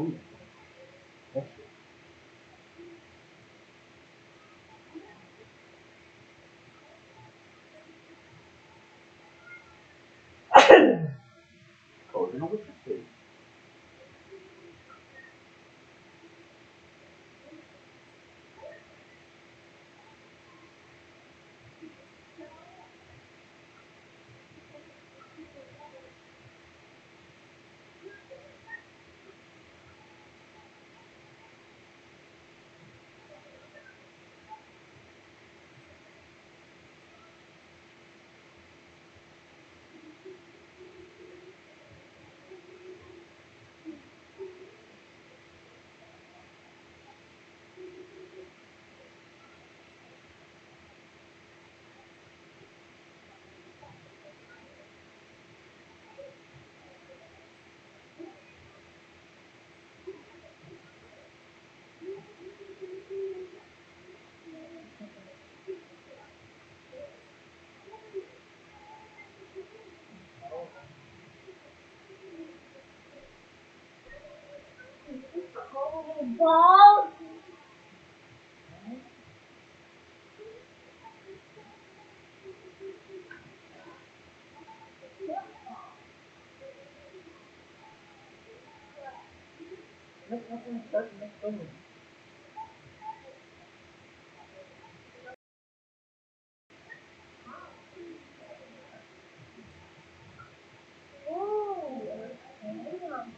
Oh yeah. That's true. Cold in a witch's cave. Ball. Make nothing start the next one. Oh, damn.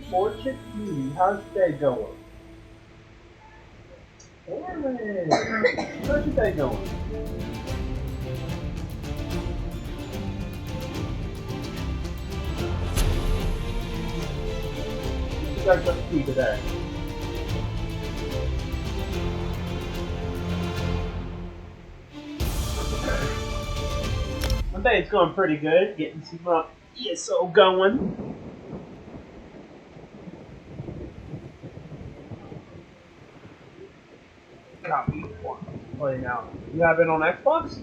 Fortune Key, how's your day going? Aaron, how's your day going? What you guys up to today? My day's going pretty good. Getting some ESO going. Copy one. Playing out. You have it on Xbox?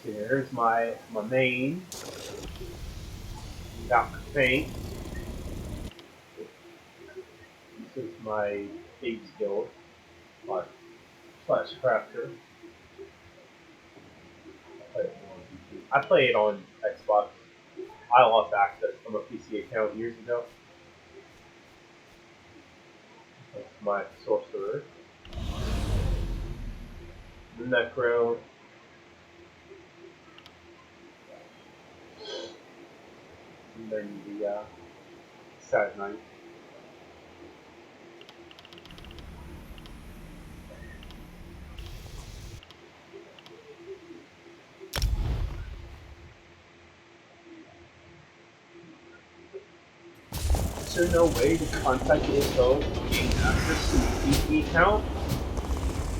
Here's my main. Got my paint. This is my Thieves Guild. Slash Crafter. I play it on Xbox. I lost access from a PC account years ago. That's my Sorcerer. The Necro. And then the Sad Knight. Is there no way to contact ASO to gain access to the PC account?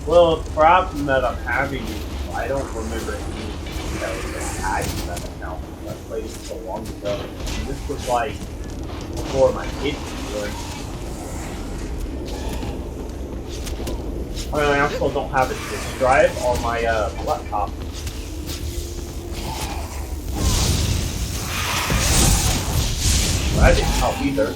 Well, the problem that I'm having is I don't remember any details that I had in that account. I played it so long ago. And this was like before my kids were born. I also don't have a disk drive on my laptop. But that didn't help either.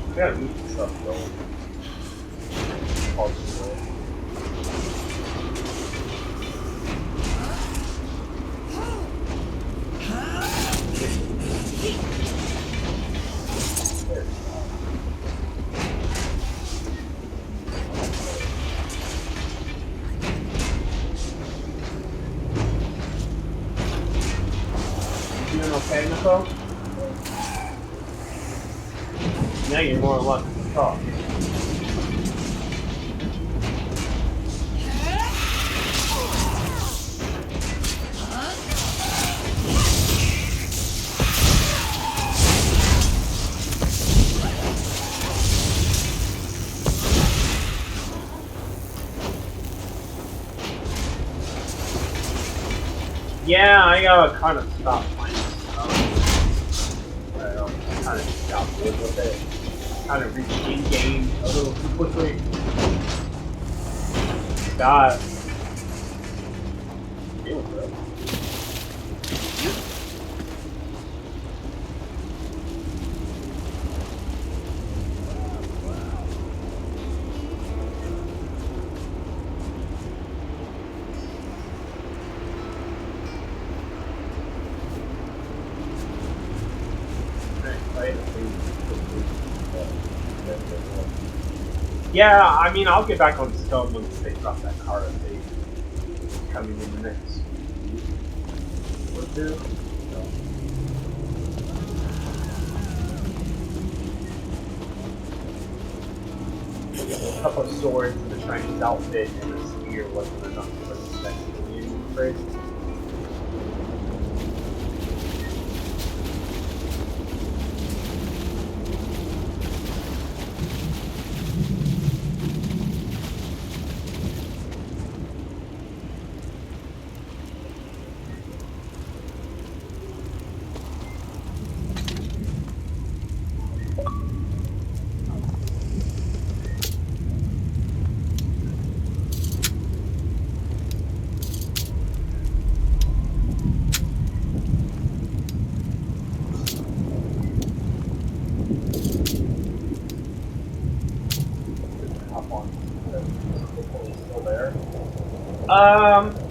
I gotta move this stuff though. Possible. You doing okay, Nicole? Now you're more lucky to talk. Yeah, I kind of stopped playing stuff. I kind of just got bored with it. Kind of reached in-game a little too quickly. God. Deal with it. Yeah, I mean, I'll get back on Stone once they drop that card update coming in the next week or two. So. A couple of swords and a Chinese outfit and a spear wasn't enough for the second game, I'm afraid.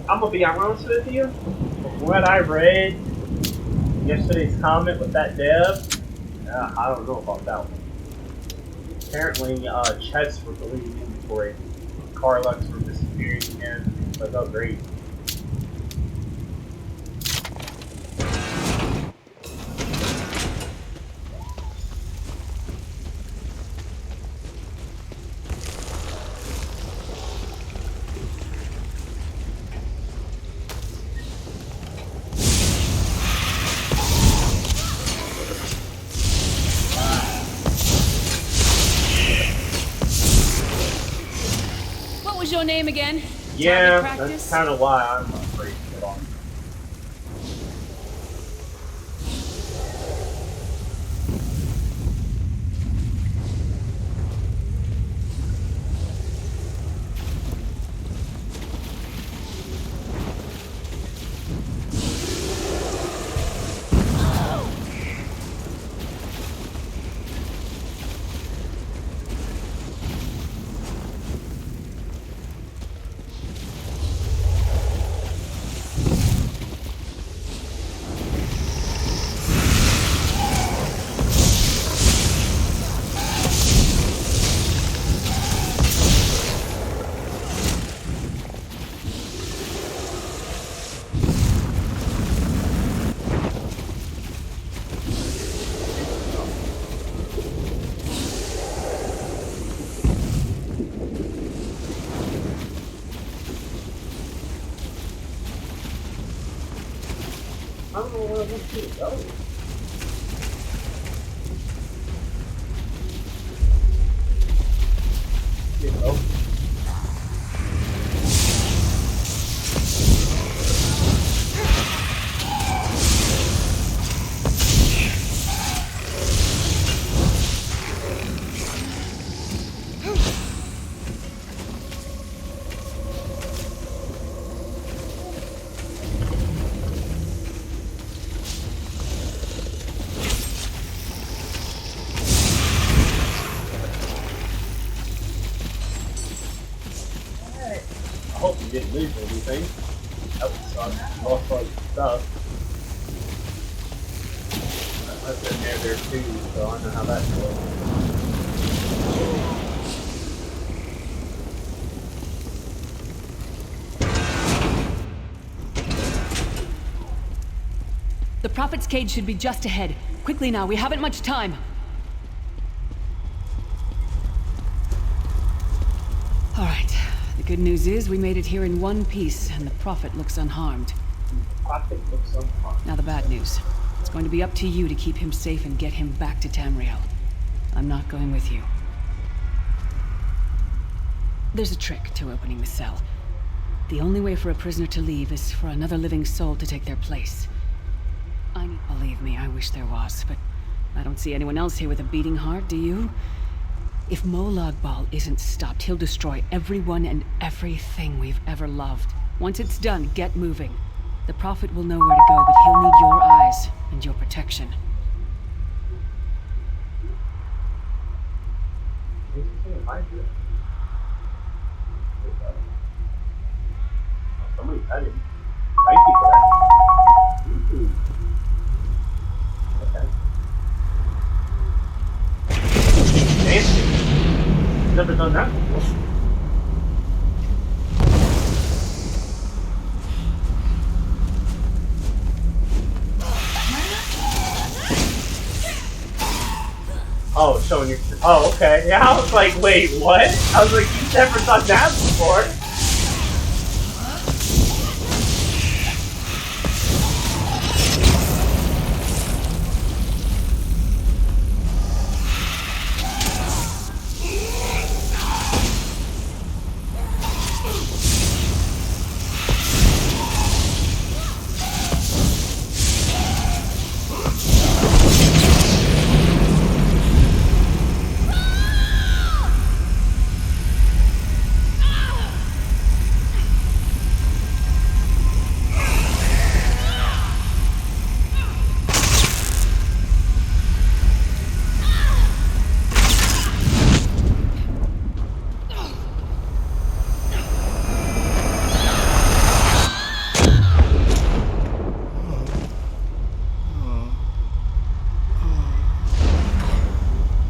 I'm gonna be honest with you. From what I read, yesterday's comment with that dev, I don't know about that one. Apparently, chests were deleted inventory. Carlux were disappearing again. But oh great. was your name again? Yeah, Target practice? that's kind of why I'm afraid to get on. I don't know where I want you to go. You know? I hope you didn't lose anything. That would suck. Lost all your stuff. I've been there too, so I know how that goes. The Prophet's cage should be just ahead. Quickly now, we haven't much time. All right. The good news is we made it here in one piece, and the Prophet looks unharmed. Prophet looks unharmed. Now the bad news. It's going to be up to you to keep him safe and get him back to Tamriel. I'm not going with you. There's a trick to opening the cell. The only way for a prisoner to leave is for another living soul to take their place. Believe me, I wish there was, but I don't see anyone else here with a beating heart, do you? If Molag Bal isn't stopped, he'll destroy everyone and everything we've ever loved. Once it's done, get moving. The Prophet will know where to go, but he'll need your eyes and your protection. Somebody cut him. Thank you for that. Ooh. Okay. Dancing. Never done that before. Oh, showing your. Oh, okay. Yeah, I was like, wait, what? I was like, you've never done that before.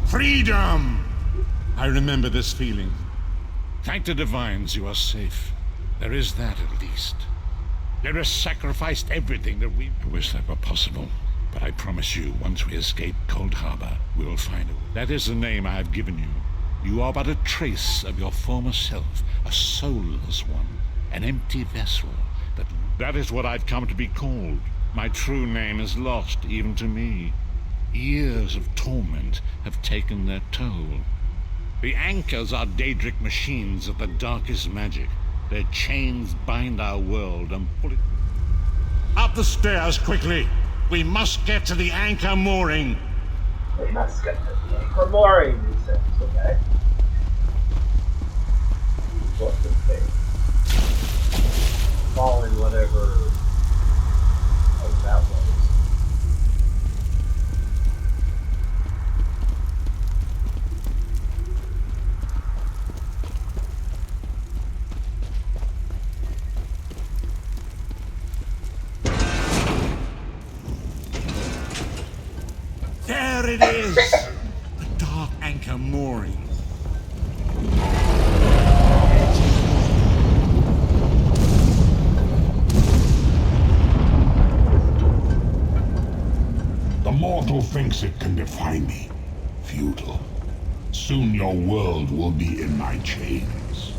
Freedom! I remember this feeling. Thank the Divines you are safe. There is that at least. There has sacrificed everything that we... I wish that were possible. But I promise you, once we escape Cold Harbor, we will find it. That is the name I have given you. You are but a trace of your former self, a soulless one, an empty vessel. But that is what I've come to be called. My true name is lost even to me. Years of torment have taken their toll. The anchors are Daedric machines of the darkest magic. Their chains bind our world and pull it... Up the stairs, quickly! We must get to the anchor mooring! We must get to the anchor mooring, he says, okay? What's the thing? Following whatever that was. There it is! The dark anchor mooring. The mortal thinks it can defy me. Futile. Soon your world will be in my chains.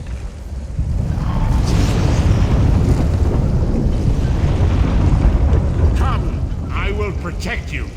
Come, I will protect you.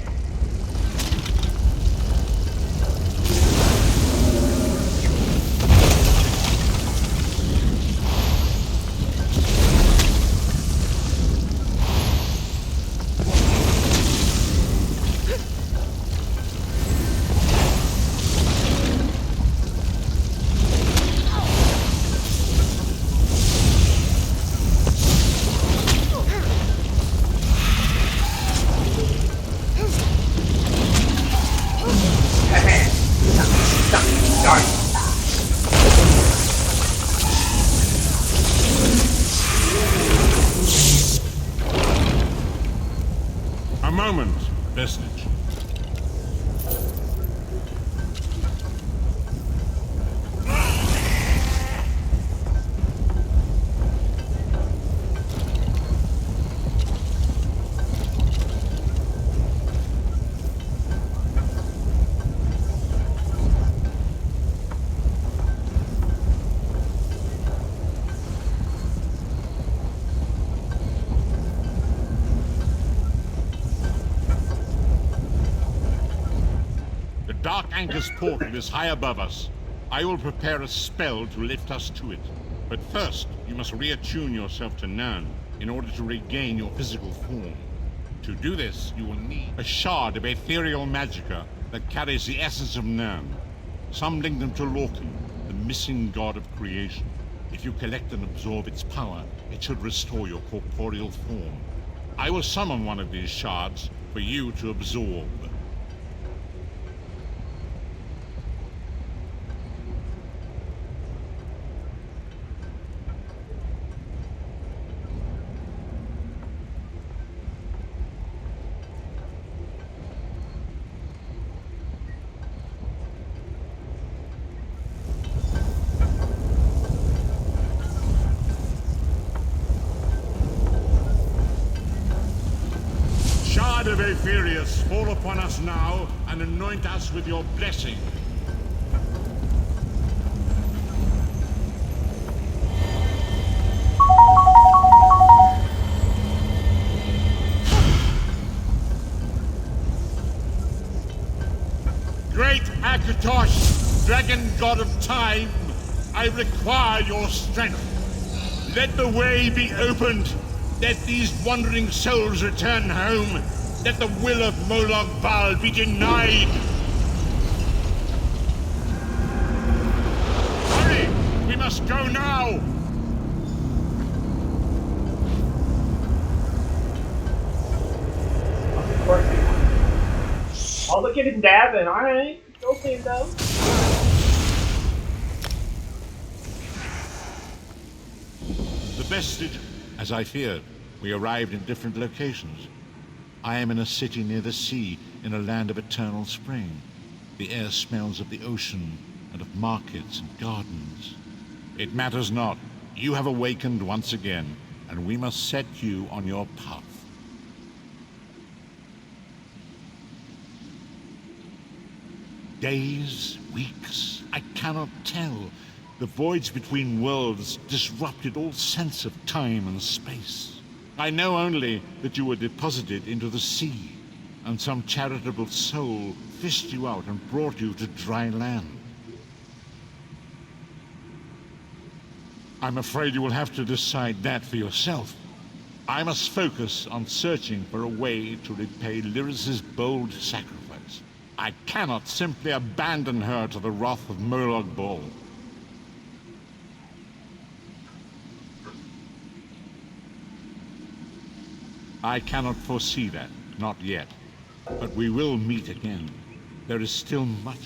A moment, Vestige. Dark Anchor's portal is high above us. I will prepare a spell to lift us to it. But first, you must reattune yourself to Nirn in order to regain your physical form. To do this, you will need a shard of ethereal magicka that carries the essence of Nirn. Some link them to Lorkhan, the missing god of creation. If you collect and absorb its power, it should restore your corporeal form. I will summon one of these shards for you to absorb. Shard of Aetherius, fall upon us now and anoint us with your blessing. Great Akatosh, dragon god of time, I require your strength. Let the way be opened. Let these wandering souls return home. Let the will of Molag Bal be denied. Hurry! We must go now! Of course he won. Oh, look at him dabbing. Alright. Go see him though. The Vestige, as I feared, we arrived in different locations. I am in a city near the sea, in a land of eternal spring. The air smells of the ocean, and of markets and gardens. It matters not. You have awakened once again, and we must set you on your path. Days, weeks, I cannot tell. The voids between worlds disrupted all sense of time and space. I know only that you were deposited into the sea, and some charitable soul fished you out and brought you to dry land. I'm afraid you will have to decide that for yourself. I must focus on searching for a way to repay Lyris's bold sacrifice. I cannot simply abandon her to the wrath of Molag Bal. I cannot foresee that, not yet. But we will meet again. There is still much.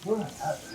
What happened?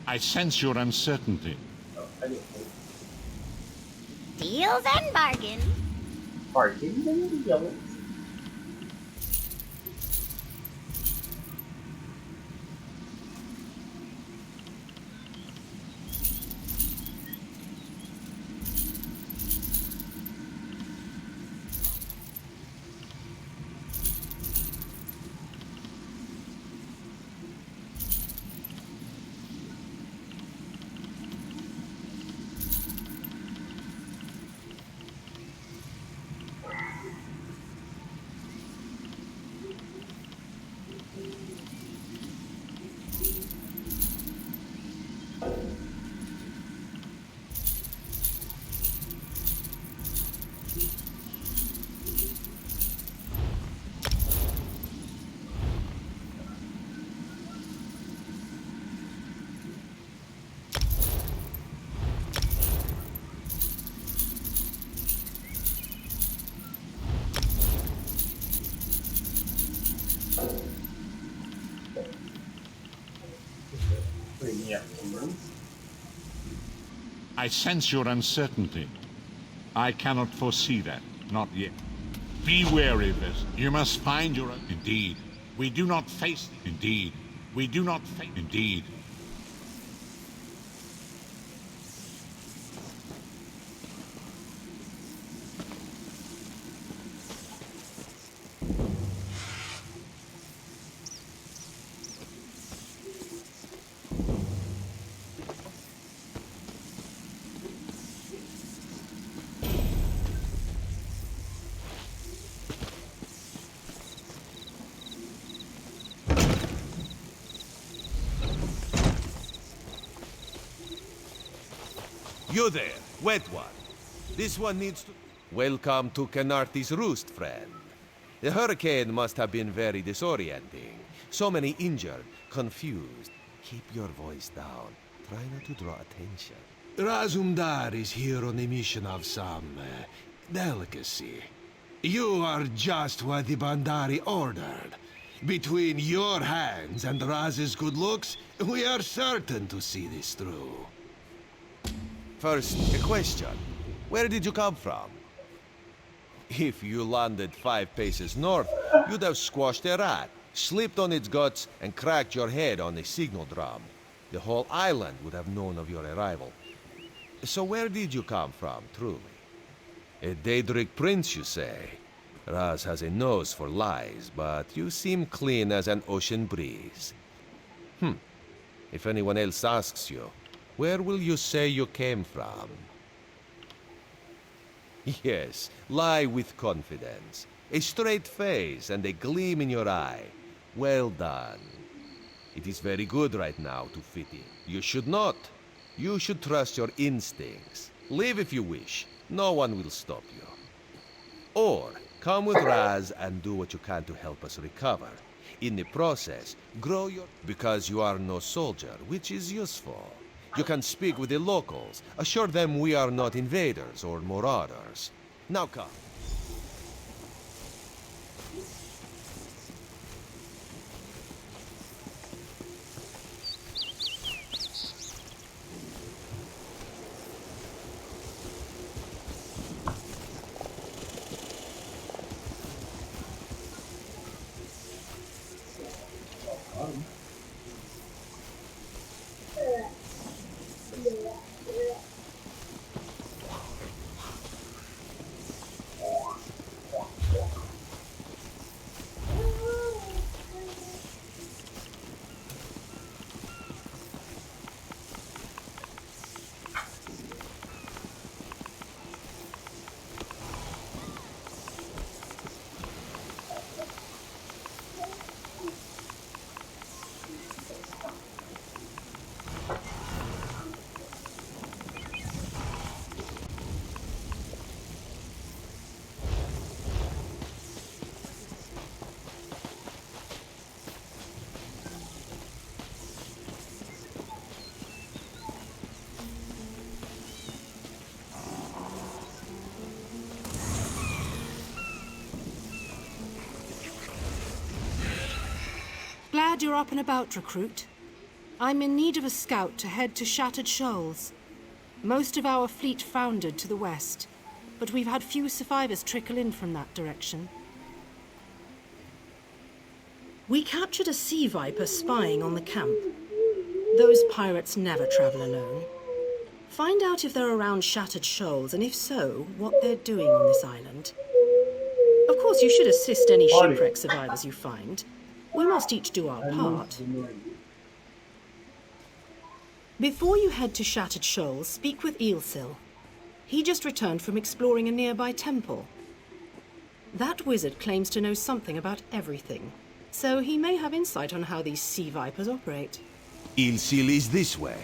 I sense your uncertainty. Oh, I didn't think. Deals and bargains. Bargains and deals. Bring me up some room. I sense your uncertainty. I cannot foresee that, not yet. Be wary of this. You must find your own. Indeed. We do not face. Indeed. We do not face. Indeed. You there, wet one. This one needs to... Welcome to Kenarthi's Roost, friend. The hurricane must have been very disorienting. So many injured, confused. Keep your voice down. Try not to draw attention. Razumdar is here on a mission of some delicacy. You are just what the Bandari ordered. Between your hands and Raz's good looks, we are certain to see this through. First, a question. Where did you come from? If you landed 5 paces north, you'd have squashed a rat, slipped on its guts, and cracked your head on a signal drum. The whole island would have known of your arrival. So where did you come from, truly? A Daedric prince, you say? Raz has a nose for lies, but you seem clean as an ocean breeze. If anyone else asks you, where will you say you came from? Yes, lie with confidence. A straight face and a gleam in your eye. Well done. It is very good right now to fit in. You should not. You should trust your instincts. Leave if you wish. No one will stop you. Or come with Raz and do what you can to help us recover. In the process, grow your... Because you are no soldier, which is useful. You can speak with the locals, assure them we are not invaders or marauders. Now come. Glad you're up and about, recruit. I'm in need of a scout to head to Shattered Shoals. Most of our fleet foundered to the west, but we've had few survivors trickle in from that direction. We captured a sea viper spying on the camp. Those pirates never travel alone. Find out if they're around Shattered Shoals, and if so, what they're doing on this island. Of course, you should assist any shipwreck survivors you find. We must each do our part. Before you head to Shattered Shoals, speak with Eelsil. He just returned from exploring a nearby temple. That wizard claims to know something about everything, so he may have insight on how these sea vipers operate. Eelsil is this way.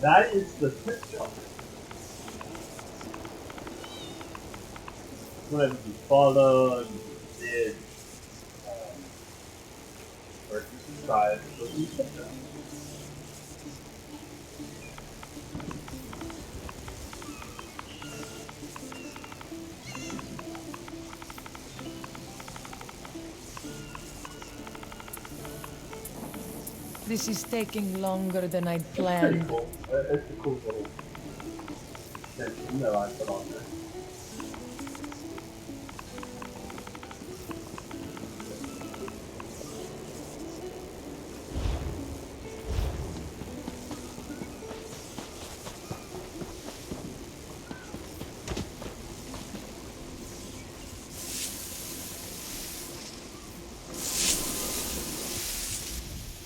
That is the picture. Whenever you follow, you did, or you subscribe, you'll see picture. This is taking longer than I'd Pretty planned. cool. It's a cool little thing that I put on there.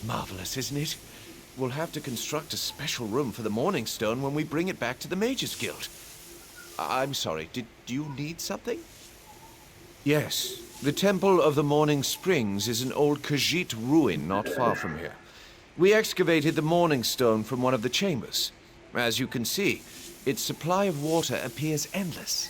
Marvelous, isn't it? We'll have to construct a special room for the Morning Stone when we bring it back to the Mages Guild. I'm sorry, did you need something? Yes, the Temple of the Morning Springs is an old Khajiit ruin not far from here. We excavated the Morning Stone from one of the chambers. As you can see, its supply of water appears endless.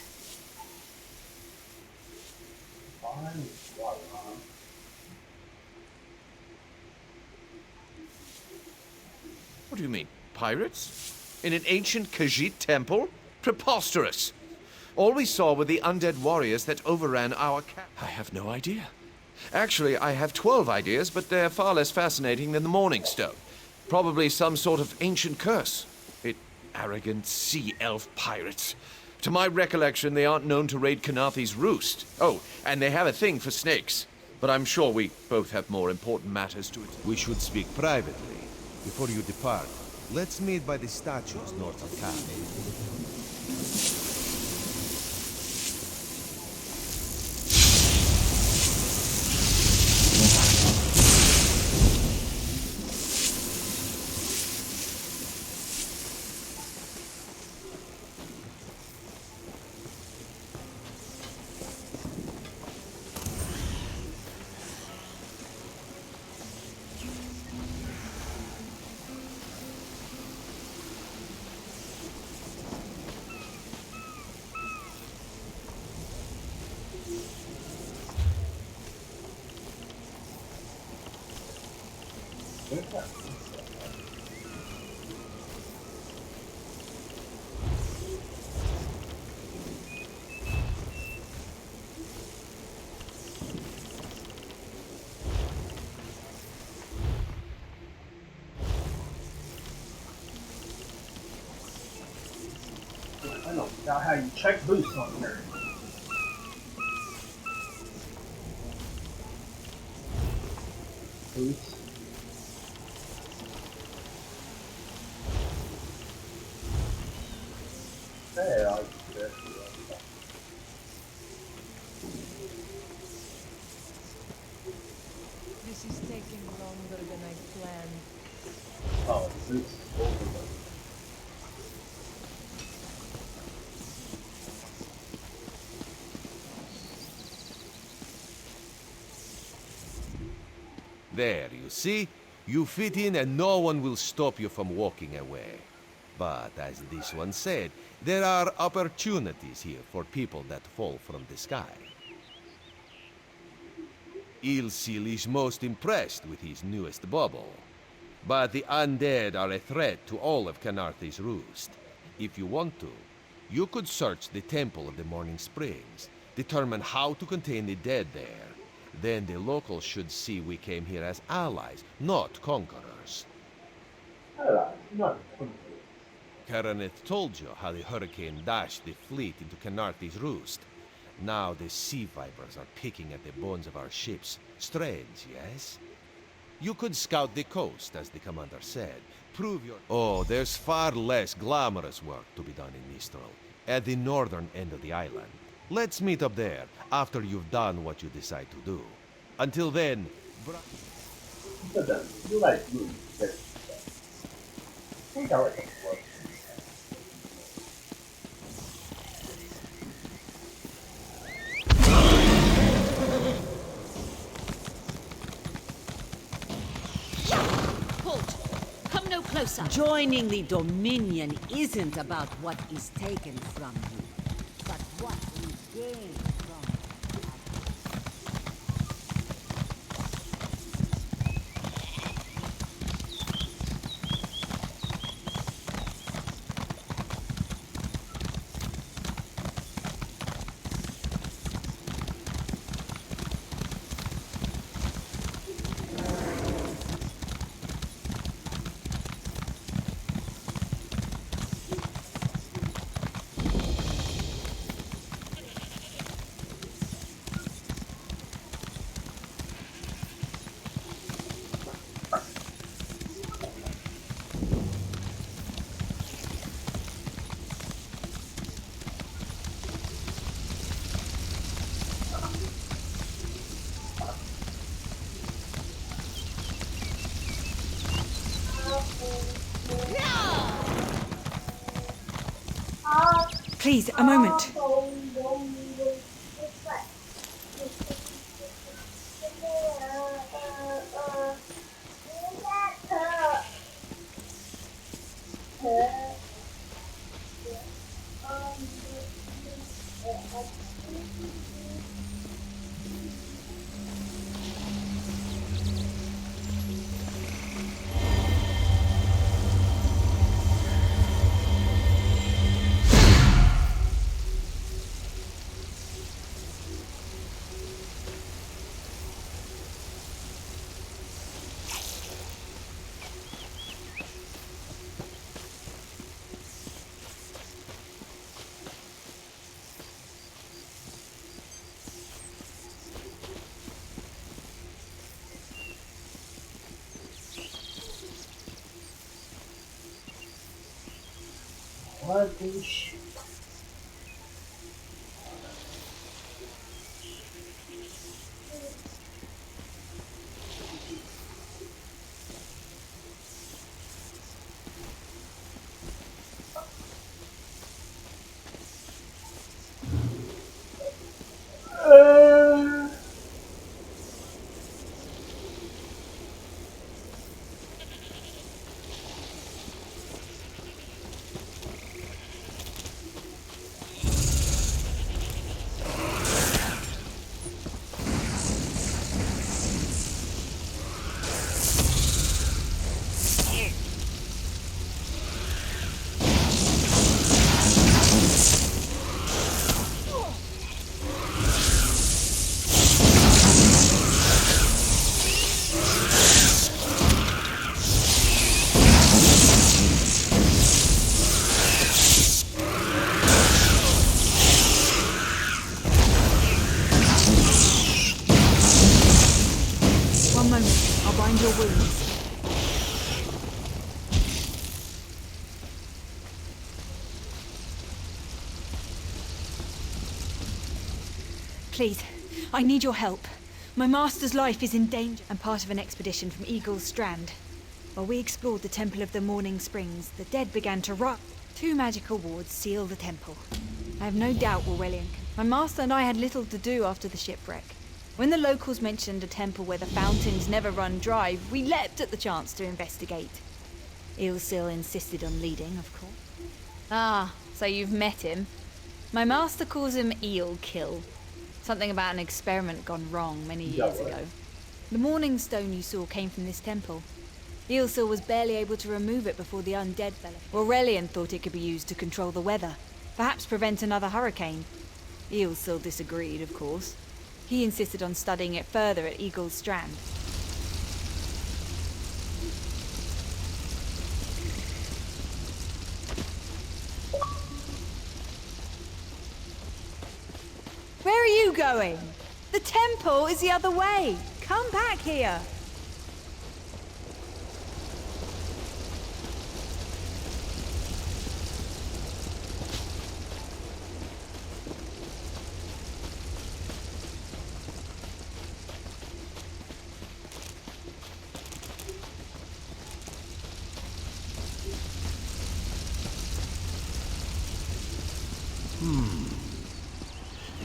What do you mean, pirates? In an ancient Khajiit temple? Preposterous! All we saw were the undead warriors that overran our camp. I have no idea. Actually, I have 12 ideas, but they're far less fascinating than the Morning Stone. Probably some sort of ancient curse. Arrogant sea elf pirates. To my recollection, they aren't known to raid Kanathe's roost. Oh, and they have a thing for snakes. But I'm sure we both have more important matters to attend. We should speak privately. Before you depart, let's meet by the statues north of town. I don't know how you check boost on here. Boost. Hey, I like this. This is taking longer than I planned. Oh, boost overload. There, you see? You fit in and no one will stop you from walking away. But as this one said, there are opportunities here for people that fall from the sky. Ilsil is most impressed with his newest bauble. But the undead are a threat to all of Kanathe's roost. If you want to, you could search the Temple of the Morning Springs, determine how to contain the dead there. Then the locals should see we came here as allies, not conquerors. Alright, not Karaneth told you how the hurricane dashed the fleet into Kanathe's roost. Now the sea vipers are picking at the bones of our ships. Strange, yes? You could scout the coast, as the commander said. Prove your... Oh, there's far less glamorous work to be done in Mistral, at the northern end of the island. Let's meet up there, after you've done what you decide to do. Until then... You like blue. I think I like it. Come no closer. Joining the Dominion isn't about what is taken from you, but what is gained from it. Please, a moment. Rubbish. One moment. I'll bind your wounds. Please, I need your help. My master's life is in danger. I'm part of an expedition from Eagle's Strand. While we explored the Temple of the Morning Springs, the dead began to rot. 2 magical wards seal the temple. I have no doubt Aurelian can. My master and I had little to do after the shipwreck. When the locals mentioned a temple where the fountains never run dry, we leapt at the chance to investigate. Ilsil insisted on leading, of course. Ah, so you've met him. My master calls him Eelkill. Something about an experiment gone wrong many years ago. The Morning Stone you saw came from this temple. Ilsil was barely able to remove it before the undead fell. Aurelian thought it could be used to control the weather, perhaps prevent another hurricane. Ilsil disagreed, of course. He insisted on studying it further at Eagle's Strand. Where are you going? The temple is the other way. Come back here.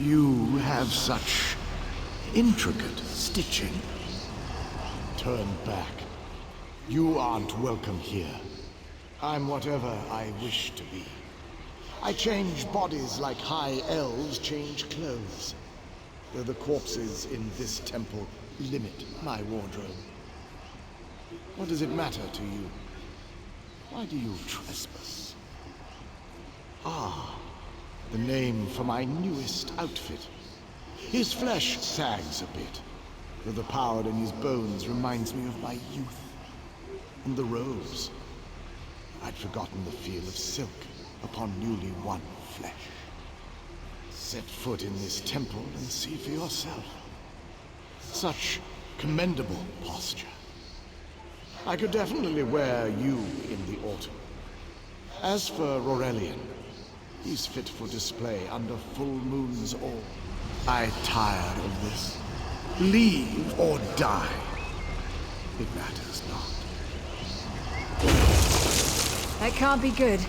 You have such intricate stitching. Turn back. You aren't welcome here. I'm whatever I wish to be. I change bodies like high elves change clothes. Though the corpses in this temple limit my wardrobe. What does it matter to you? Why do you trespass? Ah, the name for my newest outfit. His flesh sags a bit, though the power in his bones reminds me of my youth. And the robes. I'd forgotten the feel of silk upon newly won flesh. Set foot in this temple and see for yourself. Such commendable posture. I could definitely wear you in the autumn. As for Aurelian, he's fit for display under full moon's orb. I tired of this. Leave or die. It matters not. That can't be good.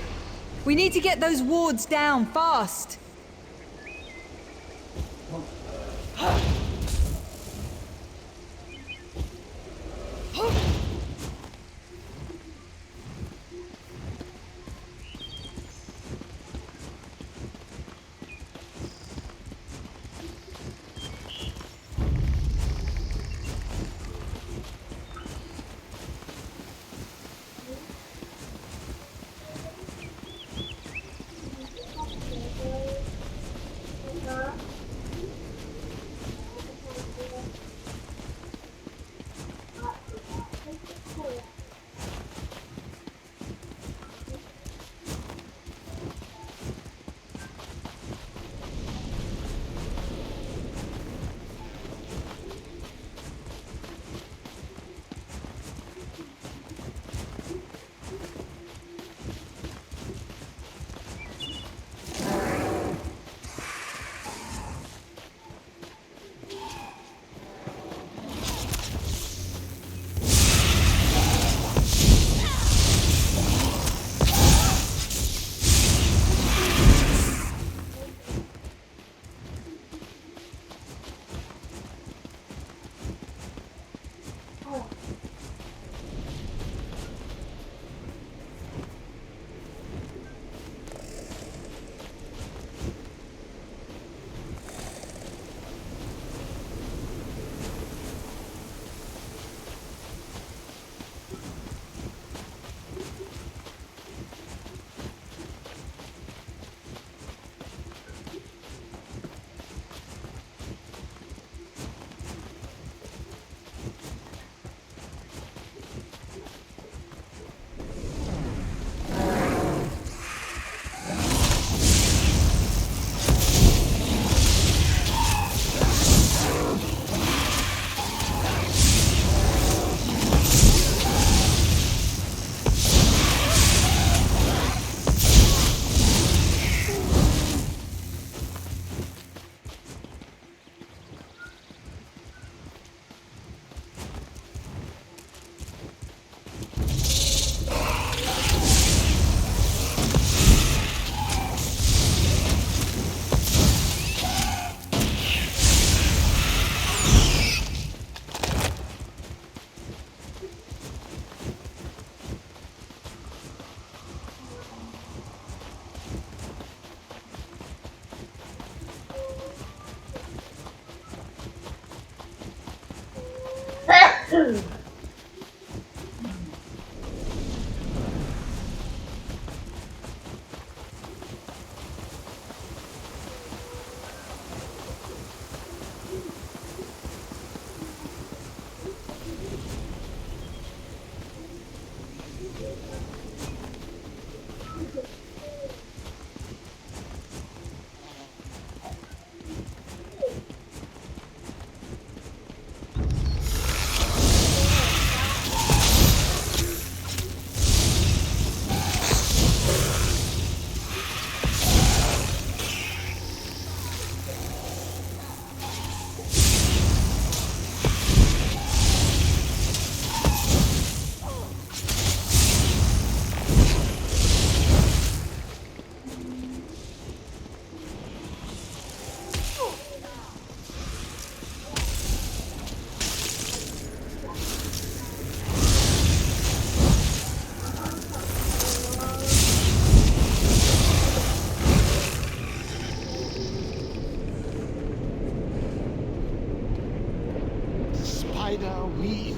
We need to get those wards down fast.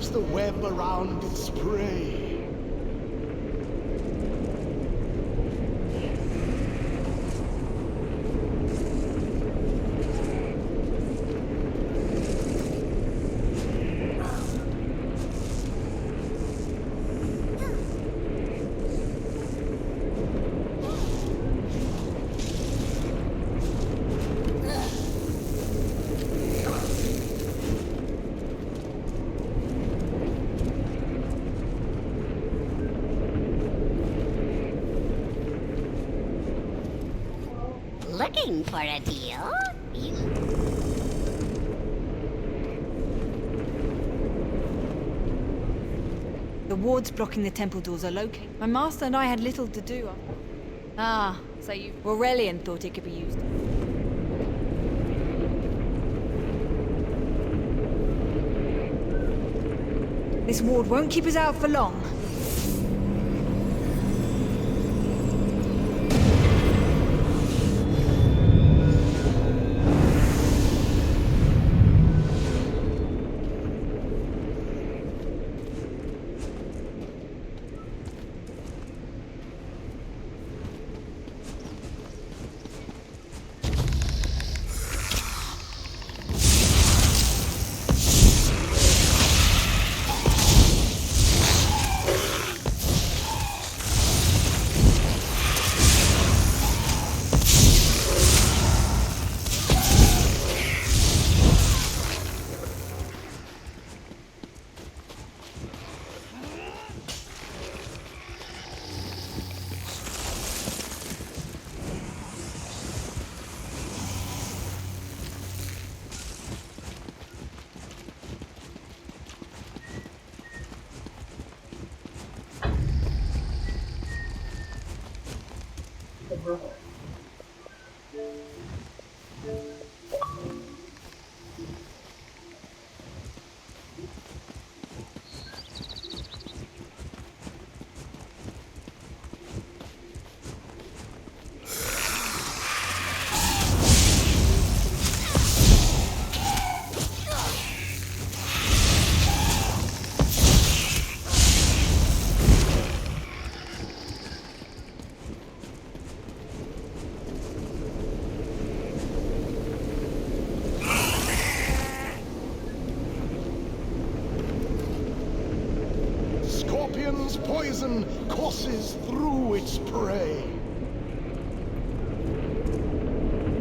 weaves the web around its prey. Looking for a deal? The wards blocking the temple doors are located. My master and I had little to do. Ah, so you... Aurelian thought it could be used. This ward won't keep us out for long. Scorpion's poison courses through its prey.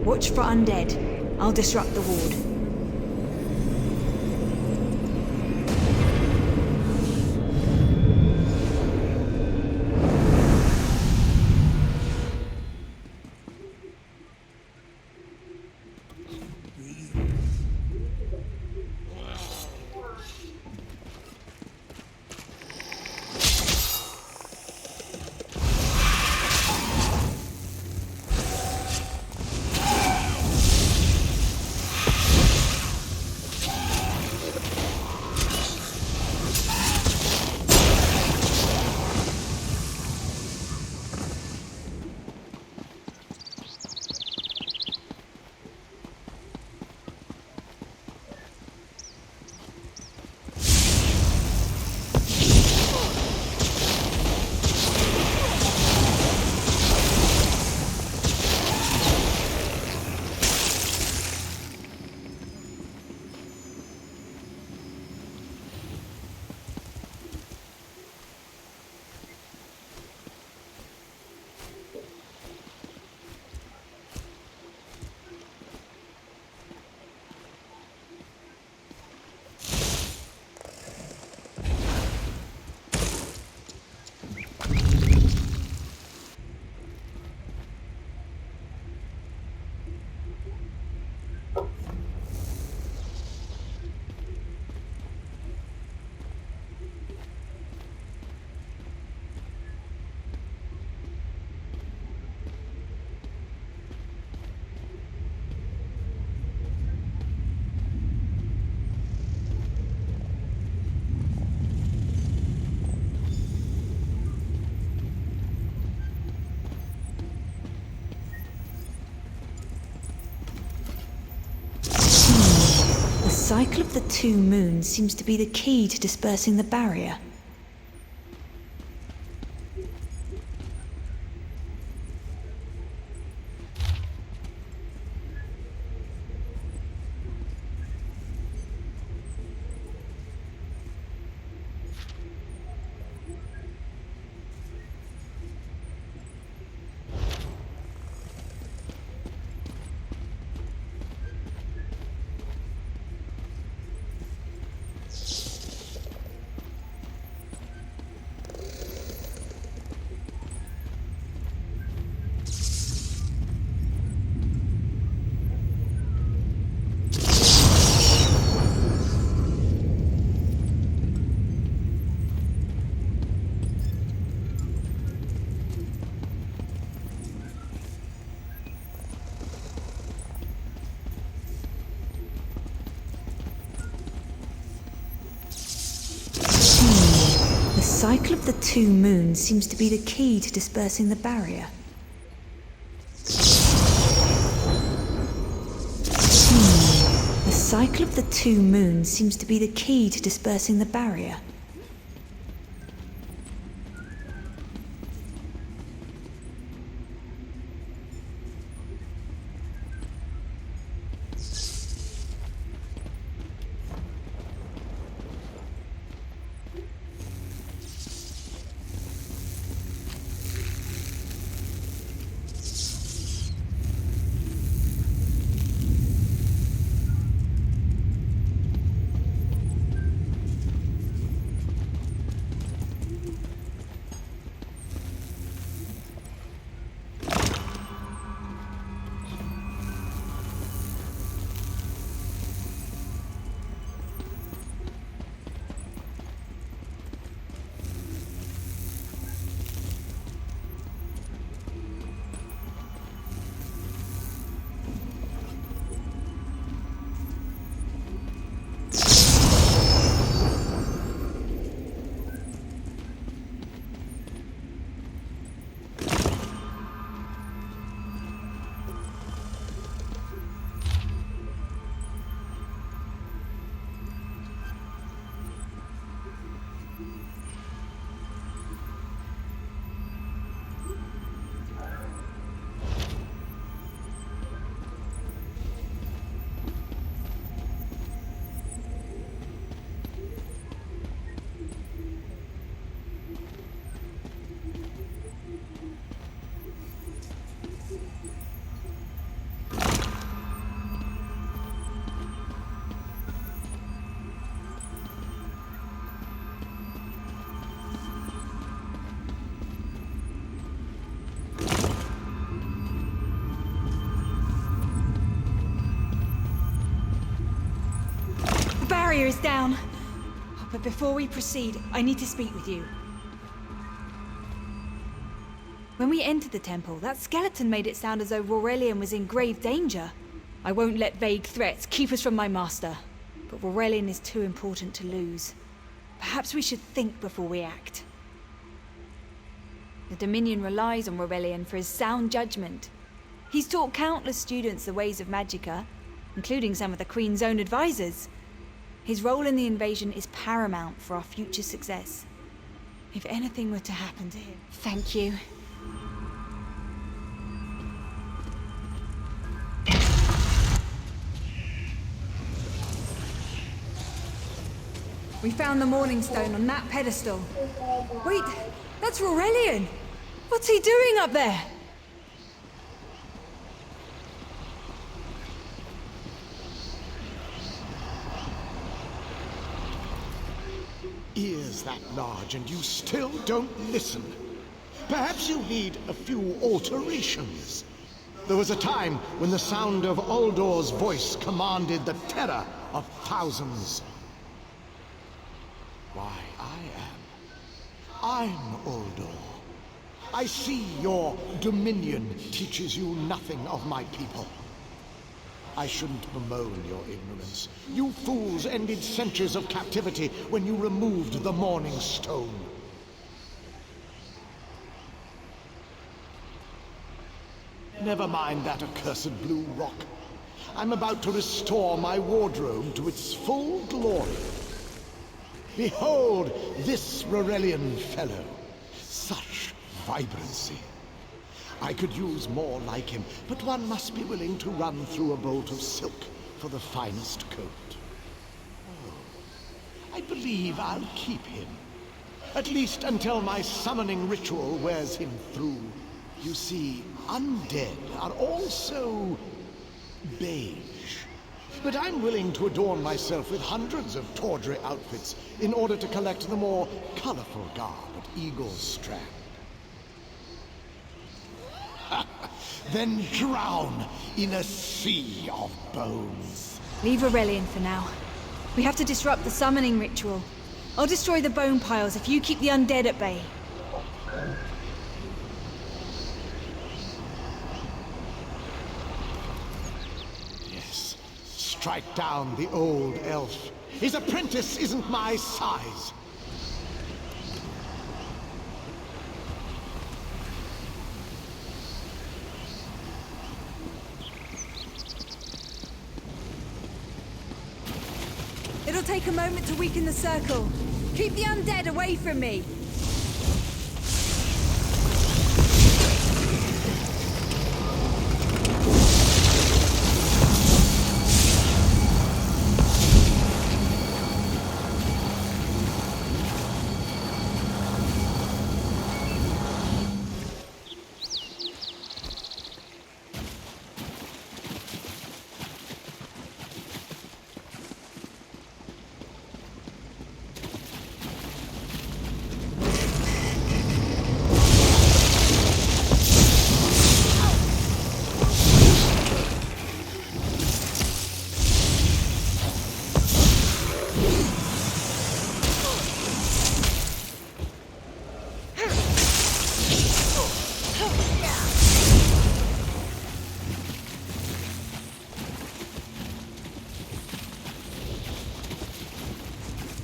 Watch for undead. I'll disrupt the ward. cycle of the two moons seems to be the key to dispersing the barrier. The cycle of the two moons seems to be the key to dispersing the barrier. The cycle of the two moons seems to be the key to dispersing the barrier. The barrier is down. But before we proceed, I need to speak with you. When we entered the temple, that skeleton made it sound as though Aurelian was in grave danger. I won't let vague threats keep us from my master. But Aurelian is too important to lose. Perhaps we should think before we act. The Dominion relies on Aurelian for his sound judgment. He's taught countless students the ways of Magicka, including some of the Queen's own advisors. His role in the invasion is paramount for our future success. If anything were to happen to him... Thank you. We found the Morning Stone on that pedestal. Wait, that's Aurelian! What's he doing up there? Ears that large and you still don't listen. Perhaps you need a few alterations. There was a time when the sound of Uldor's voice commanded the terror of thousands. Why, I'm Uldor. I see your Dominion teaches you nothing of my people. I shouldn't bemoan your ignorance. You fools ended centuries of captivity when you removed the Morning Stone. Never mind that accursed blue rock. I'm about to restore my wardrobe to its full glory. Behold this Rorelian fellow. Such vibrancy. I could use more like him, but one must be willing to run through a bolt of silk for the finest coat. Oh, I believe I'll keep him. At least until my summoning ritual wears him through. You see, undead are also beige. But I'm willing to adorn myself with hundreds of tawdry outfits in order to collect the more colorful garb at Eagle's Strand. Then drown in a sea of bones. Leave Aurelian for now. We have to disrupt the summoning ritual. I'll destroy the bone piles if you keep the undead at bay. Yes, strike down the old elf. His apprentice isn't my size. It'll take a moment to weaken the circle. Keep the undead away from me.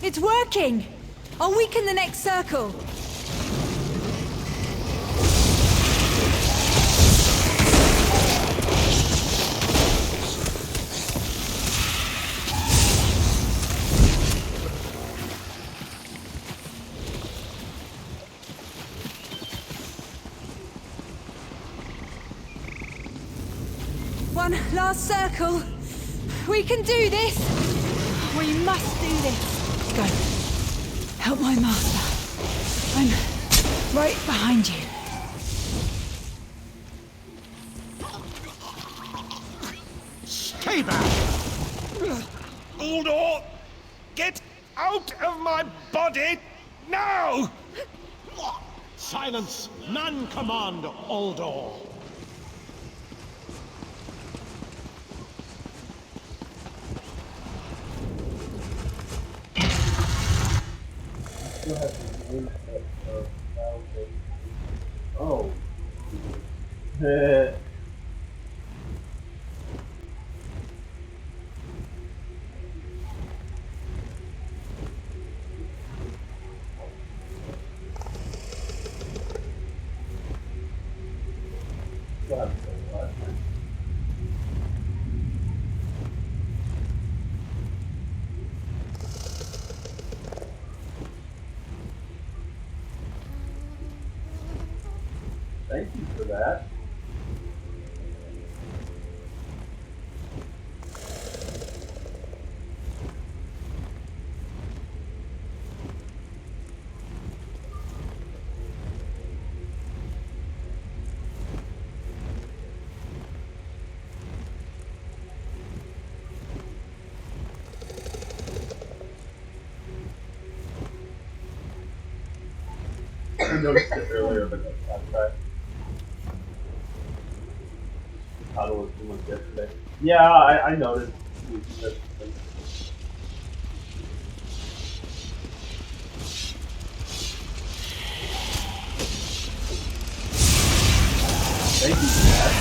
It's working! I'll weaken the next circle. One last circle. We can do this! We must do this! Go. Help my master. I'm right behind you. Stay back! Uldor! Get out of my body now! Silence! None command Uldor! Oh. Thank you for that. I noticed it earlier, but that's right. Thought it was too much yesterday. Yeah, I noticed. Thank you for that.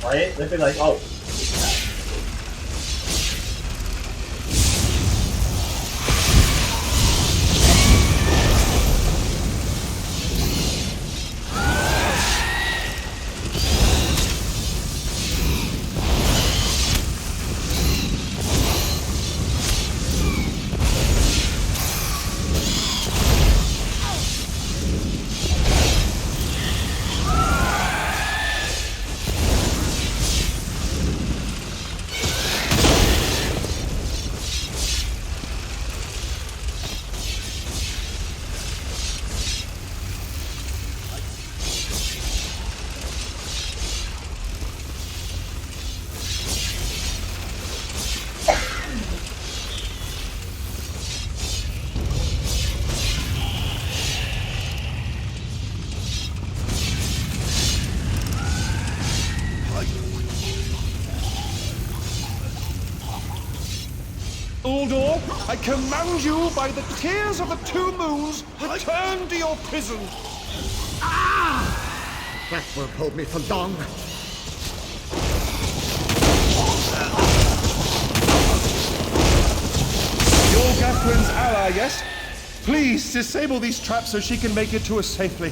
Right? They'd be like, oh. Uldor, I command you by the tears of the two moons, return to your prison. That won't hold me for long. You're Gathwin's ally, yes? Please, disable these traps so she can make it to us safely.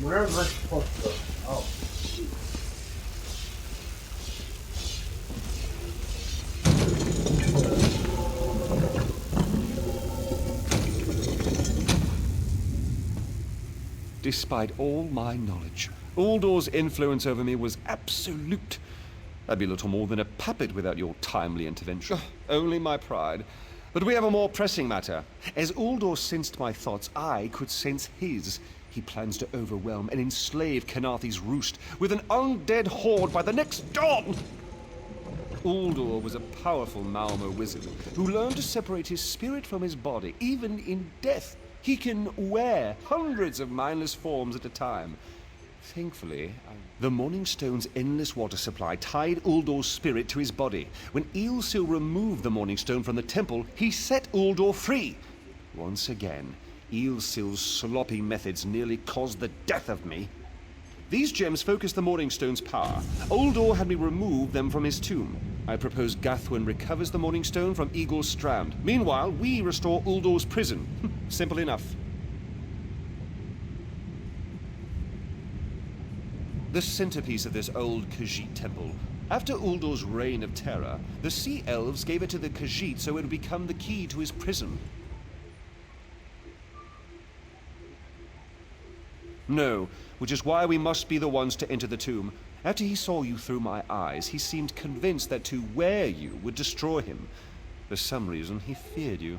Where am I supposed to go? Oh. Despite all my knowledge, Uldor's influence over me was absolute. I'd be little more than a puppet without your timely intervention. Only my pride. But we have a more pressing matter. As Uldor sensed my thoughts, I could sense his. He plans to overwhelm and enslave Khenarthi's roost with an undead horde by the next dawn! Uldor was a powerful Malmo wizard who learned to separate his spirit from his body, even in death. He can wear hundreds of mindless forms at a time. Thankfully, the Morning Stone's endless water supply tied Uldor's spirit to his body. When Eilsil removed the Morning Stone from the temple, he set Uldor free. Once again, Eilsil's sloppy methods nearly caused the death of me. These gems focus the Morning Stone's power. Uldor had me remove them from his tomb. I propose Gathwin recovers the Morning Stone from Eagle's Strand. Meanwhile, we restore Uldor's prison. Simple enough. The centerpiece of this old Khajiit temple. After Uldor's reign of terror, the Sea Elves gave it to the Khajiit so it would become the key to his prison. No, which is why we must be the ones to enter the tomb. After he saw you through my eyes, he seemed convinced that to wear you would destroy him. For some reason, he feared you.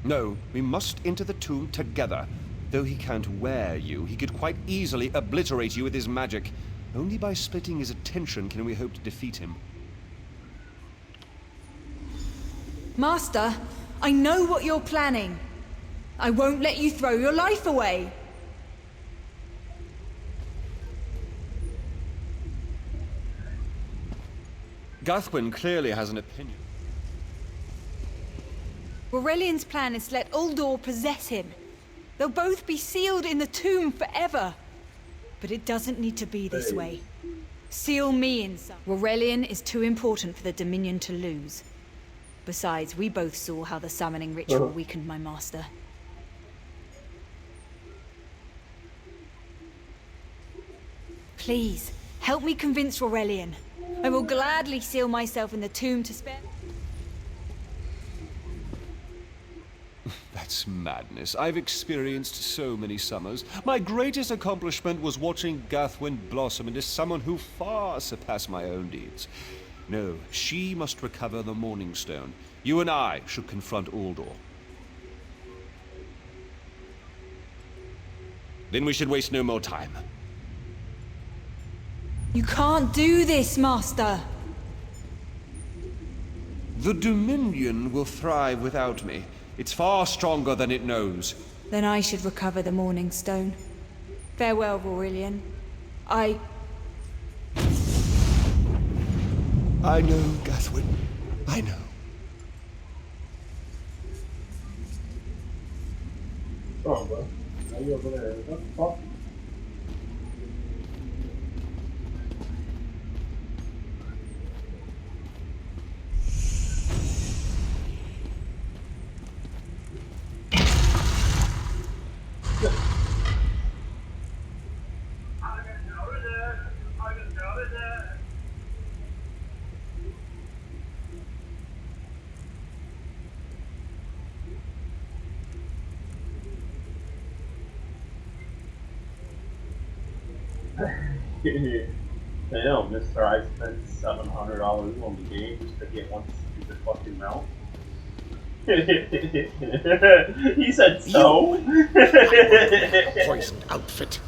No, we must enter the tomb together. Though he can't wear you, he could quite easily obliterate you with his magic. Only by splitting his attention can we hope to defeat him. Master, I know what you're planning. I won't let you throw your life away. Gathwin clearly has an opinion. Aurelian's plan is to let Uldor possess him. They'll both be sealed in the tomb forever. But it doesn't need to be this way. Seal me inside. Aurelian is too important for the Dominion to lose. Besides, we both saw how the summoning ritual weakened my master. Please, help me convince Aurelian. I will gladly seal myself in the tomb to spare... That's madness. I've experienced so many summers. My greatest accomplishment was watching Gathwin blossom into someone who far surpassed my own deeds. No, she must recover the Morning Stone. You and I should confront Uldor. Then we should waste no more time. You can't do this, Master! The Dominion will thrive without me. It's far stronger than it knows. Then I should recover the Morning Stone. Farewell, Aurelian. I know, Gathwin. I know. Oh, bro. Are you over there? What the fuck? Damn, Mr. I spent $700 on the game just to get one stupid fucking mount. He said so. Poisoned outfit.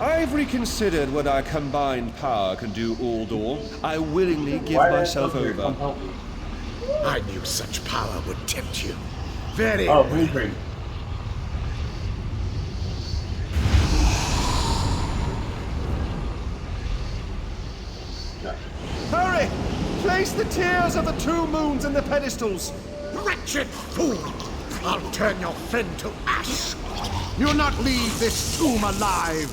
I've reconsidered what our combined power can do, Uldor. I willingly give myself over. I knew such power would tempt you. Very well. Blueprint. Hurry! Place the tears of the two moons in the pedestals. Wretched fool! I'll turn your friend to ash. You'll not leave this tomb alive.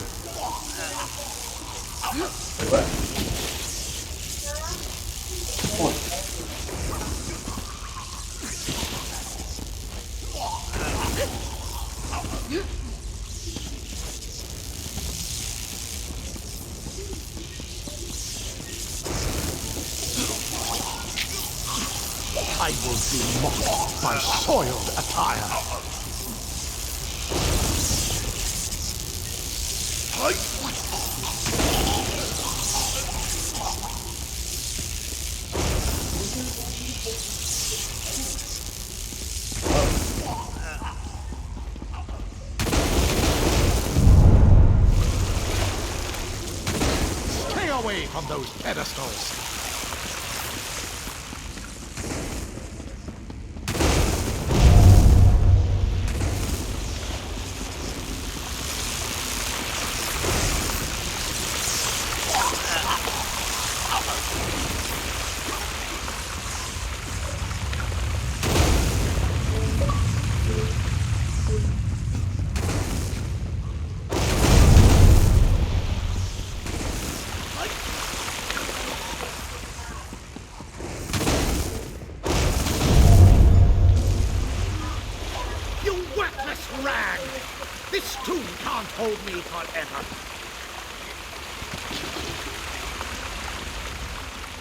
I will be mocked by soiled attire. Stay away from those pedestals. Rag! This tomb can't hold me forever.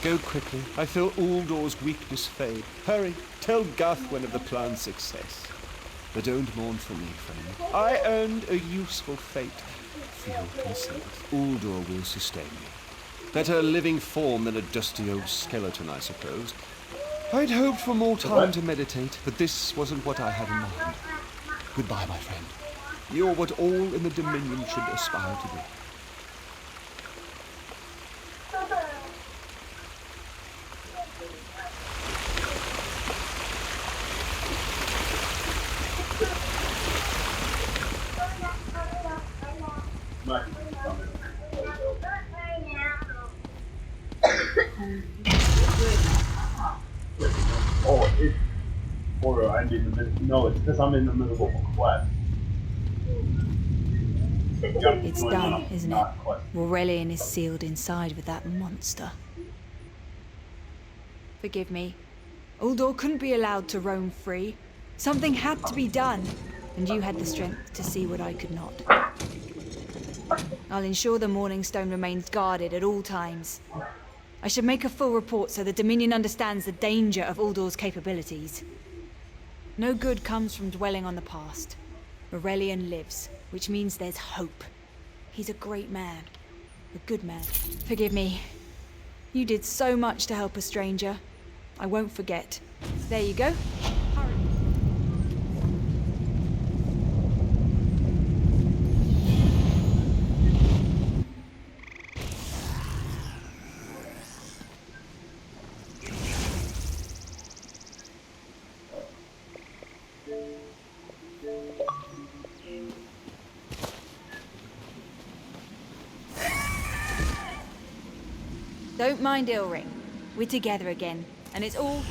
Go quickly. I feel Uldor's weakness fade. Hurry, tell Gathwin of the plan's success. But don't mourn for me, friend. I earned a useful fate. Feel yourself. Uldor will sustain me. Better a living form than a dusty old skeleton, I suppose. I'd hoped for more time to meditate, but this wasn't what I had in mind. Goodbye, my friend. You're what all in the Dominion should aspire to be. Oh, it's... Or I'm in the middle... No, it's because I'm in the middle of a quest. It's done, isn't it? Aurelian is sealed inside with that monster. Forgive me. Uldor couldn't be allowed to roam free. Something had to be done, and you had the strength to see what I could not. I'll ensure the Morning Stone remains guarded at all times. I should make a full report so the Dominion understands the danger of Uldor's capabilities. No good comes from dwelling on the past. Aurelian lives, which means there's hope. He's a great man. A good man. Forgive me. You did so much to help a stranger. I won't forget. There you go. Hurry. Don't mind Ilring. We're together again, and it's all...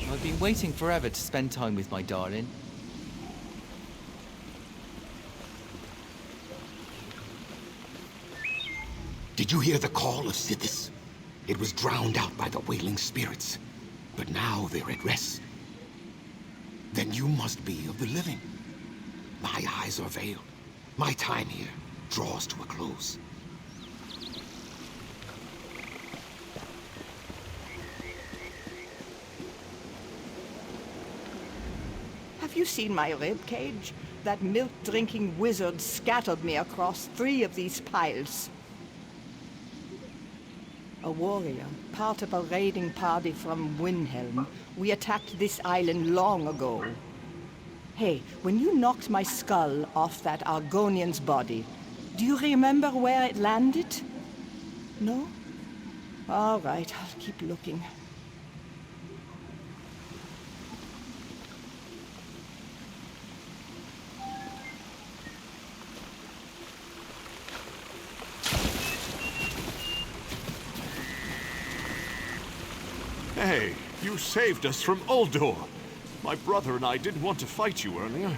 I've been waiting forever to spend time with my darling. Did you hear the call of Sithis? It was drowned out by the wailing spirits, but now they're at rest. Then you must be of the living. My eyes are veiled. My time here draws to a close. Have you seen my ribcage? That milk-drinking wizard scattered me across 3 of these piles. A warrior, part of a raiding party from Windhelm. We attacked this island long ago. Hey, when you knocked my skull off that Argonian's body, do you remember where it landed? No? All right, I'll keep looking. Hey, you saved us from Uldor. My brother and I didn't want to fight you earlier,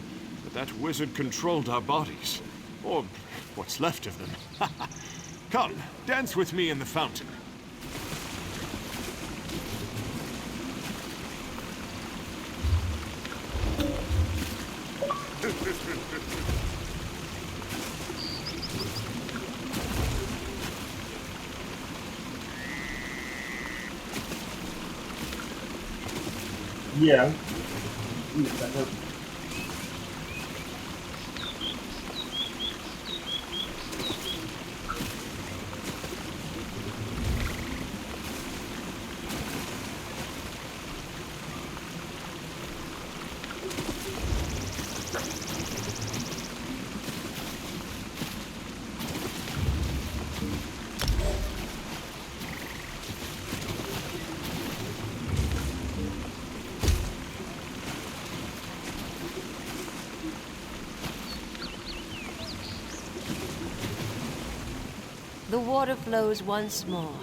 but that wizard controlled our bodies. Or what's left of them. Come, dance with me in the fountain. Yeah. The water flows once more.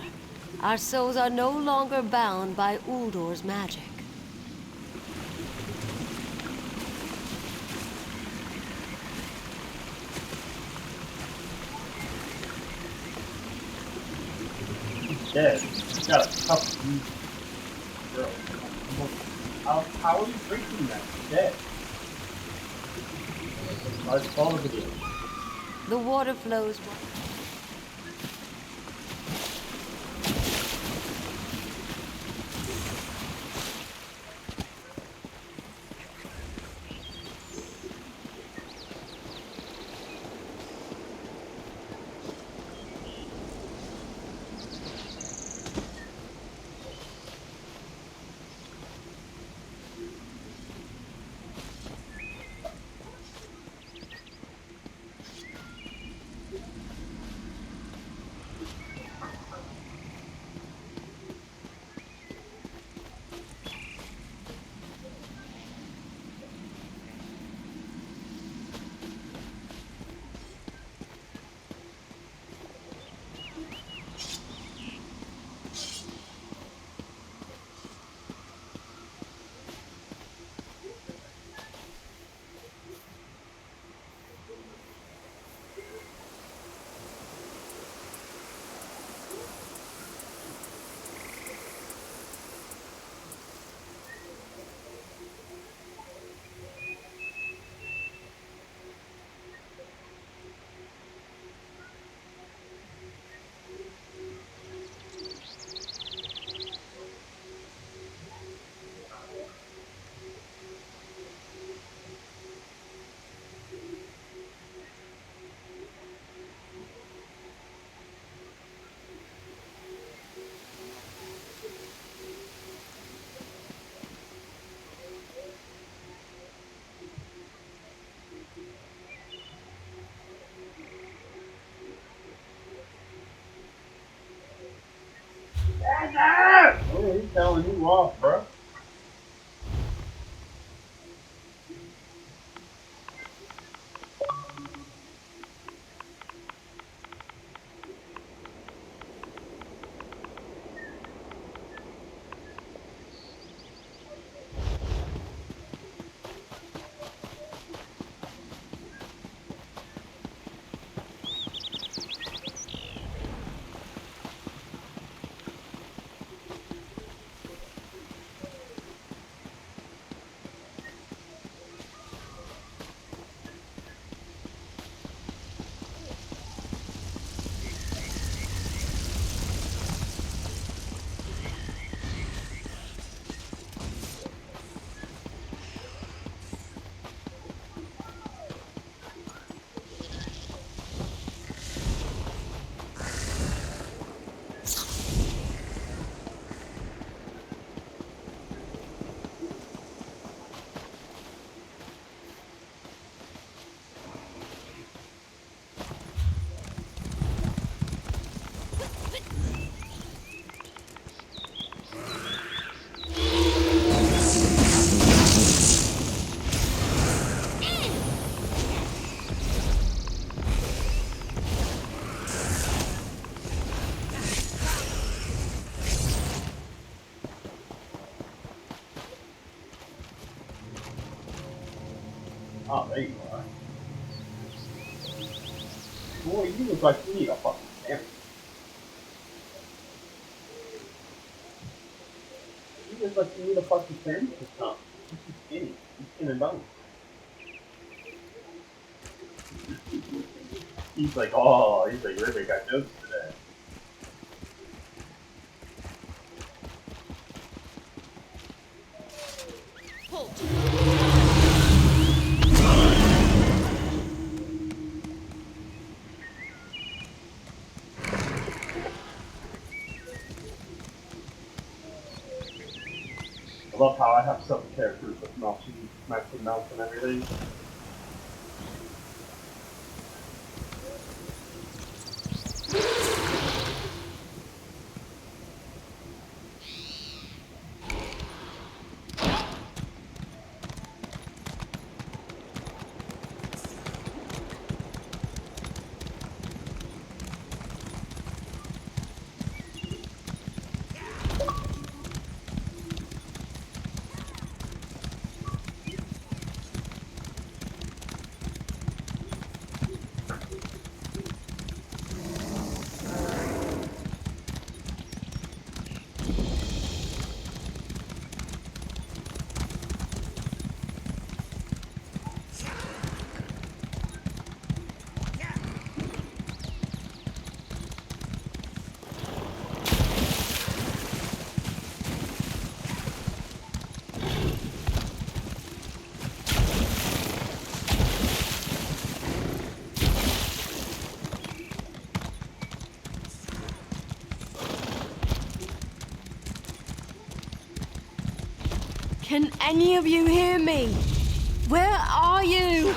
Our souls are no longer bound by Uldor's magic. Dead. Got a tough girl. How are you drinking that? Dead. Let's follow the video. The water flows. Oh, he's telling you off, bro. Oh, there you are. Boy, you look like you need a fucking sandwich. You look like you need a fucking sandwich or something. You're too skinny. You're skin and bones. He's like, Rivik got jokes today. I love how I have some characters with matching mounts and everything. Can any of you hear me? Where are you?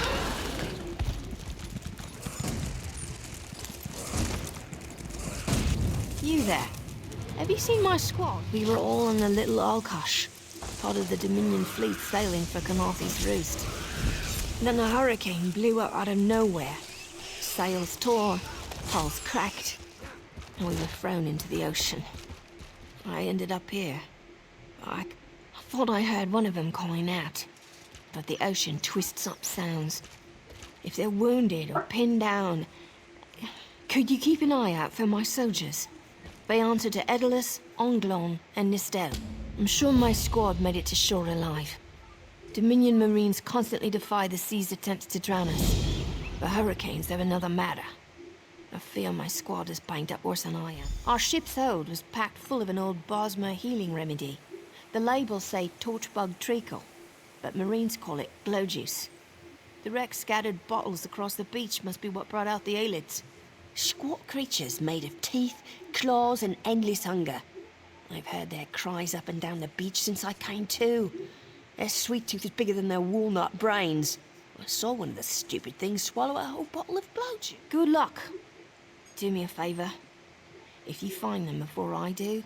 You there. Have you seen my squad? We were all on the little Alkosh, part of the Dominion fleet sailing for Canarthy's Roost. Then a hurricane blew up out of nowhere. Sails torn, hulls cracked, and we were thrown into the ocean. I ended up here. I thought I heard one of them calling out, but the ocean twists up sounds. If they're wounded or pinned down, could you keep an eye out for my soldiers? They answer to Edelus, Onglon, and Nistel. I'm sure my squad made it to shore alive. Dominion Marines constantly defy the sea's attempts to drown us. The hurricanes, they're another matter. I fear my squad is banged up worse than I am. Our ship's hold was packed full of an old Bosmer healing remedy. The labels say torchbug treacle, but Marines call it glow juice. The wreck scattered bottles across the beach must be what brought out the Aelids. Squat creatures made of teeth, claws, and endless hunger. I've heard their cries up and down the beach since I came to. Their sweet tooth is bigger than their walnut brains. I saw one of the stupid things swallow a whole bottle of glow juice. Good luck. Do me a favor. If you find them before I do,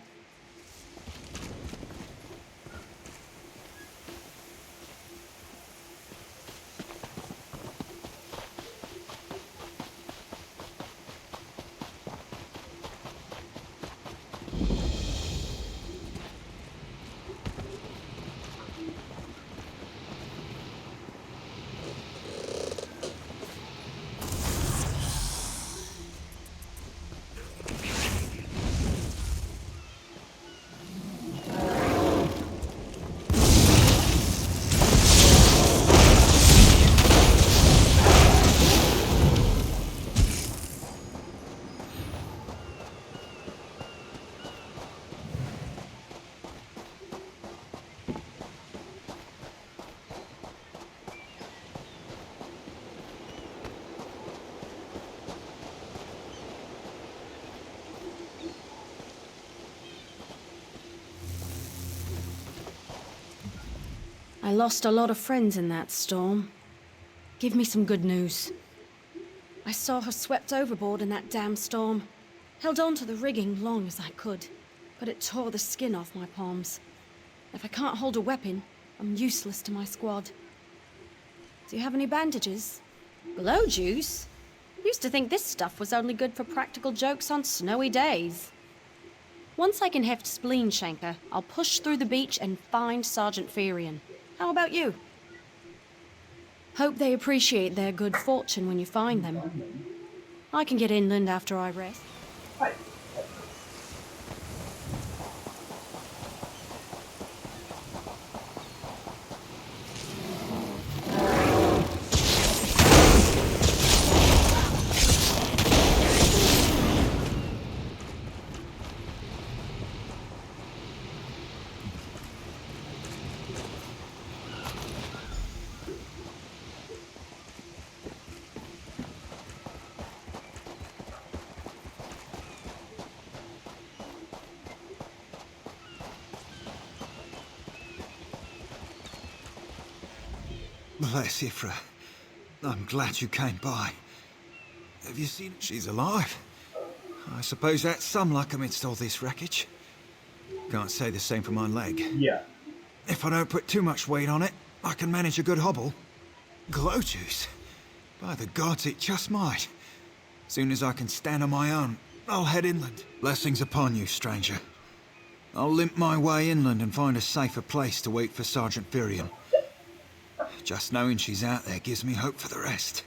I lost a lot of friends in that storm. Give me some good news. I saw her swept overboard in that damn storm. Held on to the rigging long as I could, but it tore the skin off my palms. If I can't hold a weapon, I'm useless to my squad. Do you have any bandages? Glow juice? Used to think this stuff was only good for practical jokes on snowy days. Once I can heft Spleen Shanker, I'll push through the beach and find Sergeant Ferian. How about you? Hope they appreciate their good fortune when you find them. I can get inland after I rest. Bless Ifra. I'm glad you came by. Have you seen... She's alive. I suppose that's some luck amidst all this wreckage. Can't say the same for my leg. Yeah. If I don't put too much weight on it, I can manage a good hobble. Glow juice? By the gods, it just might. Soon as I can stand on my own, I'll head inland. Blessings upon you, stranger. I'll limp my way inland and find a safer place to wait for Sergeant Firion. Just knowing she's out there gives me hope for the rest.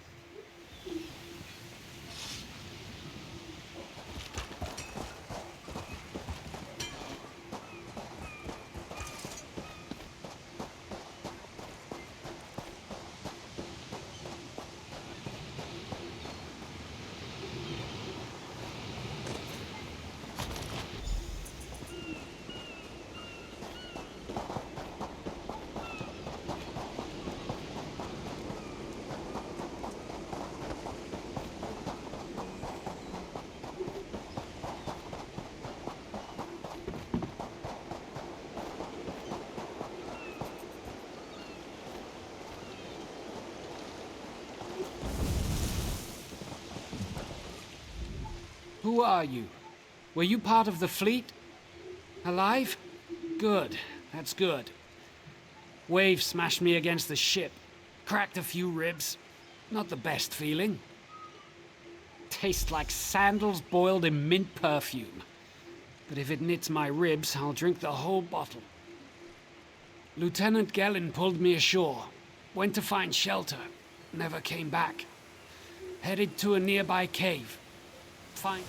Who are you? Were you part of the fleet? Alive? Good. That's good. Wave smashed me against the ship. Cracked a few ribs. Not the best feeling. Tastes like sandals boiled in mint perfume. But if it knits my ribs, I'll drink the whole bottle. Lieutenant Gellin pulled me ashore. Went to find shelter. Never came back. Headed to a nearby cave. Fine.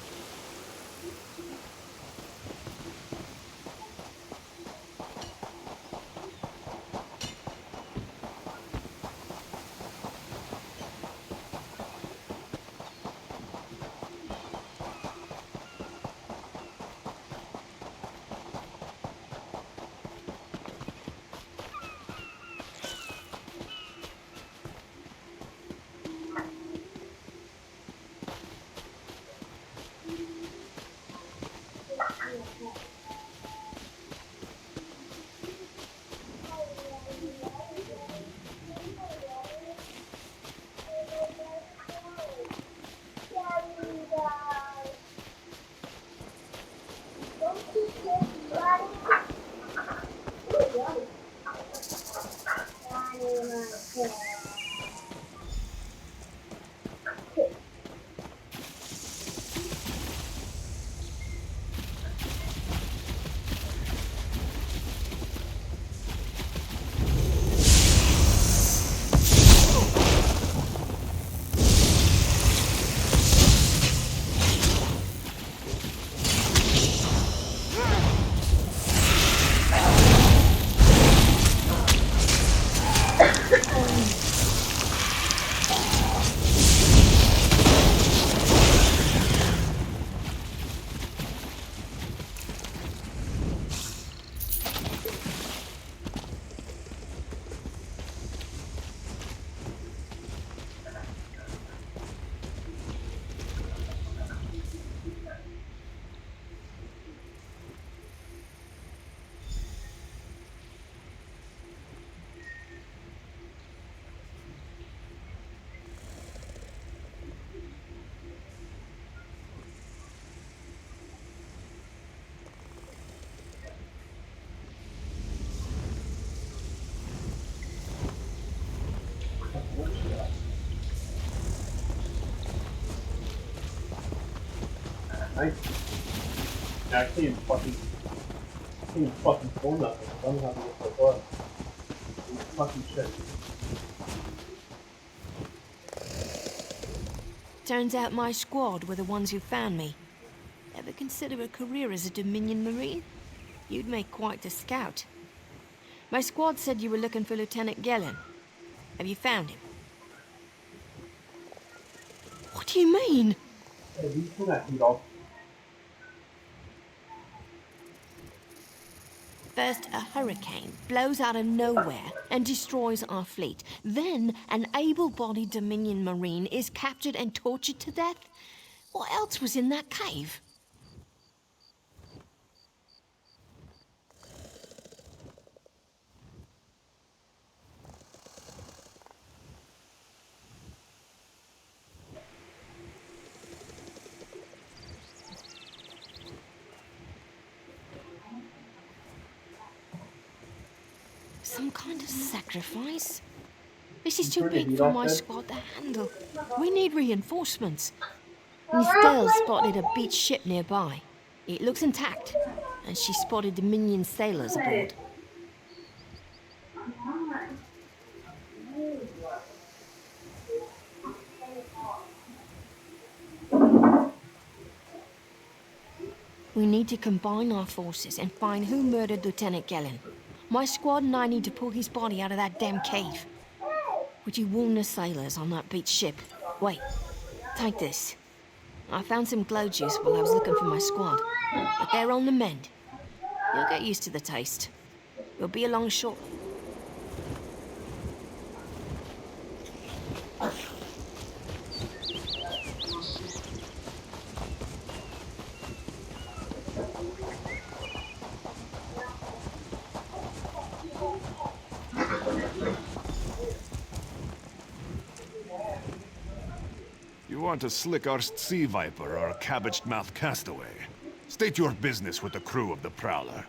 I can't even fucking pull nothing. I don't know how to get so far. Fucking shit. Turns out my squad were the ones who found me. Ever consider a career as a Dominion Marine? You'd make quite the scout. My squad said you were looking for Lieutenant Gellin. Have you found him? What do you mean? First, a hurricane blows out of nowhere and destroys our fleet. Then, an able-bodied Dominion Marine is captured and tortured to death? What else was in that cave? Some kind of sacrifice? This is too big for my squad to handle. We need reinforcements. Estelle spotted a beached ship nearby. It looks intact, and she spotted Dominion sailors aboard. We need to combine our forces and find who murdered Lieutenant Gellin. My squad and I need to pull his body out of that damn cave. Would you warn the sailors on that beached ship? Wait, take this. I found some glow juice while I was looking for my squad, but they're on the mend. You'll get used to the taste. We'll be along shortly. You want a slick-arsed sea viper or a cabbage-mouthed castaway? State your business with the crew of the Prowler.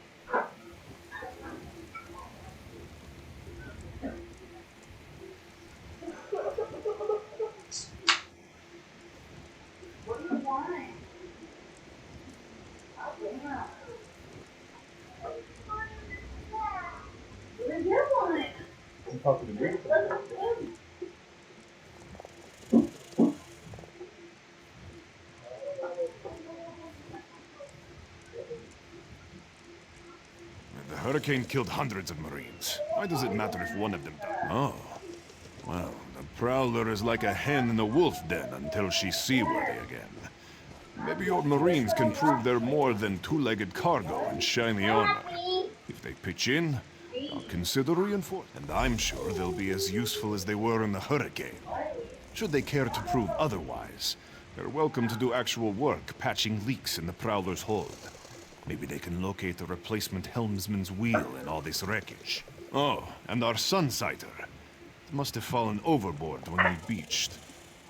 The hurricane killed hundreds of Marines. Why does it matter if one of them died? Oh. Well, the Prowler is like a hen in a wolf den until she's seaworthy again. Maybe your Marines can prove they're more than two-legged cargo and shiny armor. If they pitch in, I'll consider reinforcement. And I'm sure they'll be as useful as they were in the hurricane. Should they care to prove otherwise, they're welcome to do actual work patching leaks in the Prowler's hold. Maybe they can locate a replacement helmsman's wheel in all this wreckage. Oh, and our Sunsighter. It must have fallen overboard when we beached.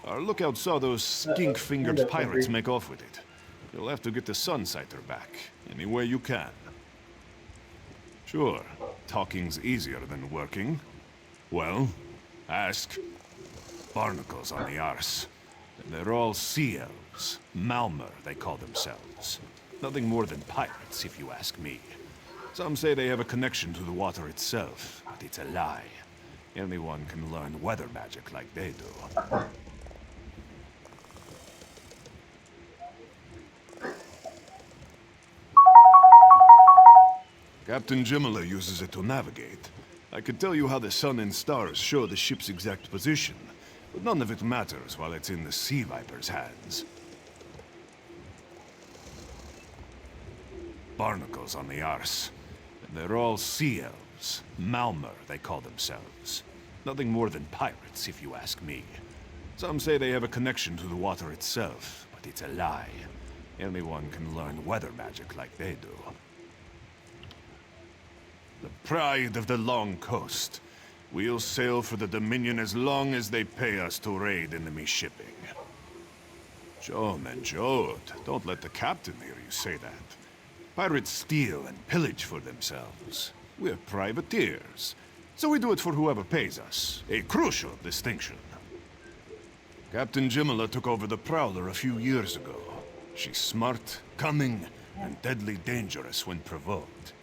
Our lookout saw those skink-fingered pirates make off with it. You'll have to get the Sunsighter back, any way you can. Sure, talking's easier than working. Well, ask. Barnacles on the arse. They're all sea elves. Malmer, they call themselves. Nothing more than pirates, if you ask me. Some say they have a connection to the water itself, but it's a lie. Anyone can learn weather magic like they do. Captain Jimala uses it to navigate. I could tell you how the sun and stars show the ship's exact position, but none of it matters while it's in the Sea Viper's hands. Barnacles on the arse. And they're all sea elves. Malmer, they call themselves. Nothing more than pirates, if you ask me. Some say they have a connection to the water itself, but it's a lie. Anyone can learn weather magic like they do. The pride of the long coast. We'll sail for the Dominion as long as they pay us to raid enemy shipping. Joe, man, Joe, don't let the captain hear you say that. Pirates steal and pillage for themselves. We're privateers, so we do it for whoever pays us. A crucial distinction. Captain Jimala took over the Prowler a few years ago. She's smart, cunning, and deadly dangerous when provoked.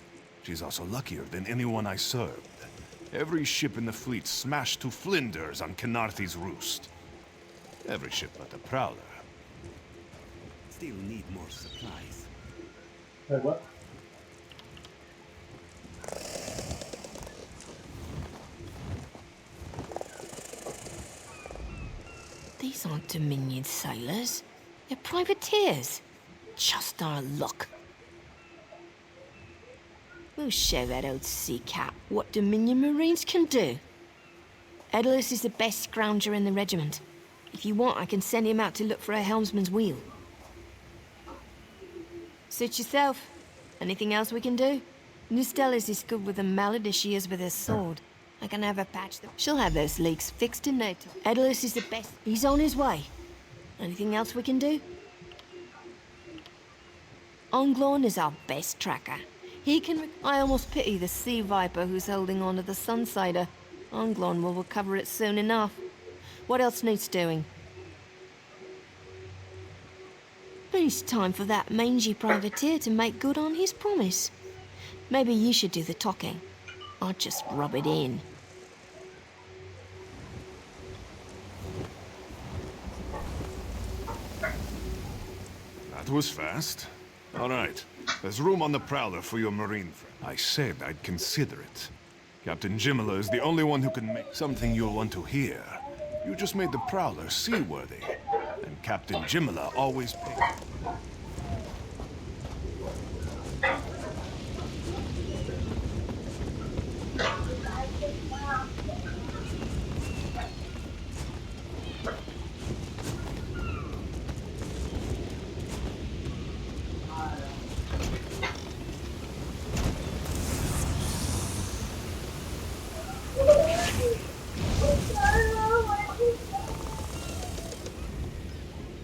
She's also luckier than anyone I served. Every ship in the fleet smashed to flinders on Khenarthi's roost. Every ship but a prowler. Still need more supplies. Hey, what? These aren't Dominion sailors. They're privateers. Just our luck. We'll show that old sea cat what Dominion Marines can do. Edalus is the best scrounger in the regiment. If you want, I can send him out to look for a helmsman's wheel. Suit yourself. Anything else we can do? Nustella is as good with a mallet as she is with her sword. I can have her patch them. She'll have those leaks fixed in no time. Edalus is the best. He's on his way. Anything else we can do? Onglorn is our best tracker. He can... I almost pity the sea viper who's holding on to the Sunsider. Onglorn will recover it soon enough. What else needs doing? It's time for that mangy privateer to make good on his promise. Maybe you should do the talking. I'll just rub it in. That was fast. All right. There's room on the Prowler for your marine friend. I said I'd consider it. Captain Jimala is the only one who can make something you'll want to hear. You just made the Prowler seaworthy. And Captain Jimala always paid.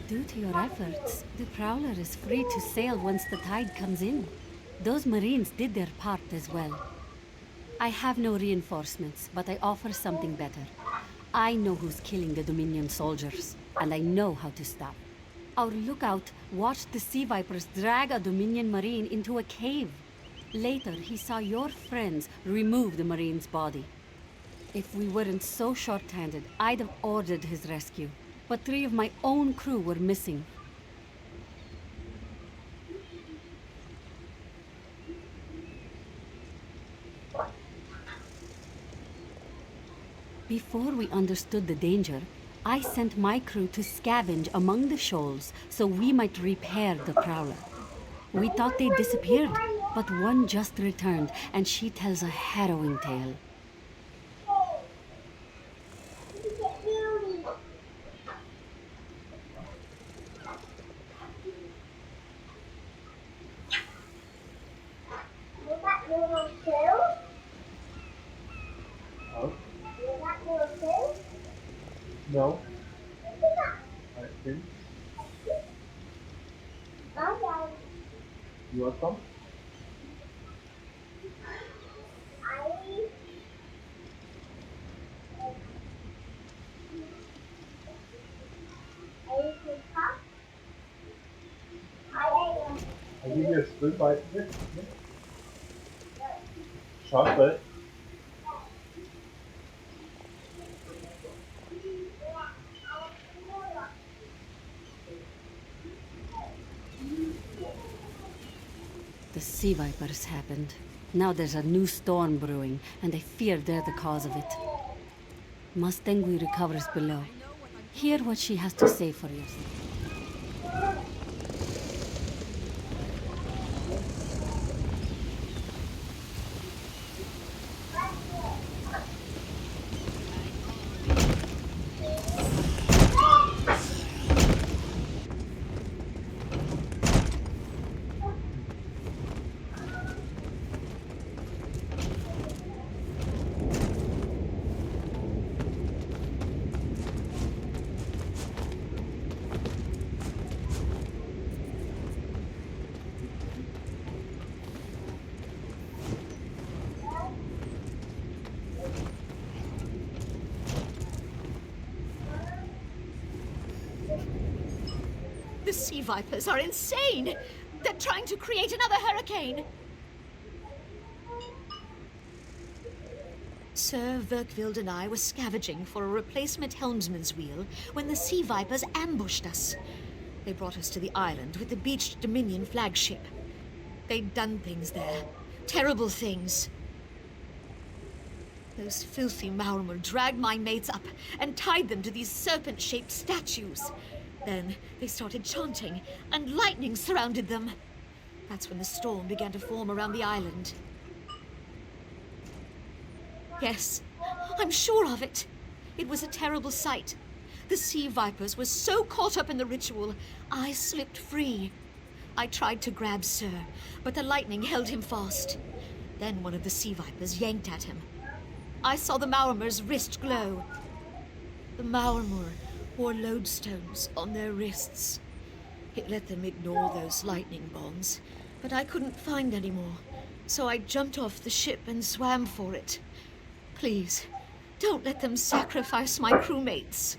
Due to your efforts, the Prowler is free to sail once the tide comes in. Those Marines did their part as well. I have no reinforcements, but I offer something better. I know who's killing the Dominion soldiers, and I know how to stop. Our lookout watched the Sea Vipers drag a Dominion Marine into a cave. Later, he saw your friends remove the Marine's body. If we weren't so short-handed, I'd have ordered his rescue. But 3 of my own crew were missing. Before we understood the danger, I sent my crew to scavenge among the shoals so we might repair the Prowler. We thought they disappeared, but one just returned, and she tells a harrowing tale. No. I think. You want some? I'll give you a spoon bite of it. Chocolate. The Sea Vipers happened. Now there's a new storm brewing, and I fear they're the cause of it. Mustangui recovers below. Hear what she has to say for yourself. The Sea Vipers are insane! They're trying to create another hurricane! Sir Verkvild and I were scavenging for a replacement helmsman's wheel when the Sea Vipers ambushed us. They brought us to the island with the beached Dominion flagship. They'd done things there. Terrible things. Those filthy Maormer dragged my mates up and tied them to these serpent-shaped statues. Then they started chanting, and lightning surrounded them. That's when the storm began to form around the island. Yes, I'm sure of it. It was a terrible sight. The Sea Vipers were so caught up in the ritual, I slipped free. I tried to grab Sir, but the lightning held him fast. Then one of the Sea Vipers yanked at him. I saw the Maormer's wrist glow. The Maormer wore lodestones on their wrists. It let them ignore those lightning bonds, but I couldn't find any more, so I jumped off the ship and swam for it. Please, don't let them sacrifice my crewmates.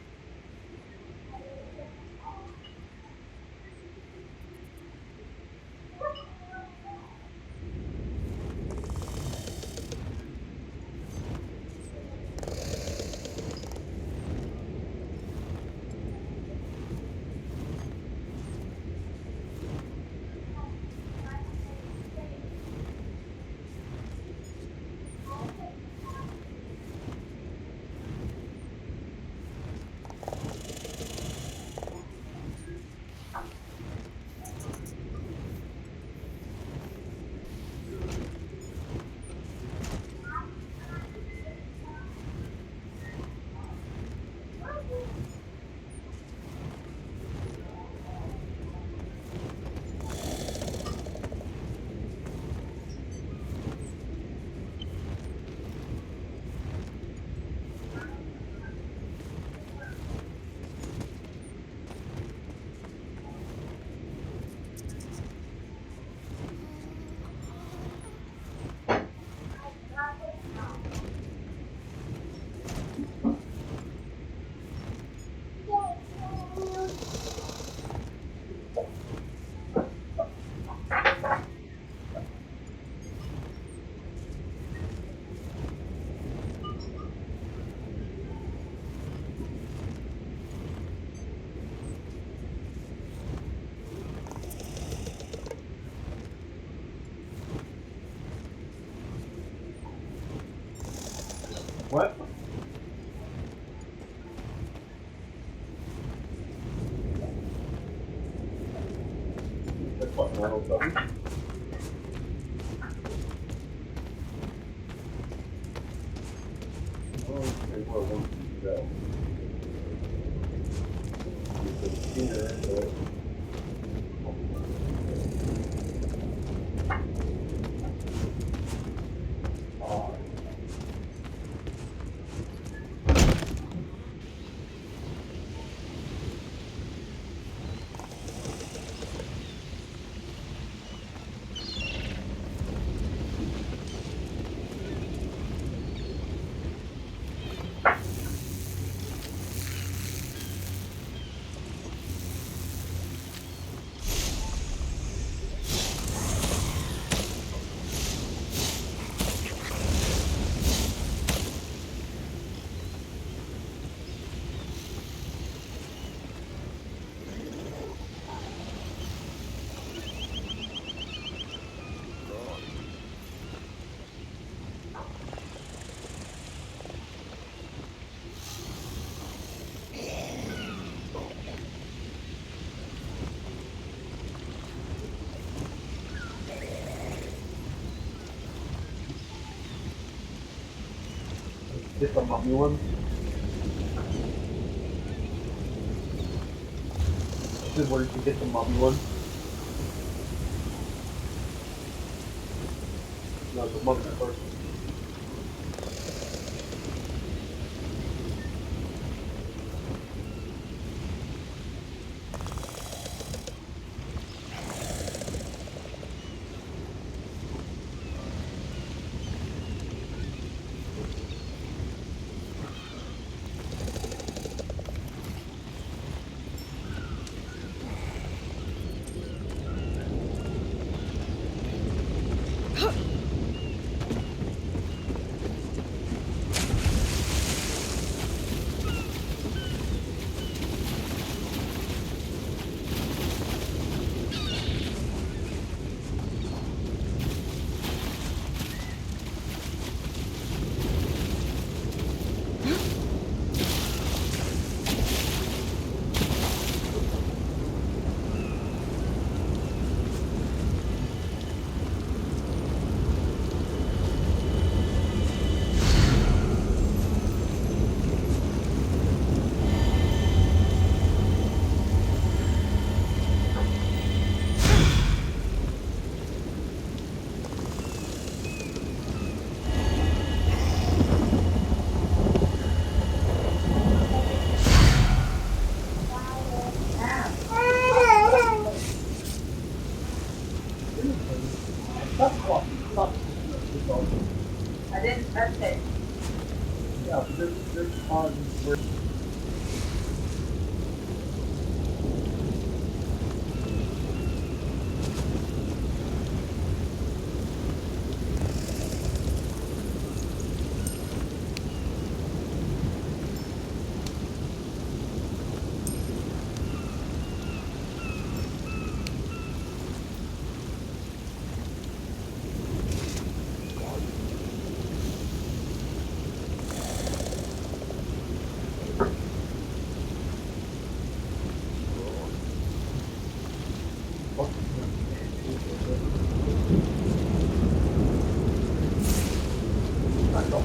What? That's what metal button. Oh, okay, well, one can go. Get the mummy one. This is where you get the mummy one. No, the mummy first.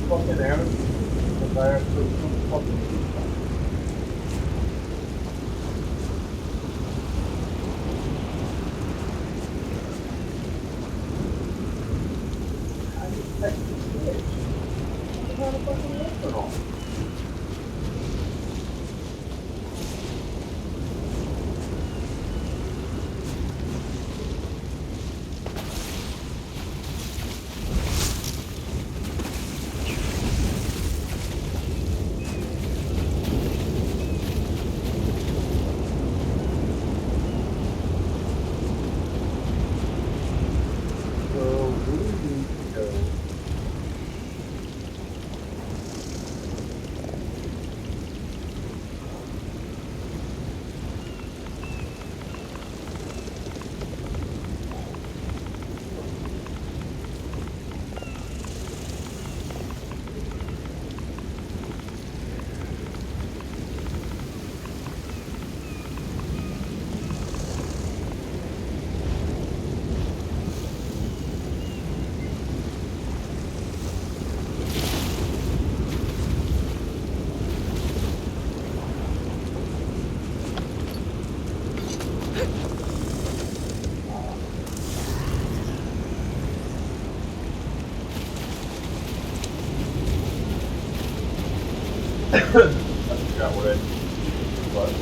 Fucking Aaron. Because I actually fucking I forgot what it was.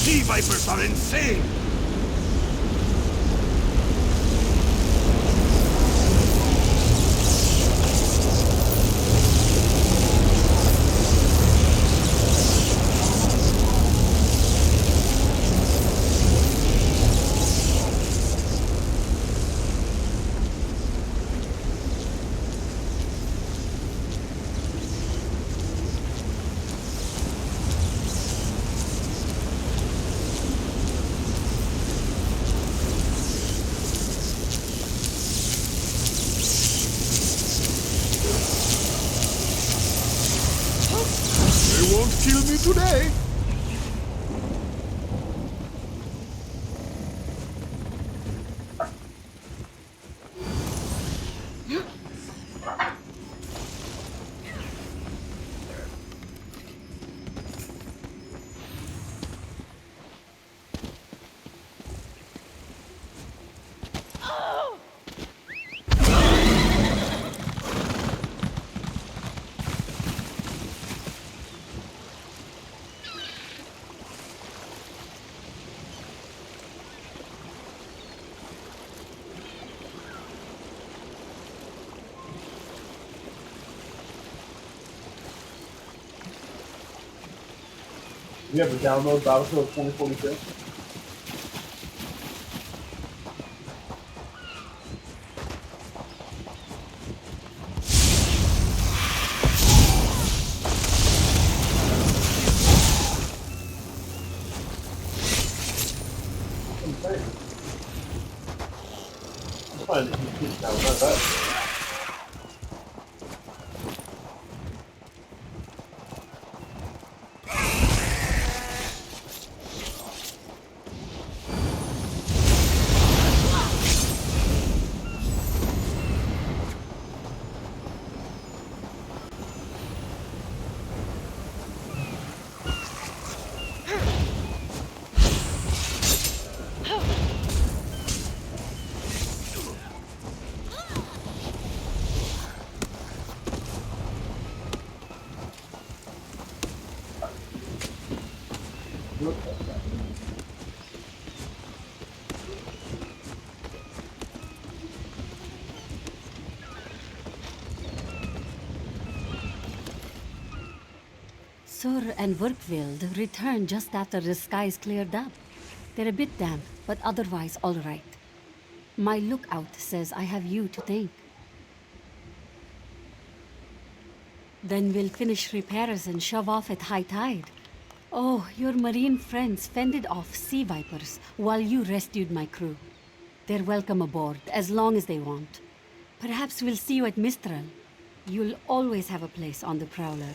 Sea Vipers are insane! They won't kill me today! You ever download Battlefield 2042? I'm finding that you now, not that. Sur and Werkveld returned just after the skies cleared up. They're a bit damp, but otherwise all right. My lookout says I have you to thank. Then we'll finish repairs and shove off at high tide. Oh, your marine friends fended off sea vipers while you rescued my crew. They're welcome aboard, as long as they want. Perhaps we'll see you at Mistral. You'll always have a place on the Prowler.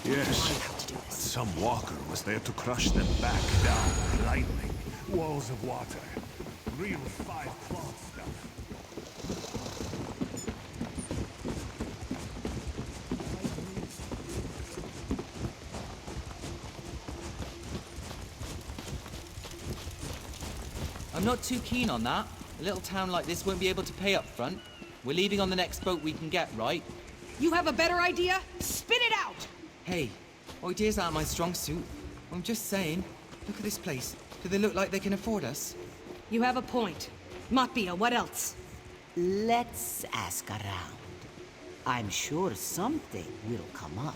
Yes, some walker was there to crush them back down blindly. Walls of water. Real five-cloth stuff. I'm not too keen on that. A little town like this won't be able to pay up front. We're leaving on the next boat we can get, right? You have a better idea? Spit it out! Hey, ideas aren't my strong suit. I'm just saying, look at this place. Do they look like they can afford us? You have a point. Matbia, what else? Let's ask around. I'm sure something will come up.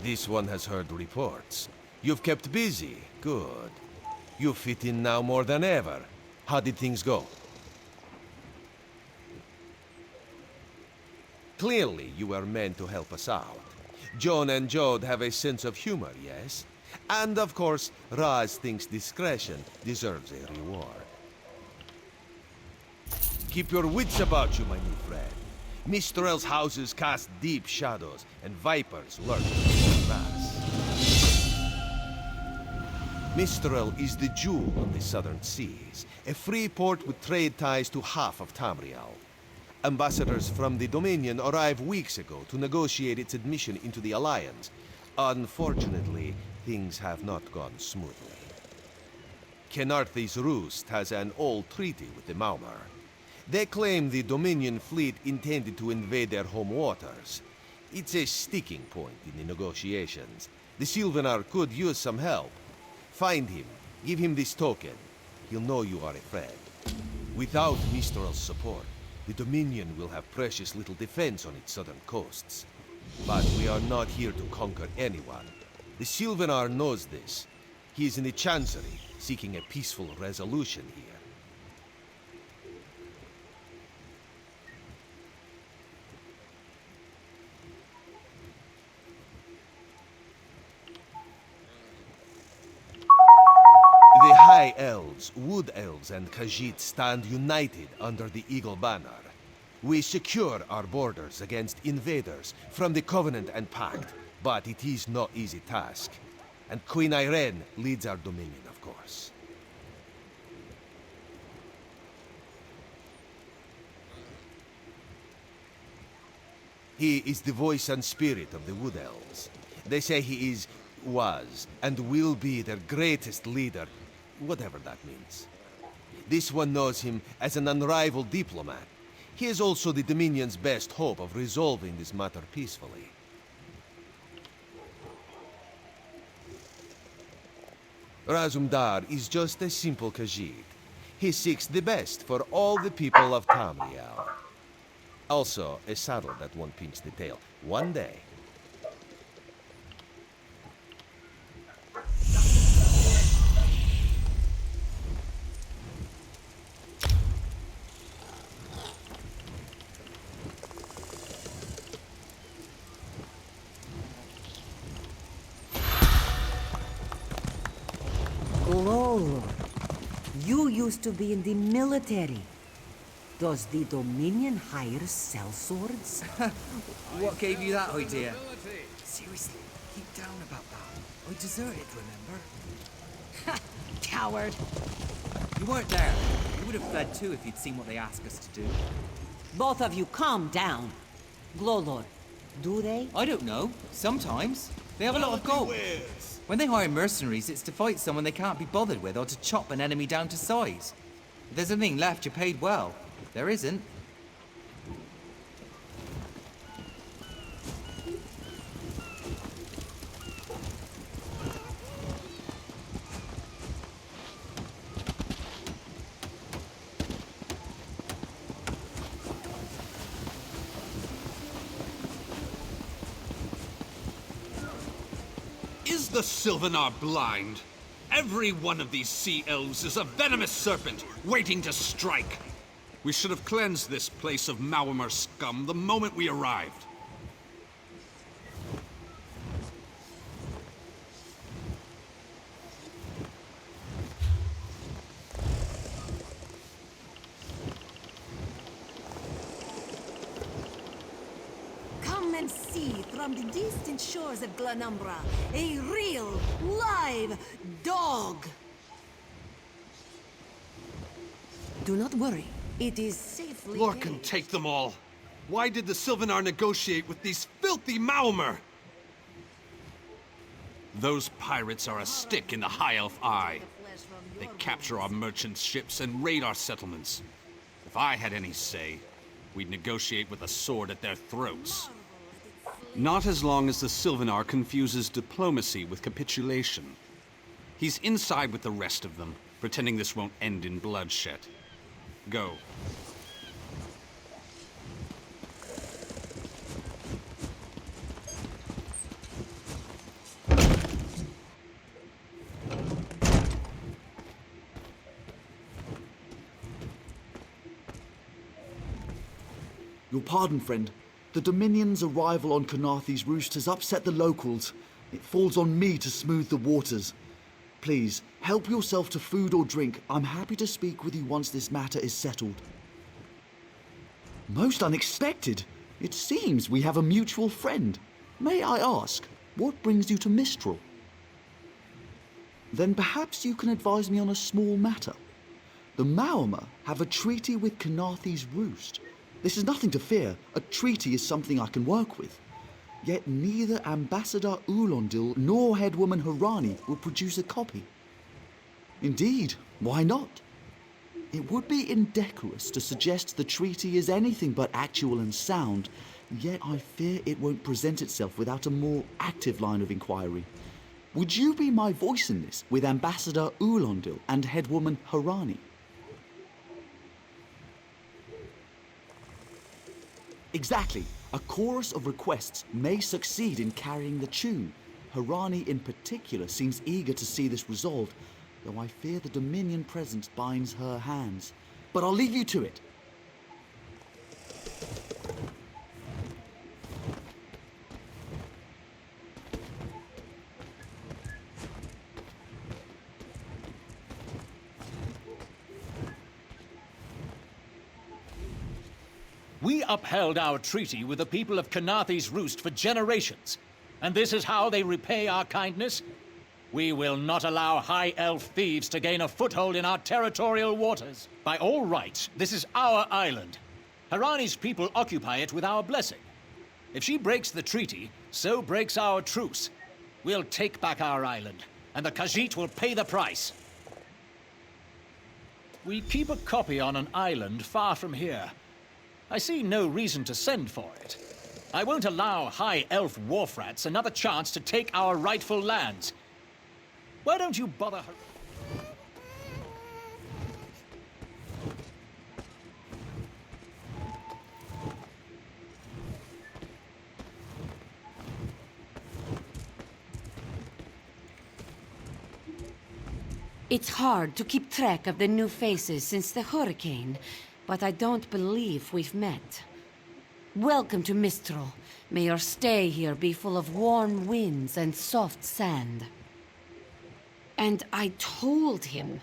This one has heard reports. You've kept busy. Good. You fit in now more than ever. How did things go? Clearly, you were meant to help us out. John and Jode have a sense of humor, yes? And of course, Raz thinks discretion deserves a reward. Keep your wits about you, my new friend. Mistral's houses cast deep shadows, and vipers lurk in the grass. Mistral is the jewel of the southern seas, a free port with trade ties to half of Tamriel. Ambassadors from the Dominion arrived weeks ago to negotiate its admission into the Alliance. Unfortunately, things have not gone smoothly. Kenarthi's Roost has an old treaty with the Maumar. They claim the Dominion fleet intended to invade their home waters. It's a sticking point in the negotiations. The Sylvanar could use some help. Find him, give him this token. He'll know you are a friend. Without Mistral's support, the Dominion will have precious little defense on its southern coasts. But we are not here to conquer anyone. The Sylvanar knows this. He is in the Chancery, seeking a peaceful resolution here. The High Elves, Wood Elves, and Khajiit stand united under the Eagle Banner. We secure our borders against invaders from the Covenant and Pact, but it is no easy task. And Queen Ayrenn leads our dominion, of course. He is the voice and spirit of the Wood Elves. They say he was, and will be their greatest leader, whatever that means. This one knows him as an unrivaled diplomat. He is also the Dominion's best hope of resolving this matter peacefully. Razumdar is just a simple Khajiit. He seeks the best for all the people of Tamriel. Also, a saddle that won't pinch the tail. One day. Glowlord, you used to be in the military. Does the Dominion hire sellswords? What gave you that idea? Seriously, keep down about that. I deserted, remember? Coward. You weren't there. You would have fled too if you'd seen what they asked us to do. Both of you, calm down. Glowlord, do they? I don't know. Sometimes. They have a lot of gold. When they hire mercenaries, it's to fight someone they can't be bothered with or to chop an enemy down to size. If there's anything left, you're paid well. There isn't. Is the Sylvanar blind? Every one of these sea elves is a venomous serpent, waiting to strike. We should have cleansed this place of Maumar scum the moment we arrived. Come and see from the distant shores of Glanumbra a real, live dog. Do not worry. It is safely Lorcan, caged. take them all. Why did the Sylvanar negotiate with these filthy Maumar? Those pirates are a stick in the High Elf eye. They capture our merchant ships and raid our settlements. If I had any say, we'd negotiate with a sword at their throats. Not as long as the Sylvanar confuses diplomacy with capitulation. He's inside with the rest of them, pretending this won't end in bloodshed. Go. Your pardon, friend. The Dominion's arrival on Kenarthi's Roost has upset the locals. It falls on me to smooth the waters. Please, help yourself to food or drink. I'm happy to speak with you once this matter is settled. Most unexpected. It seems we have a mutual friend. May I ask, what brings you to Mistral? Then perhaps you can advise me on a small matter. The Maormer have a treaty with Khenarthi's Roost. This is nothing to fear. A treaty is something I can work with. Yet neither Ambassador Ulondil nor Headwoman Harani will produce a copy. Indeed, why not? It would be indecorous to suggest the treaty is anything but actual and sound, yet I fear it won't present itself without a more active line of inquiry. Would you be my voice in this with Ambassador Ulondil and Headwoman Harani? Exactly. A chorus of requests may succeed in carrying the tune. Harani in particular seems eager to see this resolved, though I fear the Dominion presence binds her hands. But I'll leave you to it. We upheld our treaty with the people of Khenarthi's Roost for generations, and this is how they repay our kindness? We will not allow High Elf thieves to gain a foothold in our territorial waters. By all rights, this is our island. Harani's people occupy it with our blessing. If she breaks the treaty, so breaks our truce. We'll take back our island, and the Khajiit will pay the price. We keep a copy on an island far from here. I see no reason to send for it. I won't allow High Elf wharf-rats another chance to take our rightful lands. Why don't you bother her? It's hard to keep track of the new faces since the hurricane, but I don't believe we've met. Welcome to Mistral. May your stay here be full of warm winds and soft sand. And I told him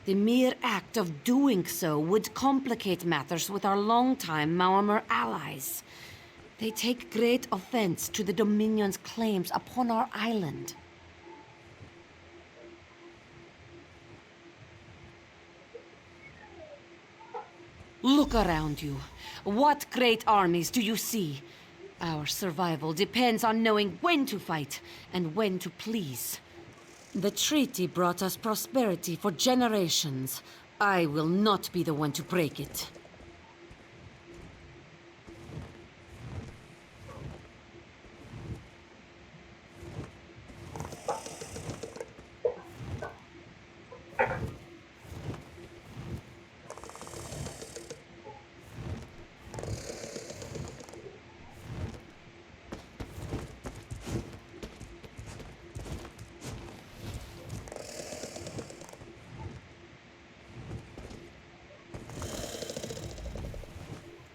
the mere act of doing so would complicate matters with our longtime Maormer allies. They take great offense to the Dominion's claims upon our island. Look around you. What great armies do you see? Our survival depends on knowing when to fight and when to please. The treaty brought us prosperity for generations. I will not be the one to break it.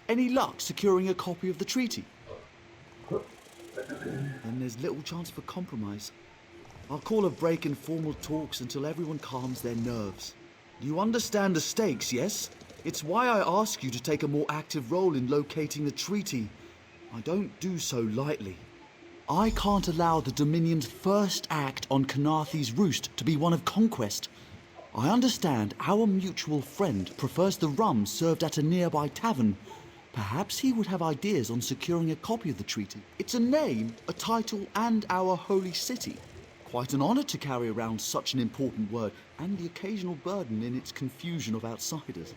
Any luck securing a copy of the treaty? Then there's little chance for compromise. I'll call a break in formal talks until everyone calms their nerves. You understand the stakes, yes? It's why I ask you to take a more active role in locating the treaty. I don't do so lightly. I can't allow the Dominion's first act on Khenarthi's Roost to be one of conquest. I understand our mutual friend prefers the rum served at a nearby tavern. Perhaps he would have ideas on securing a copy of the treaty. It's a name, a title, and our holy city. Quite an honor to carry around such an important word, and the occasional burden in its confusion of outsiders.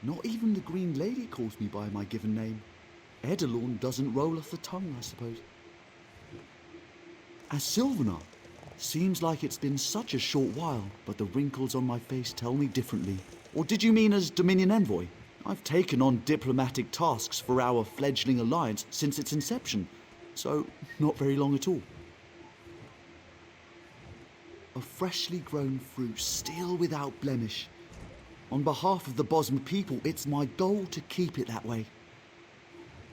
Not even the Green Lady calls me by my given name. Edelorn doesn't roll off the tongue, I suppose. As Sylvanar, seems like it's been such a short while, but the wrinkles on my face tell me differently. Or did you mean as Dominion Envoy? I've taken on diplomatic tasks for our fledgling alliance since its inception, so not very long at all. A freshly grown fruit, still without blemish. On behalf of the Bosmer people, it's my goal to keep it that way.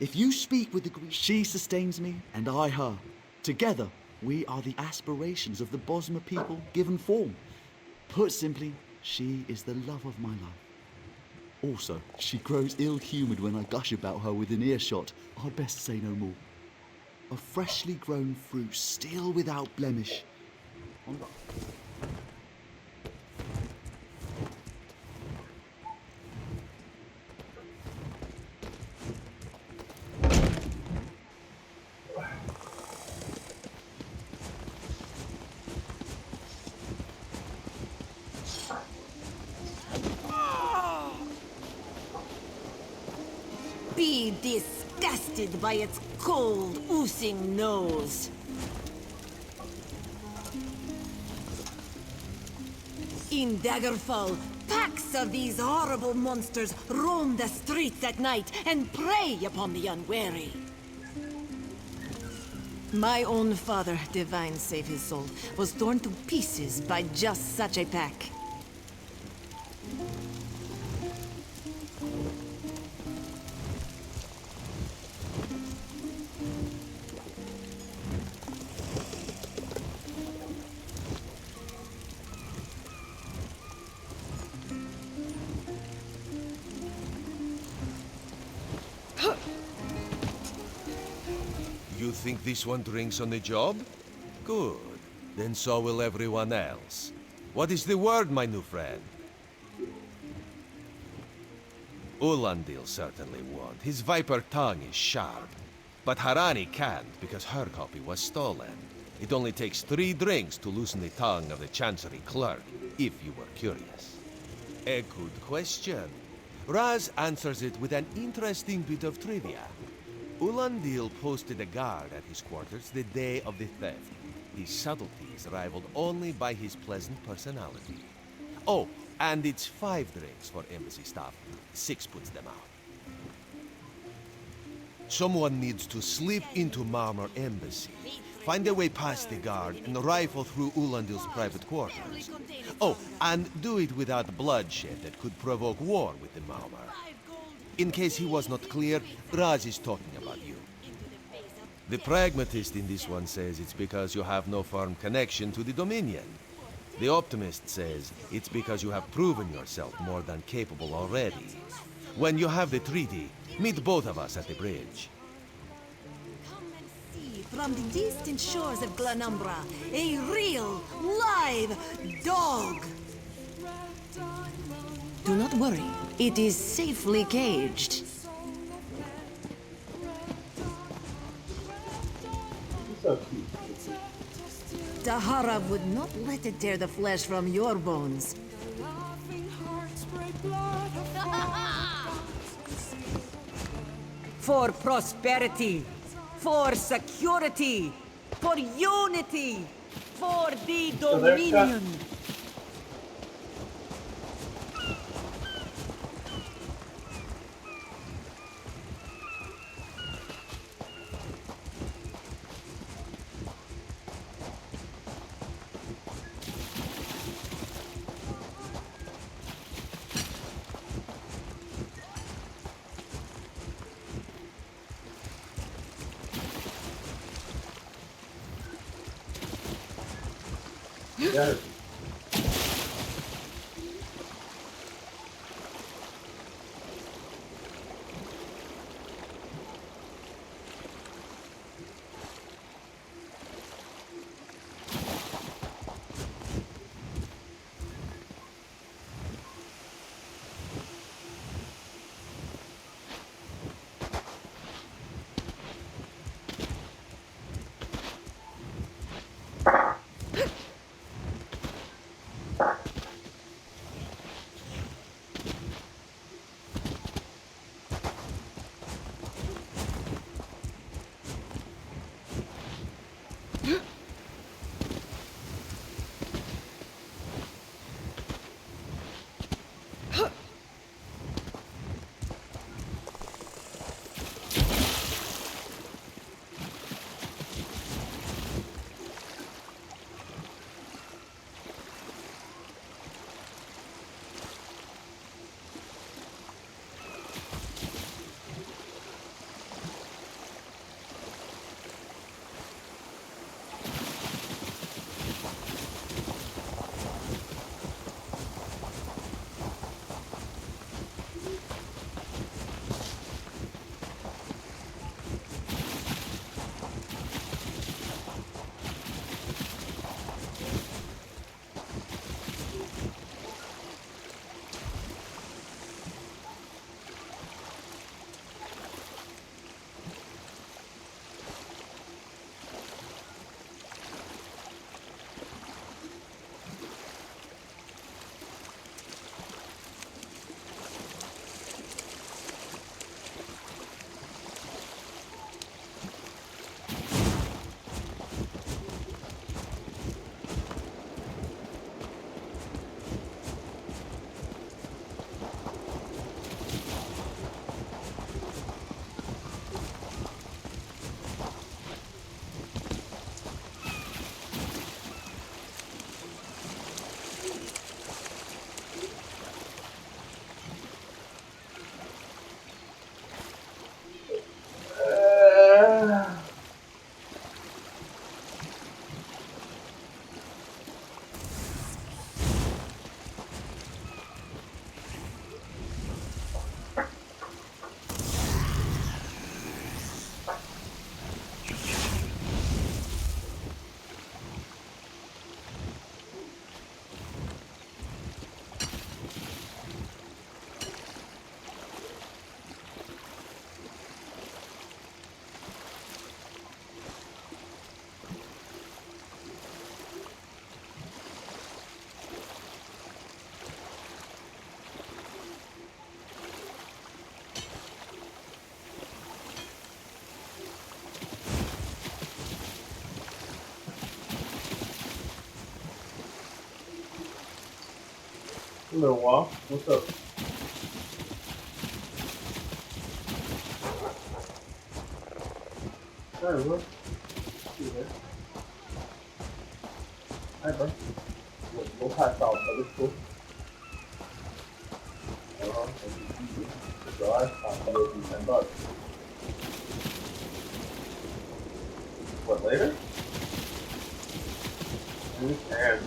If you speak with the Greek, she sustains me, and I her. Together, We are the aspirations of the Bosmer people given form. Put simply, she is the love of my life. Also, she grows ill-humoured when I gush about her within earshot. I'd best say no more. A freshly grown fruit, still without blemish. Be disgusted by its cold, oozing nose. In Daggerfall, packs of these horrible monsters roam the streets at night and prey upon the unwary. My own father, divine save his soul, was torn to pieces by just such a pack. You think this one drinks on the job? Good. Then so will everyone else. What is the word, my new friend? Ulandil certainly won't. His viper tongue is sharp. But Harani can't, because her copy was stolen. It only takes 3 drinks to loosen the tongue of the Chancery clerk, if you were curious. A good question. Raz answers it with an interesting bit of trivia. Ulandil posted a guard at his quarters the day of the theft. His subtleties rivaled only by his pleasant personality. Oh, and it's 5 drinks for embassy staff. 6 puts them out. Someone needs to slip into Marmor Embassy, find a way past the guard, and rifle through Ulandil's private quarters. Oh, and do it without bloodshed that could provoke war with the Marmor. In case he was not clear, Raz is talking about you. The pragmatist in this one says it's because you have no firm connection to the Dominion. The optimist says it's because you have proven yourself more than capable already. When you have the treaty, meet both of us at the bridge. From the distant shores of Glanumbra, a real, live dog! Do not worry, it is safely caged. Dahara would not let it tear the flesh from your bones. For prosperity, for security, for unity, for the Dominion. Yes. Hello, Wall. What's up? Hi, bro. See you there. Hi, bro. We'll pass out, but it's cool. So I thought you would be $10. What, later? We can.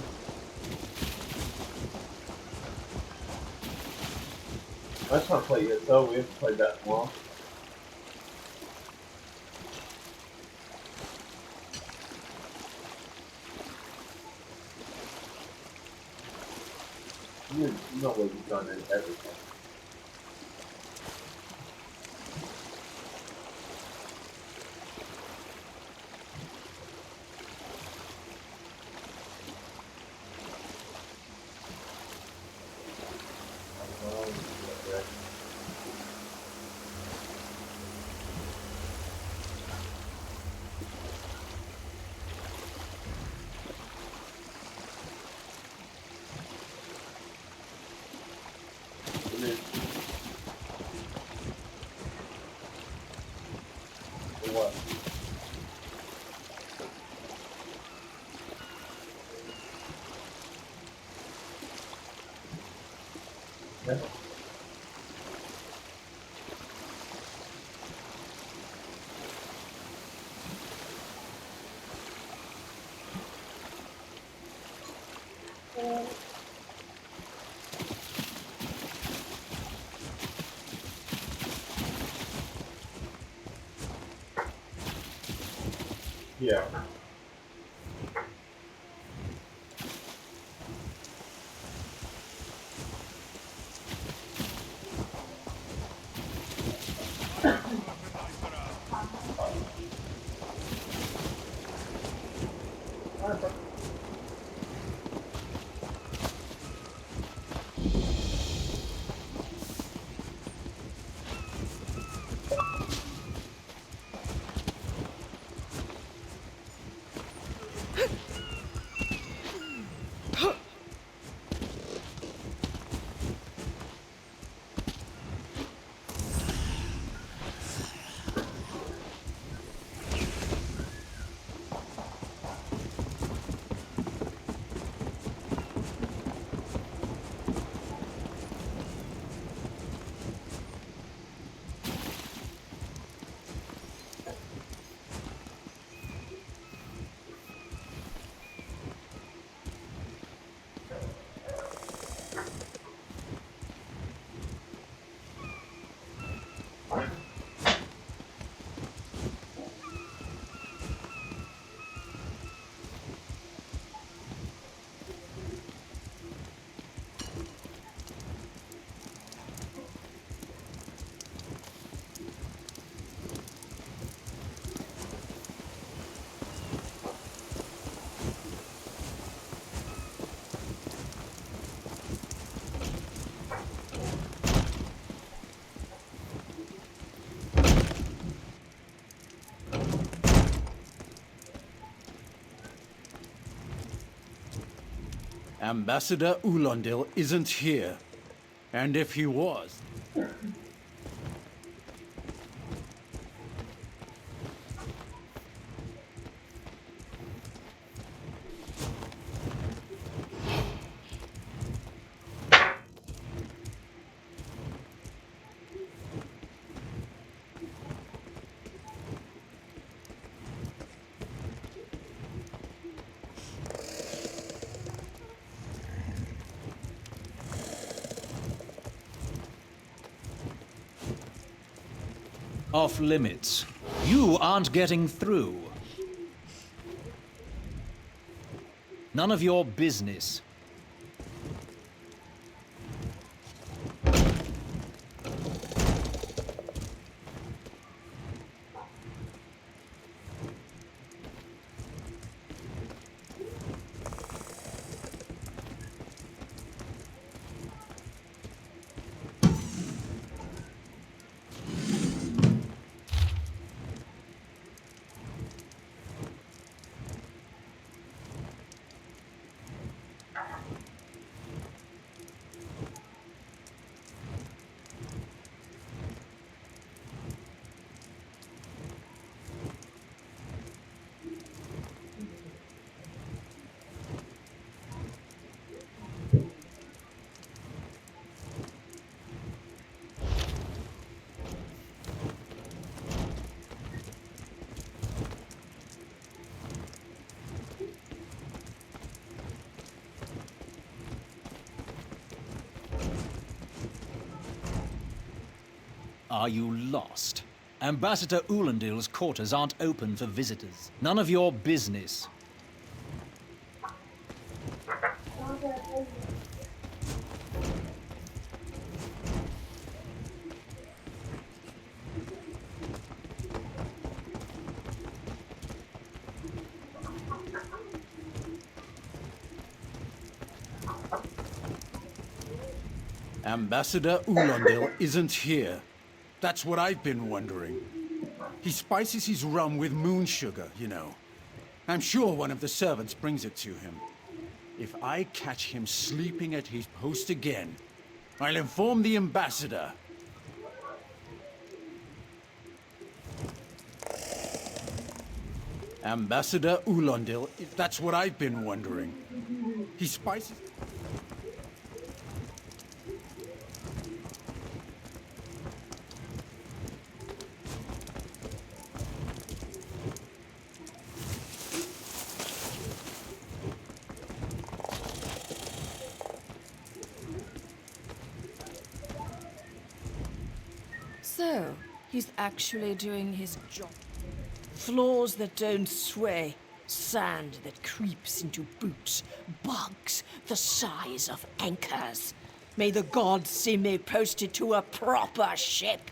I just want to play ESO. We haven't played that in a while. You know what we've done in everything. What? Yeah. Yeah. Ambassador Ulondil isn't here. And if he was... Off limits. You aren't getting through. None of your business. Are you lost? Ambassador Ulandil's quarters aren't open for visitors. None of your business. Ambassador Ulandil isn't here. That's what I've been wondering. He spices his rum with moon sugar, you know. I'm sure one of the servants brings it to him. If I catch him sleeping at his post again, I'll inform the ambassador. Ambassador Ulandil, that's what I've been wondering. He spices... So, he's actually doing his job. Floors that don't sway, sand that creeps into boots, bugs the size of anchors. May the gods see me posted to a proper ship.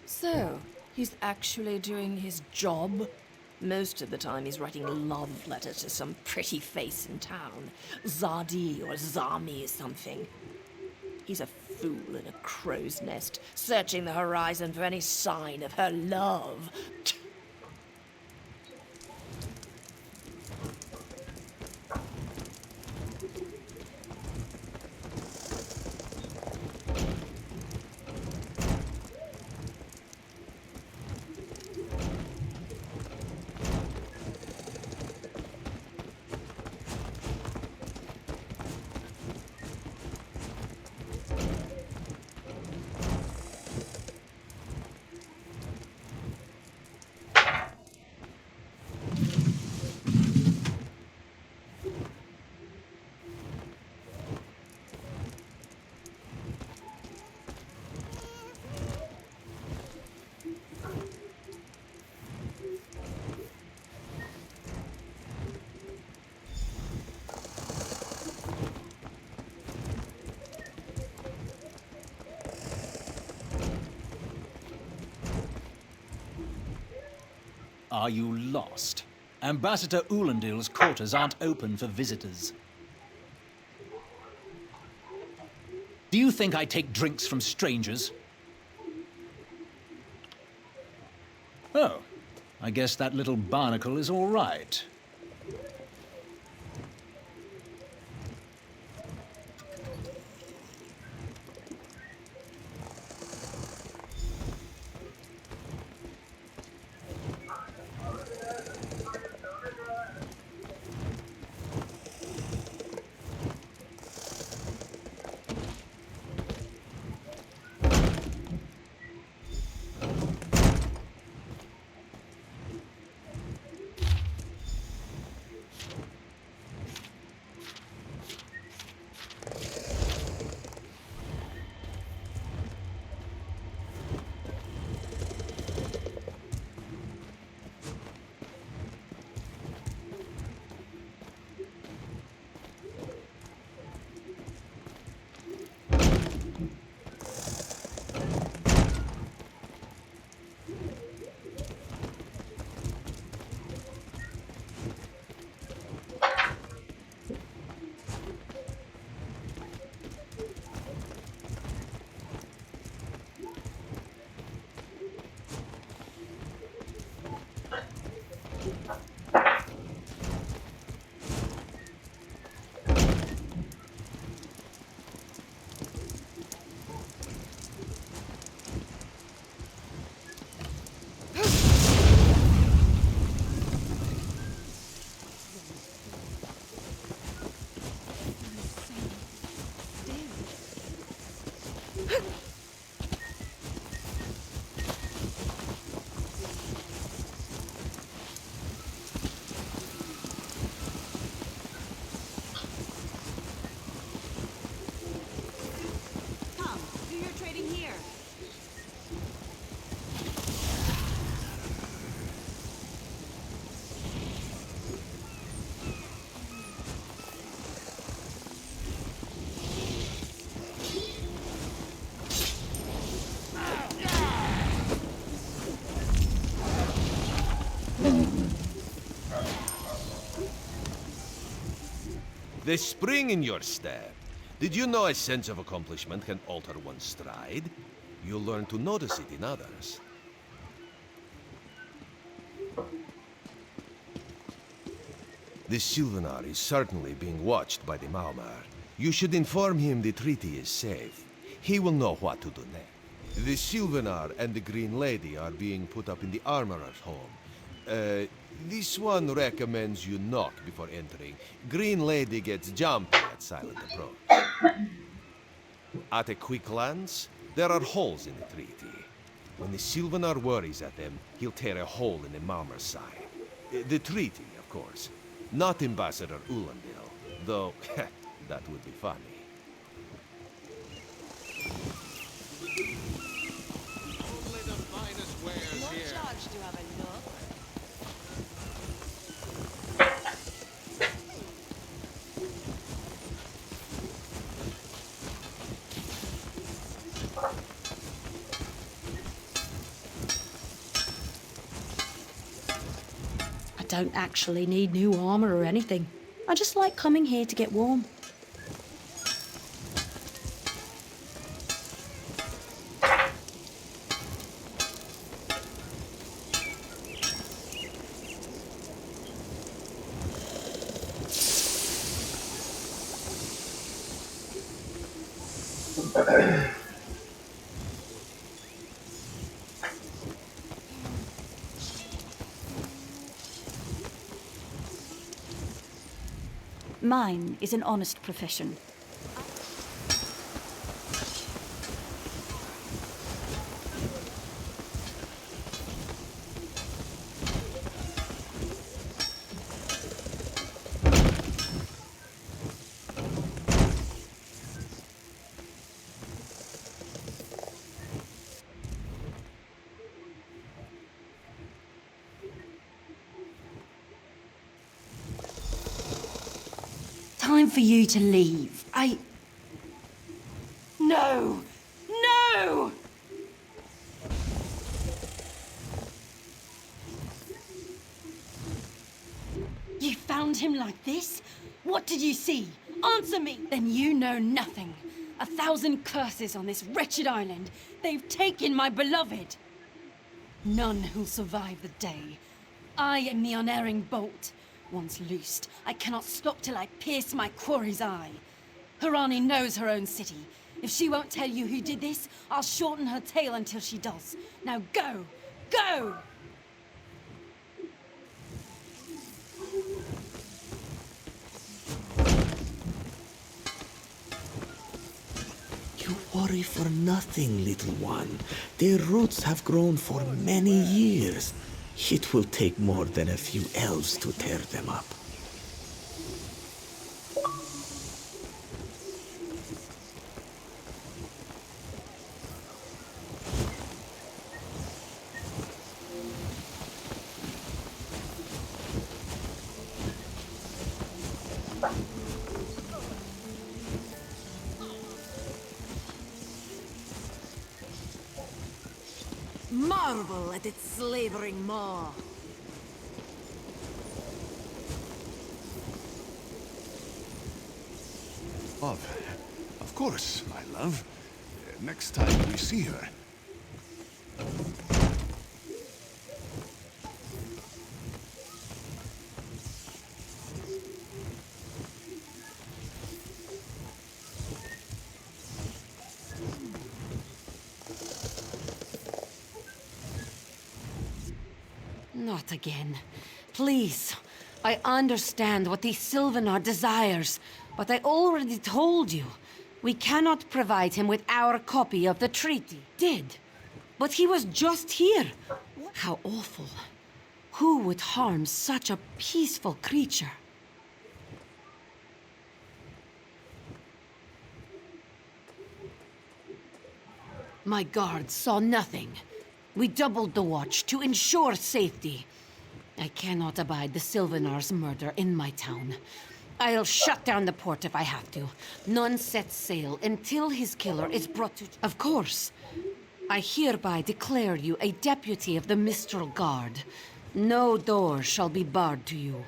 So, he's actually doing his job? Most of the time he's writing love letters to some pretty face in town. Zadi or Zami or something. He's a fool in a crow's nest, searching the horizon for any sign of her love. Are you lost? Ambassador Ulandil's quarters aren't open for visitors. Do you think I take drinks from strangers? Oh, I guess that little barnacle is all right. The spring in your step. Did you know a sense of accomplishment can alter one's stride? You'll learn to notice it in others. The Sylvanar is certainly being watched by the Maumar. You should inform him the treaty is safe. He will know what to do next. The Sylvanar and the Green Lady are being put up in the Armorer's home. This one recommends you knock before entering. Green Lady gets jumpy at silent approach. At a quick glance, there are holes in the treaty. When the Sylvanar worries at them, he'll tear a hole in the Maumer's side. The treaty, of course. Not Ambassador Ulandil, though that would be funny. Only the finest wares No here. charge to have a look. I don't actually need new armor or anything. I just like coming here to get warm. Mine is an honest profession. Time for you to leave. No! No! You found him like this? What did you see? Answer me! Then you know nothing. 1,000 curses on this wretched island. They've taken my beloved. None who'll survive the day. I am the unerring bolt. Once loosed, I cannot stop till I pierce my quarry's eye. Harani knows her own city. If she won't tell you who did this, I'll shorten her tale until she does. Now go! Go! You worry for nothing, little one. Their roots have grown for many years. It will take more than a few elves to tear them up. Marvel at its slavering maw. Of course, my love. Next time we see her. Not again. Please. I understand what the Sylvanar desires, but I already told you. We cannot provide him with our copy of the treaty. Did. But he was just here. How awful. Who would harm such a peaceful creature? My guards saw nothing. We doubled the watch to ensure safety. I cannot abide the Sylvanar's murder in my town. I'll shut down the port if I have to. None set sail until his killer is brought to... Of course. I hereby declare you a deputy of the Mistral Guard. No door shall be barred to you.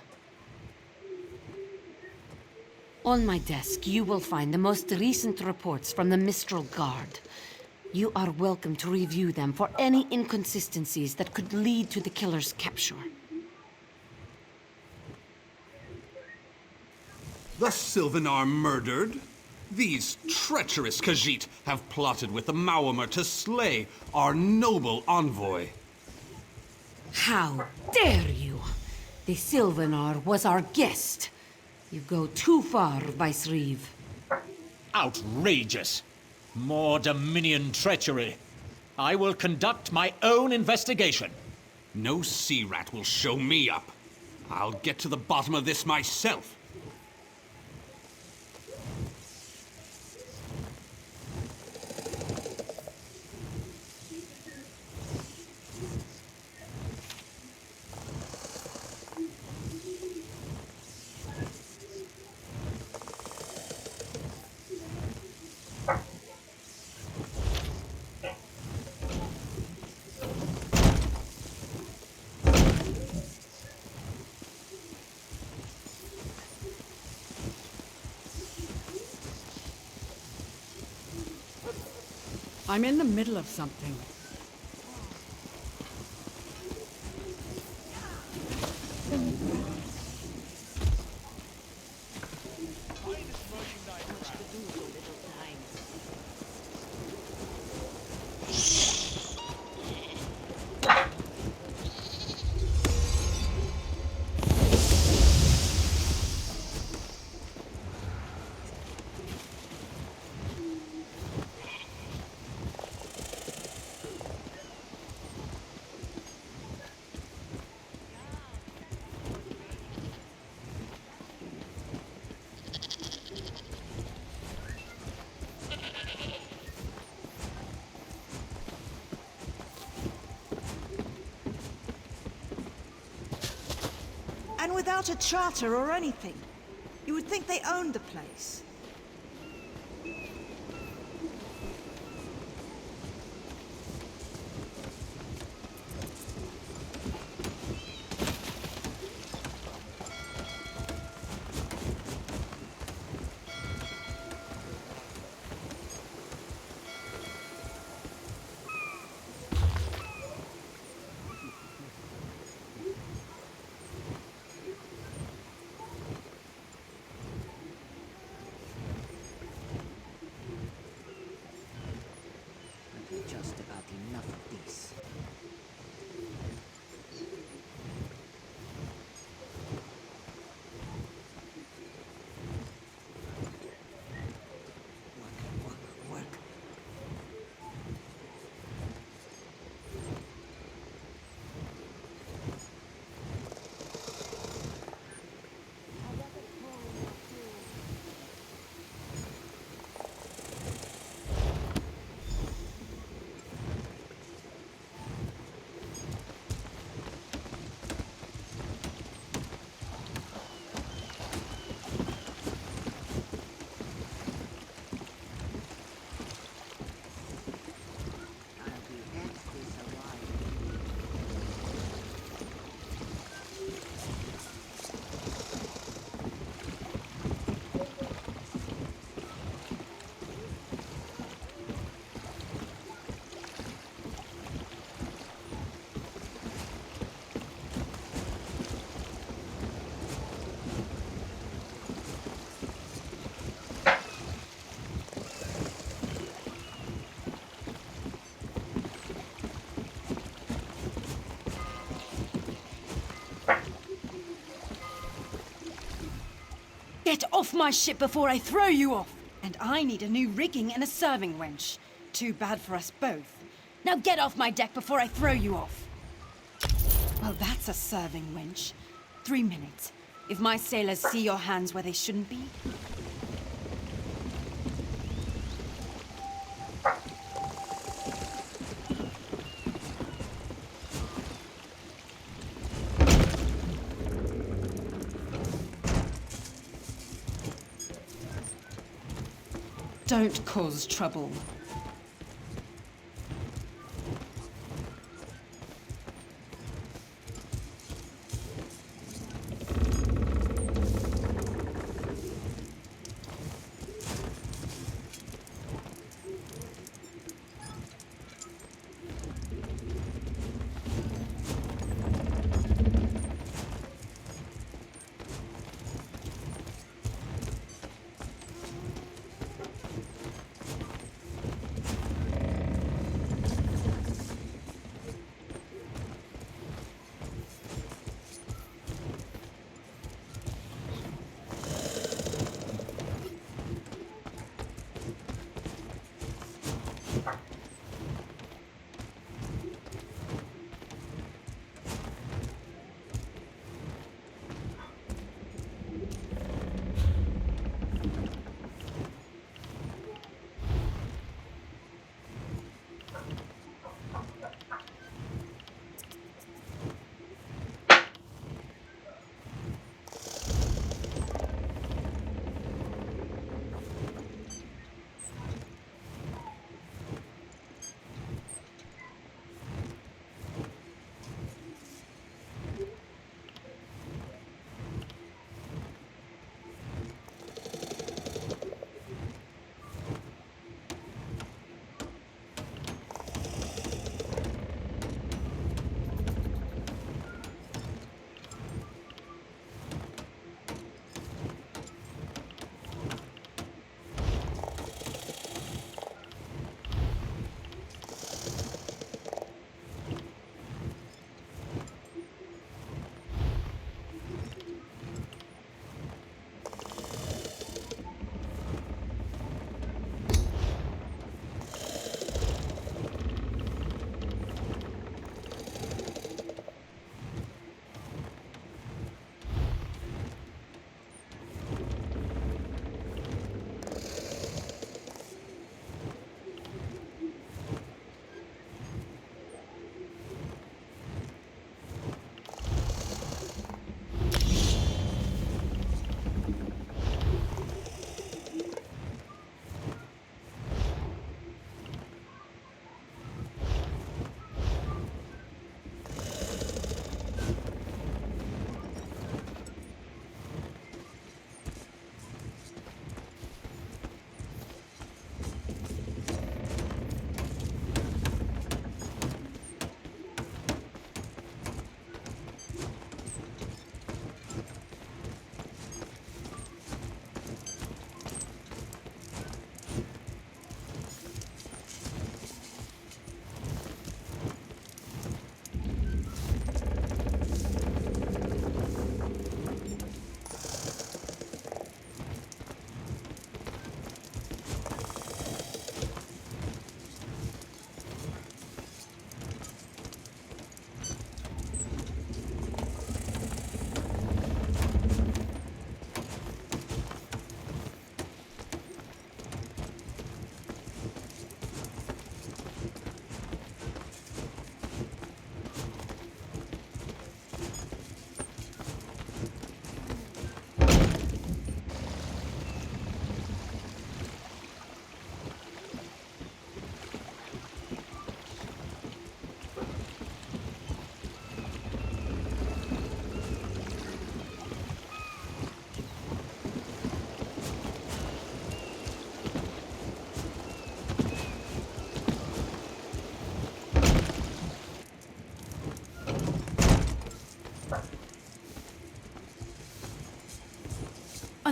On my desk, you will find the most recent reports from the Mistral Guard. You are welcome to review them for any inconsistencies that could lead to the killer's capture. The Sylvanar murdered? These treacherous Khajiit have plotted with the Maormer to slay our noble envoy. How dare you! The Sylvanar was our guest. You go too far, Vice-Reeve. Outrageous! More Dominion treachery. I will conduct my own investigation. No sea rat will show me up. I'll get to the bottom of this myself. I'm in the middle of something. And without a charter or anything. You would think they owned the place. Just about enough of this. Work. Get off my ship before I throw you off! And I need a new rigging and a serving wench. Too bad for us both. Now get off my deck before I throw you off! Well, that's a serving wench. 3 minutes. If my sailors see your hands where they shouldn't be. Don't cause trouble.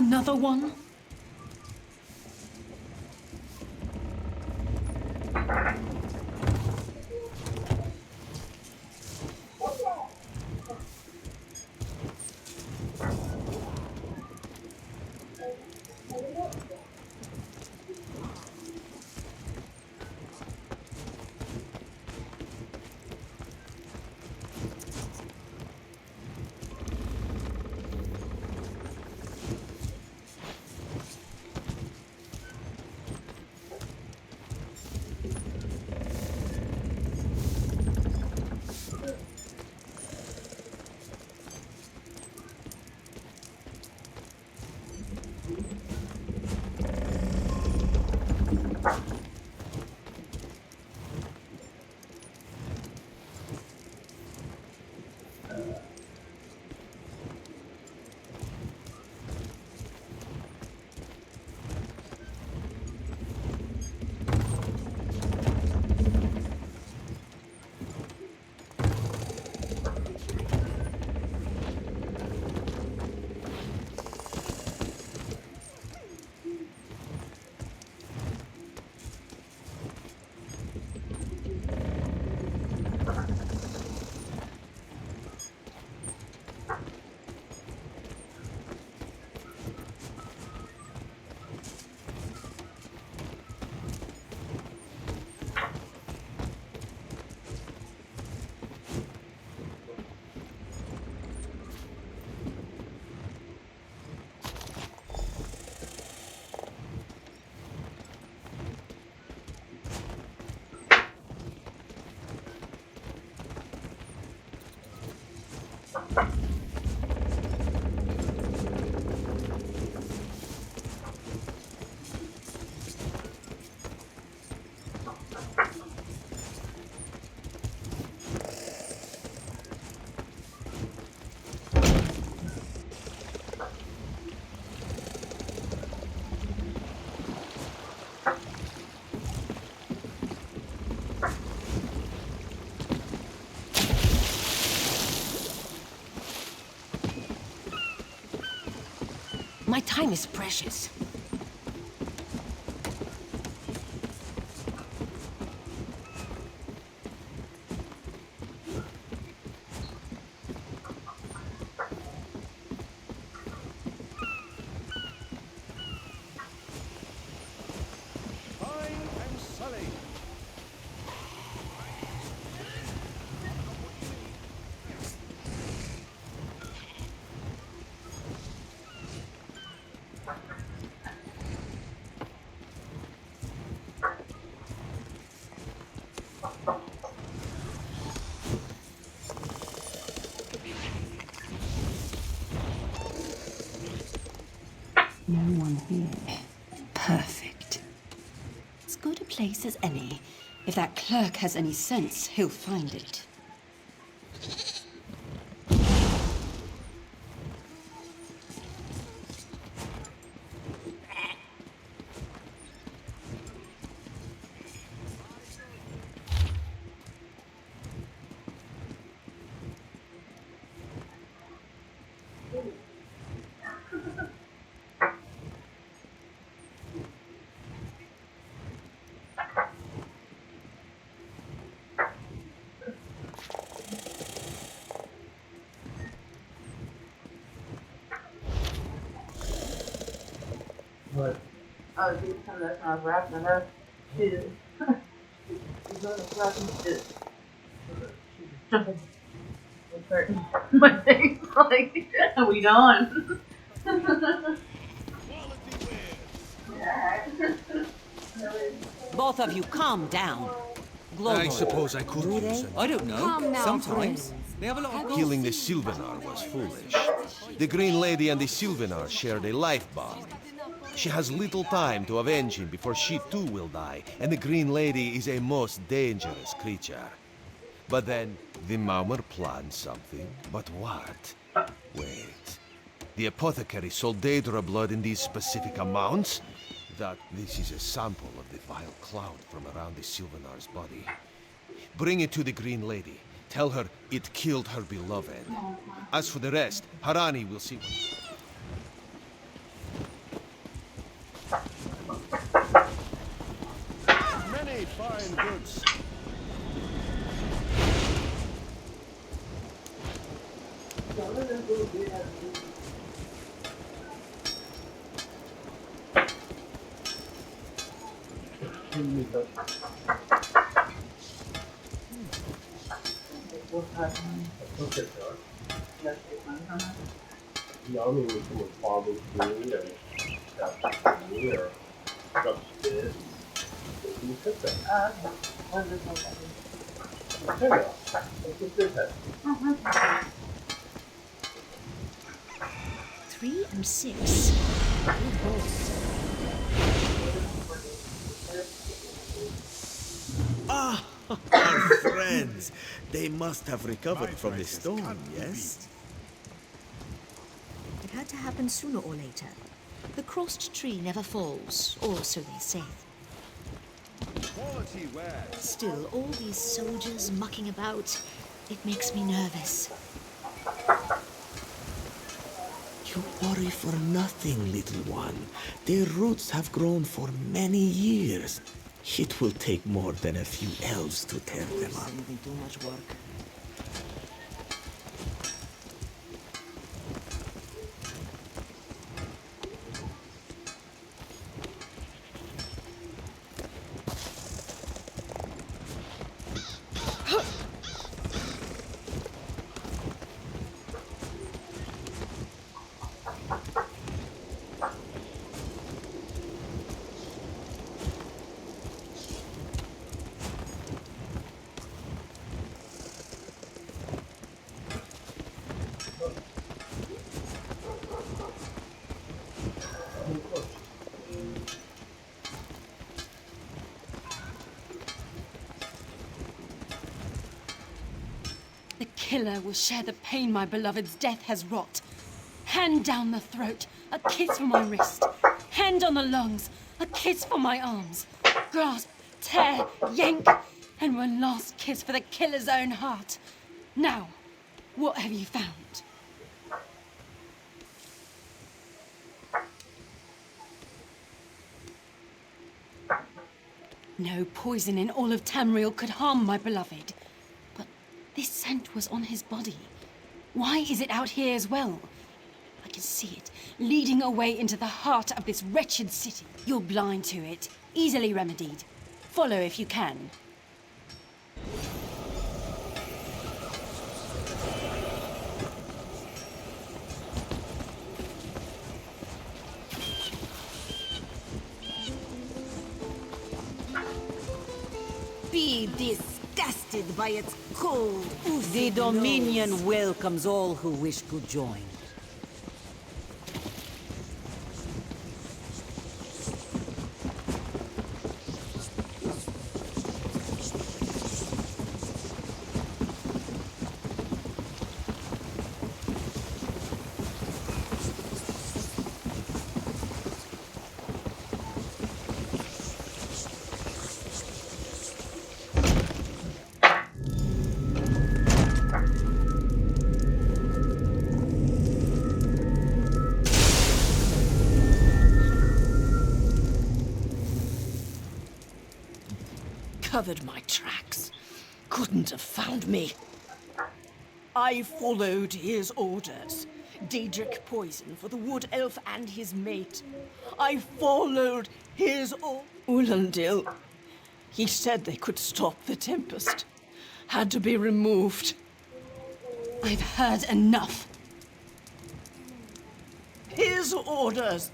Another one? My time is precious. No one here. Perfect. As good a place as any. If that clerk has any sense, he'll find it. What? Oh, dude, some that's not wrapping her too. She's gonna wrap it. It's hurting my face. Like, are we done? Both of you, calm down. I suppose I could use it. I don't know. Calm now, Sometimes. They have a lot of Killing the Sylvanar was foolish. The Green Lady and the Sylvanar shared a life bond. She has little time to avenge him before she too will die, and the Green Lady is a most dangerous creature. But then, the Maumar planned something. But what? Wait. The apothecary sold Daedra blood in these specific amounts? This is a sample of the vile cloud from around the Sylvanar's body. Bring it to the Green Lady. Tell her it killed her beloved. As for the rest, Harani will see. fine goods. The army was going to follow through and stuff me or stuff this. You took that. What is this one? There you go. Let's get this at. 3 and 6. Good rolls. Ah, our friends. They must have recovered from the storm, yes? It had to happen sooner or later. The crossed tree never falls, or so they say. Still, all these soldiers mucking about, it makes me nervous. You worry for nothing, little one. Their roots have grown for many years. It will take more than a few elves to tear them up. Too much work. The killer will share the pain my beloved's death has wrought. Hand down the throat, a kiss for my wrist. Hand on the lungs, a kiss for my arms. Grasp, tear, yank, and one last kiss for the killer's own heart. Now, what have you found? No poison in all of Tamriel could harm my beloved. But this scent was on his body. Why is it out here as well? I can see it, leading away into the heart of this wretched city. You're blind to it, easily remedied. Follow if you can. Be disgusted by its cold. The Dominion welcomes all who wish to join. Covered my tracks. Couldn't have found me. I followed his orders. Daedric poison for the wood elf and his mate. I followed his Ulandil. He said they could stop the Tempest. Had to be removed. I've heard enough. His orders.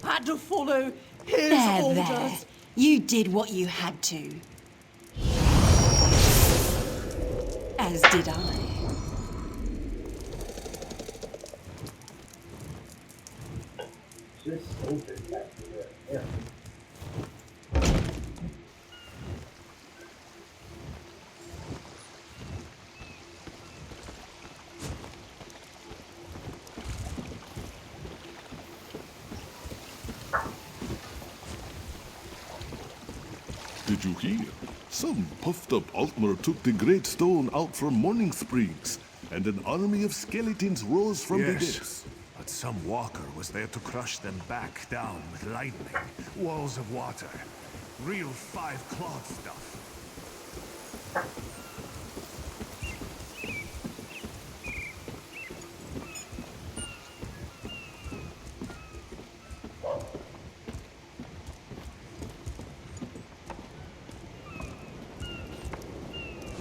Had to follow his orders. There. You did what you had to. As did I. Just soldiers back there. Yeah. Did you hear? Some puffed-up Altmer took the Great Stone out from Morning Springs, and an army of skeletons rose from the depths. But some walker was there to crush them back down with lightning, walls of water. Real five-clawed stuff.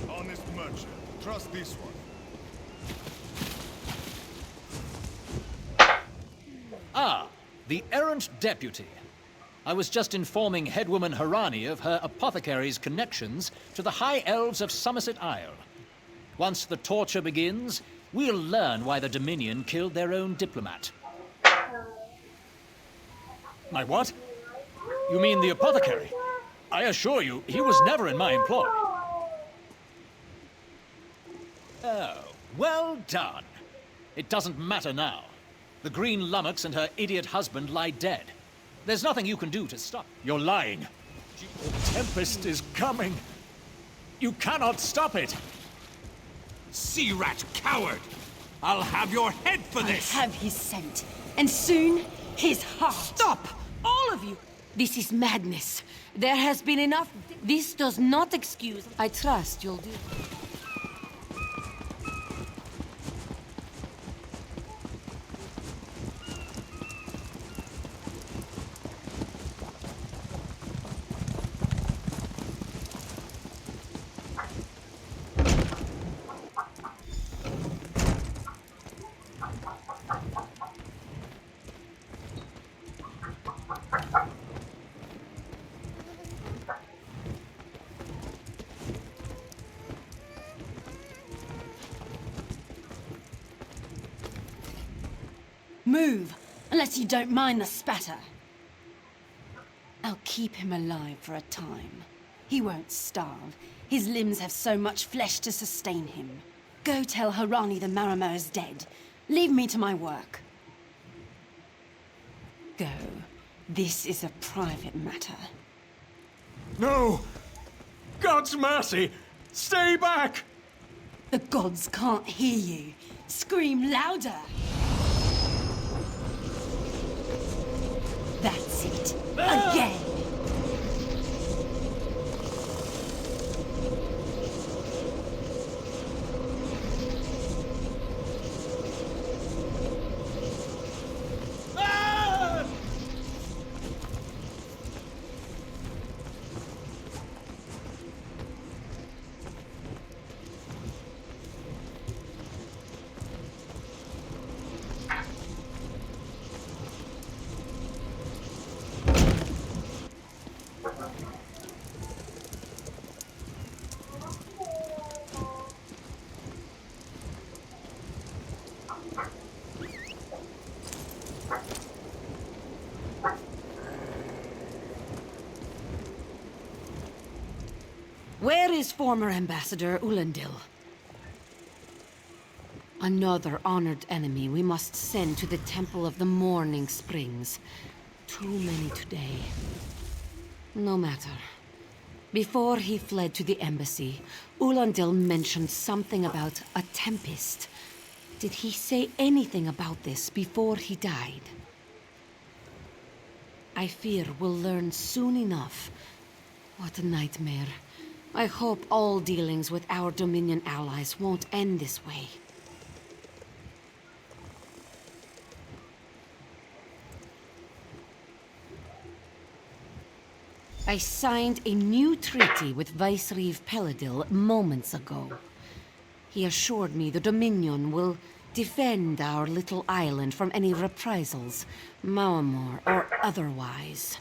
Honest merchant. Trust this one. Ah, the errant deputy. I was just informing headwoman Harani of her apothecary's connections to the High Elves of Somerset Isle. Once the torture begins, we'll learn why the Dominion killed their own diplomat. My what? You mean the apothecary? I assure you, he was never in my employ. Oh, well done. It doesn't matter now. The Green Lummox and her idiot husband lie dead. There's nothing you can do to stop. You're lying. The Tempest is coming. You cannot stop it. Sea rat coward! I'll have your head for this! I have his scent, and soon his heart. Stop! All of you! This is madness. There has been enough. This does not excuse. I trust you'll do. Move, unless you don't mind the spatter. I'll keep him alive for a time. He won't starve. His limbs have so much flesh to sustain him. Go tell Harani the Marama is dead. Leave me to my work. Go. This is a private matter. No! God's mercy! Stay back! The gods can't hear you. Scream louder! That's it. Again! Where is former Ambassador Ulandil? Another honored enemy we must send to the Temple of the Morning Springs. Too many today. No matter. Before he fled to the embassy, Ulandil mentioned something about a tempest. Did he say anything about this before he died? I fear we'll learn soon enough. What a nightmare. I hope all dealings with our Dominion allies won't end this way. I signed a new treaty with Vicereeve Peladil moments ago. He assured me the Dominion will defend our little island from any reprisals, Maamor or otherwise.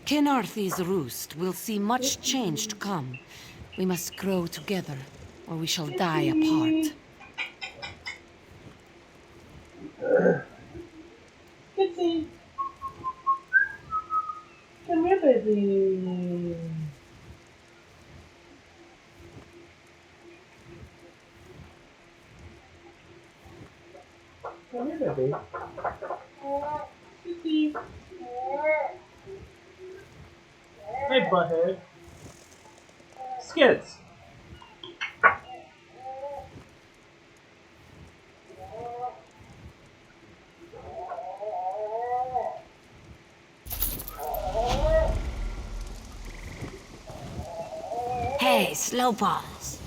Kenarthi's roost will see much change to come. We must grow together, or we shall die apart. Kitsy! Come here, baby. Come here, baby. Kitsy. Hey, butthead. Skits. Slow pause.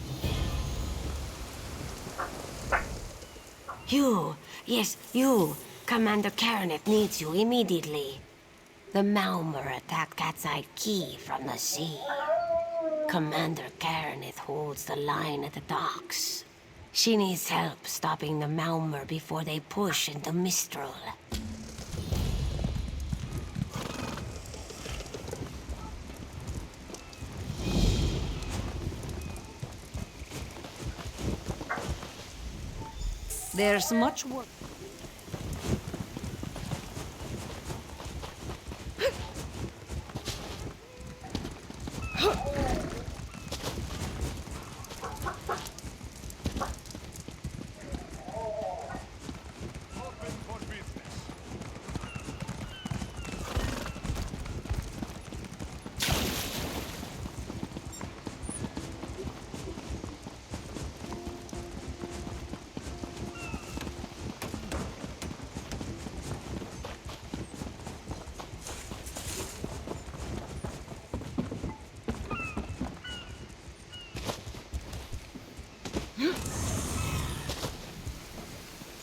You, yes, you. Commander Karaneth needs you immediately. The Malmer attacked Cat's Eye Key from the sea. Commander Karaneth holds the line at the docks. She needs help stopping the Malmer before they push into Mistral. There's much work.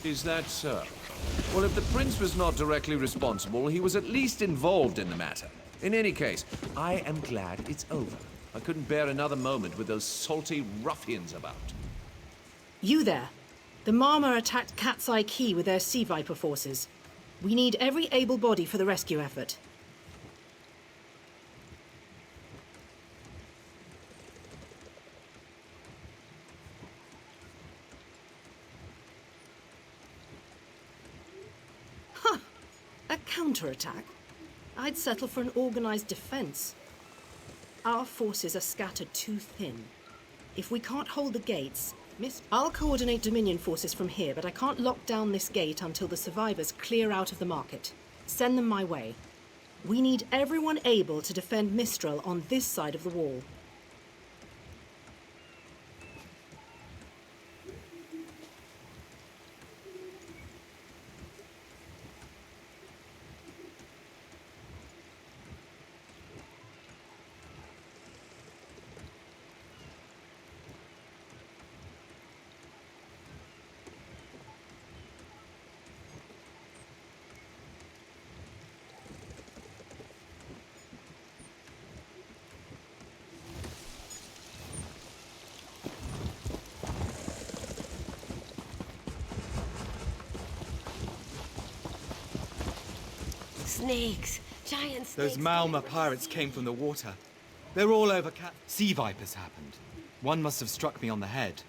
Is that so? Well, if the prince was not directly responsible, he was at least involved in the matter. In any case, I am glad it's over. I couldn't bear another moment with those salty ruffians about. You there. The Marmor attacked Cat's Eye Key with their Sea Viper forces. We need every able body for the rescue effort. A counterattack? I'd settle for an organized defense. Our forces are scattered too thin. If we can't hold the gates, I'll coordinate Dominion forces from here, but I can't lock down this gate until the survivors clear out of the market. Send them my way. We need everyone able to defend Mistral on this side of the wall. Snakes! Giant snakes! Those Malmer pirates came from the water. They're all over Sea Vipers happened. One must have struck me on the head.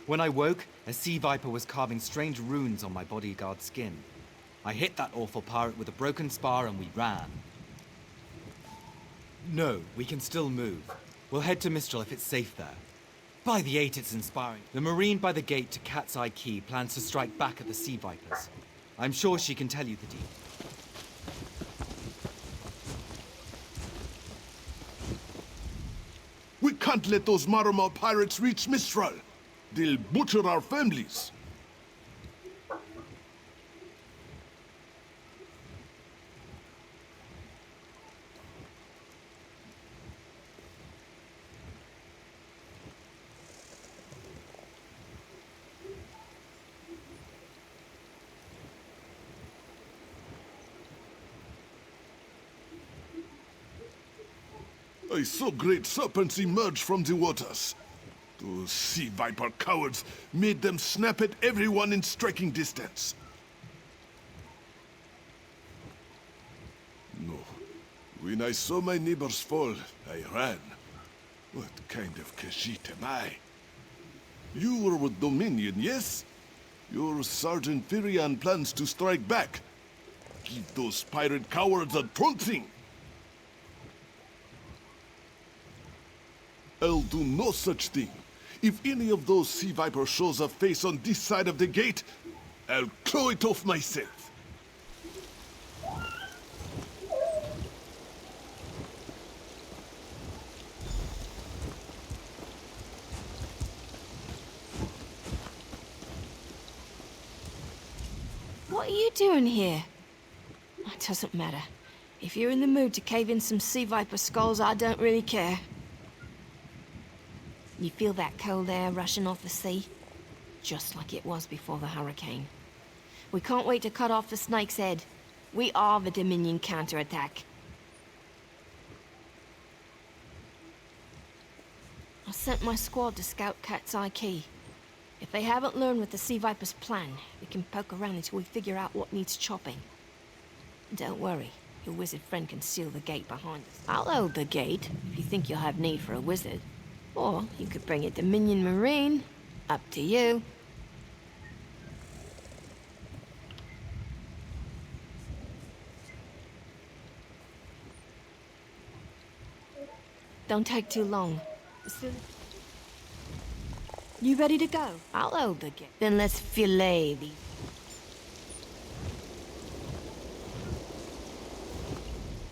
When I woke, a Sea Viper was carving strange runes on my bodyguard's skin. I hit that awful pirate with a broken spar and we ran. No, we can still move. We'll head to Mistral if it's safe there. By the 8, it's inspiring. The Marine by the gate to Cat's Eye Key plans to strike back at the Sea Vipers. I'm sure she can tell you the deal. We can't let those Marmor pirates reach Mistral. They'll butcher our families. I saw great serpents emerge from the waters. Those Sea Viper cowards made them snap at everyone in striking distance. No. When I saw my neighbors fall, I ran. What kind of Khajiit am I? You were with Dominion, yes? Your Sergeant Firian plans to strike back. Give those pirate cowards a trouncing. I'll do no such thing. If any of those Sea Vipers shows a face on this side of the gate, I'll claw it off myself. What are you doing here? It doesn't matter. If you're in the mood to cave in some Sea Viper skulls, I don't really care. You feel that cold air rushing off the sea? Just like it was before the hurricane. We can't wait to cut off the Snake's head. We are the Dominion counterattack. I sent my squad to scout Cat's Eye Key. If they haven't learned what the Sea Viper's plan, we can poke around until we figure out what needs chopping. Don't worry, your wizard friend can seal the gate behind us. I'll hold the gate, if you think you'll have need for a wizard. Or you could bring a Dominion Marine. Up to you. Don't take too long. You ready to go? I'll hold the gate. Then let's fillet these.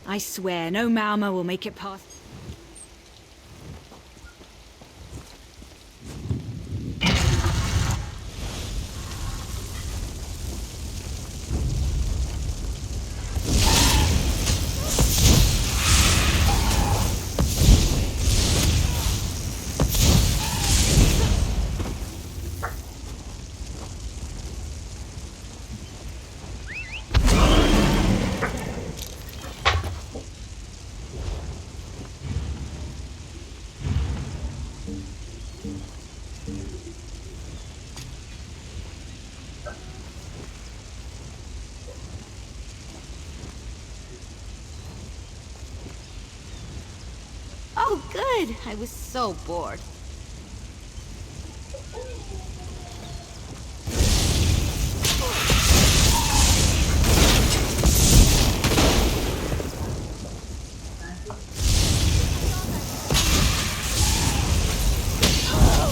I swear, no Malma will make it past. Oh, good! I was so bored.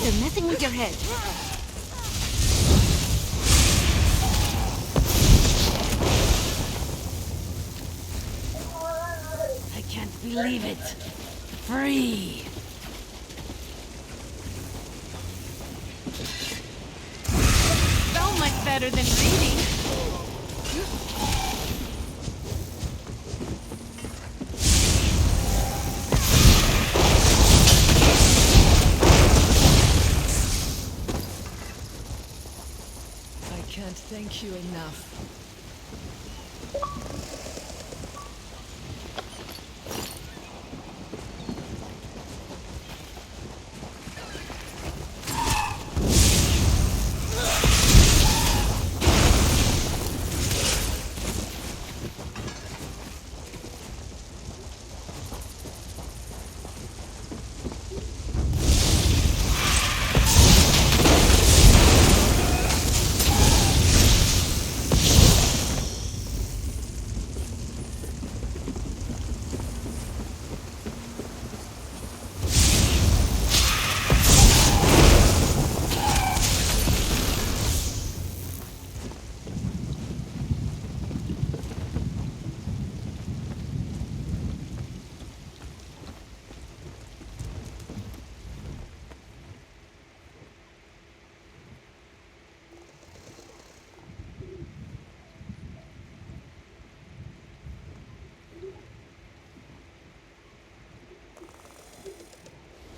They're messing with your head. I can't believe it. Free! So much better than reading. I can't thank you enough.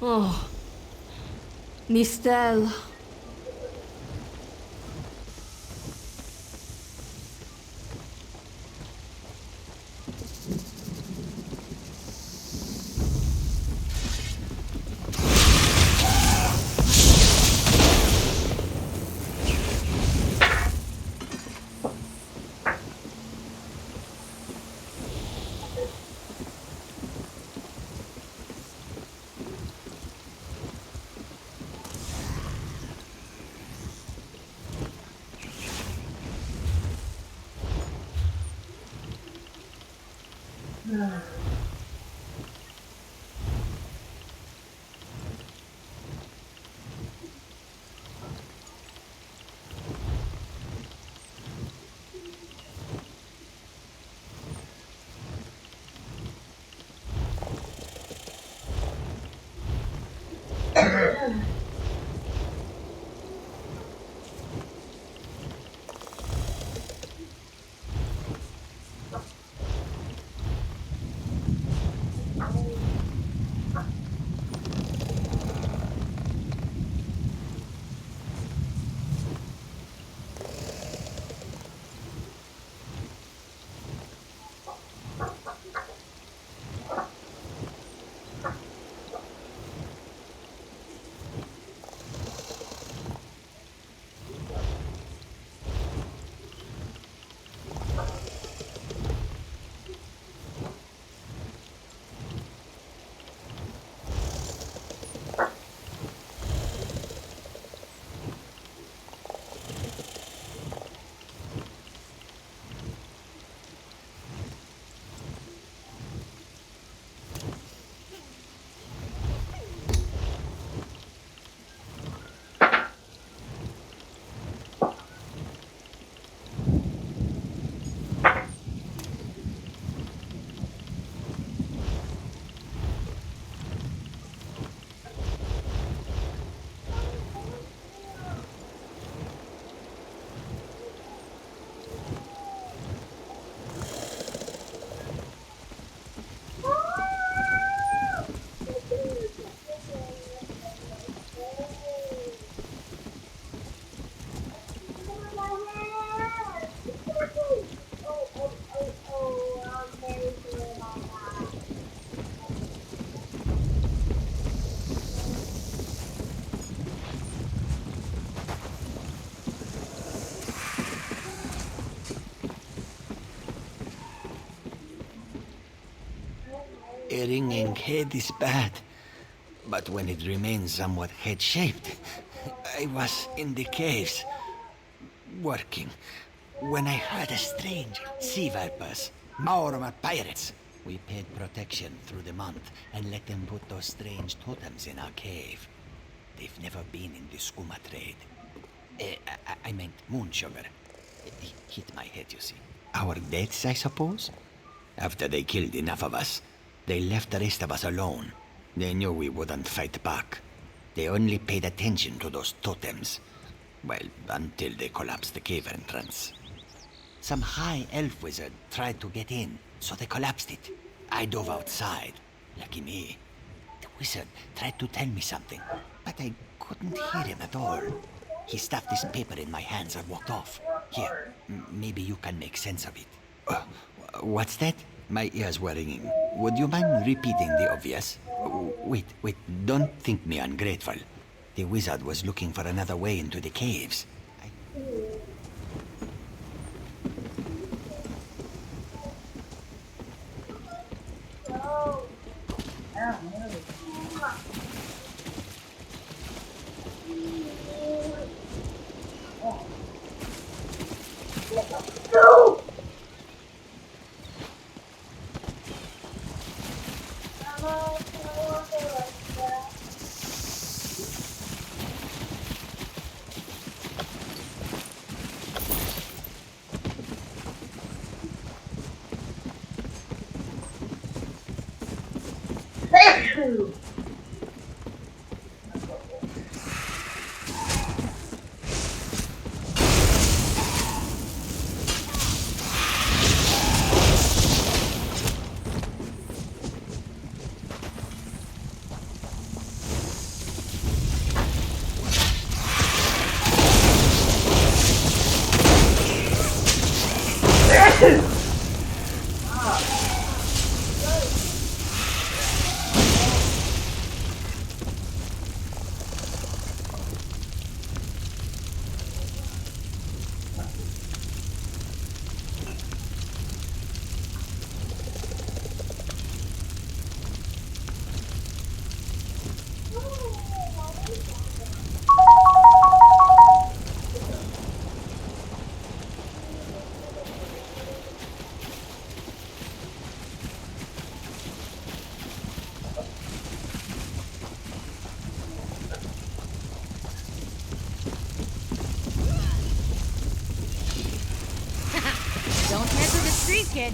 Oh, Mistel. A ringing head is bad, but when it remains somewhat head-shaped, I was in the caves, working, when I heard a strange sea vipers, Maorma pirates. We paid protection through the month and let them put those strange totems in our cave. They've never been in the skooma trade. I meant moon sugar. Hit my head, you see. Our deaths, I suppose? After they killed enough of us, they left the rest of us alone. They knew we wouldn't fight back. They only paid attention to those totems. Well, until they collapsed the cave entrance. Some high elf wizard tried to get in, so they collapsed it. I dove outside. Lucky me. The wizard tried to tell me something, but I couldn't hear him at all. He stuffed this paper in my hands and walked off. Here, maybe you can make sense of it. What's that? My ears were ringing. Would you mind repeating the obvious? Wait, don't think me ungrateful. The wizard was looking for another way into the caves. No! Don't mess with the street kid.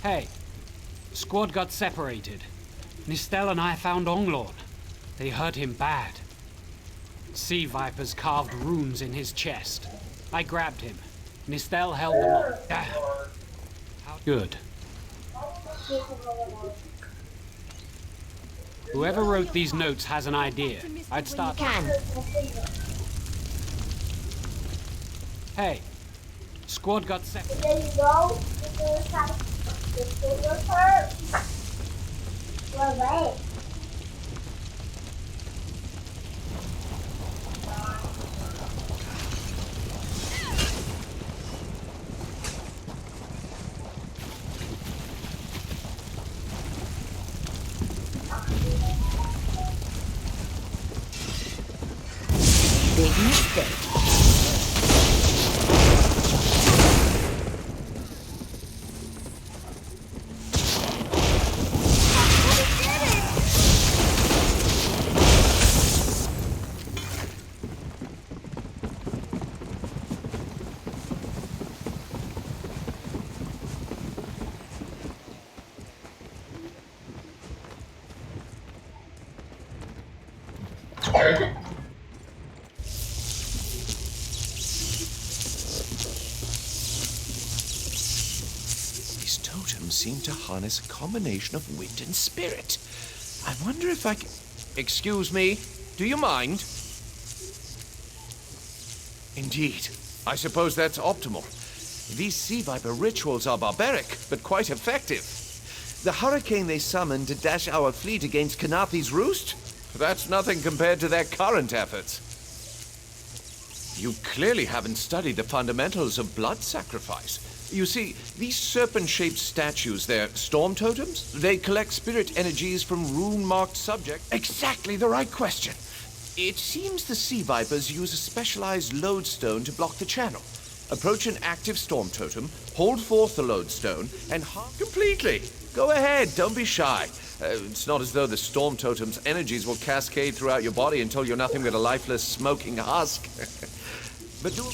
Hey, squad got separated. Nistel and I found Onglorn. They hurt him bad. Sea vipers carved runes in his chest. I grabbed him. Nistel held them up. Damn. Good. Whoever wrote these notes has an idea. I'd start. Hey, squad got separated. There you go. Away. Big mistake. seem to harness a combination of wind and spirit. I wonder if I can... Excuse me, do you mind? Indeed. I suppose that's optimal. These Sea Viper rituals are barbaric, but quite effective. The hurricane they summoned to dash our fleet against Kanathe's Roost? That's nothing compared to their current efforts. You clearly haven't studied the fundamentals of blood sacrifice. You see, these serpent-shaped statues, they're storm totems. They collect spirit energies from rune-marked subjects. Exactly the right question. It seems the Sea Vipers use a specialized lodestone to block the channel. Approach an active storm totem, hold forth the lodestone, and completely. Go ahead, don't be shy. It's not as though the storm totem's energies will cascade throughout your body until you're nothing but a lifeless, smoking husk. But do...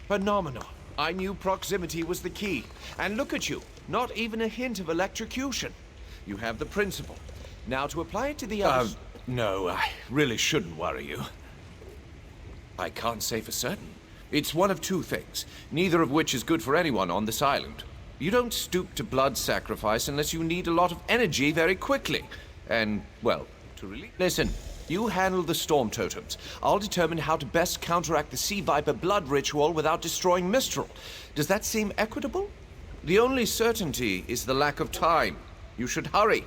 Phenomenal. I knew proximity was the key. And look at you. Not even a hint of electrocution. You have the principle. Now to apply it to the others... No, I really shouldn't worry you. I can't say for certain. It's one of two things, neither of which is good for anyone on this island. You don't stoop to blood sacrifice unless you need a lot of energy very quickly. And, well, to really... Listen. You handle the storm totems. I'll determine how to best counteract the Sea Viper blood ritual without destroying Mistral. Does that seem equitable? The only certainty is the lack of time. You should hurry.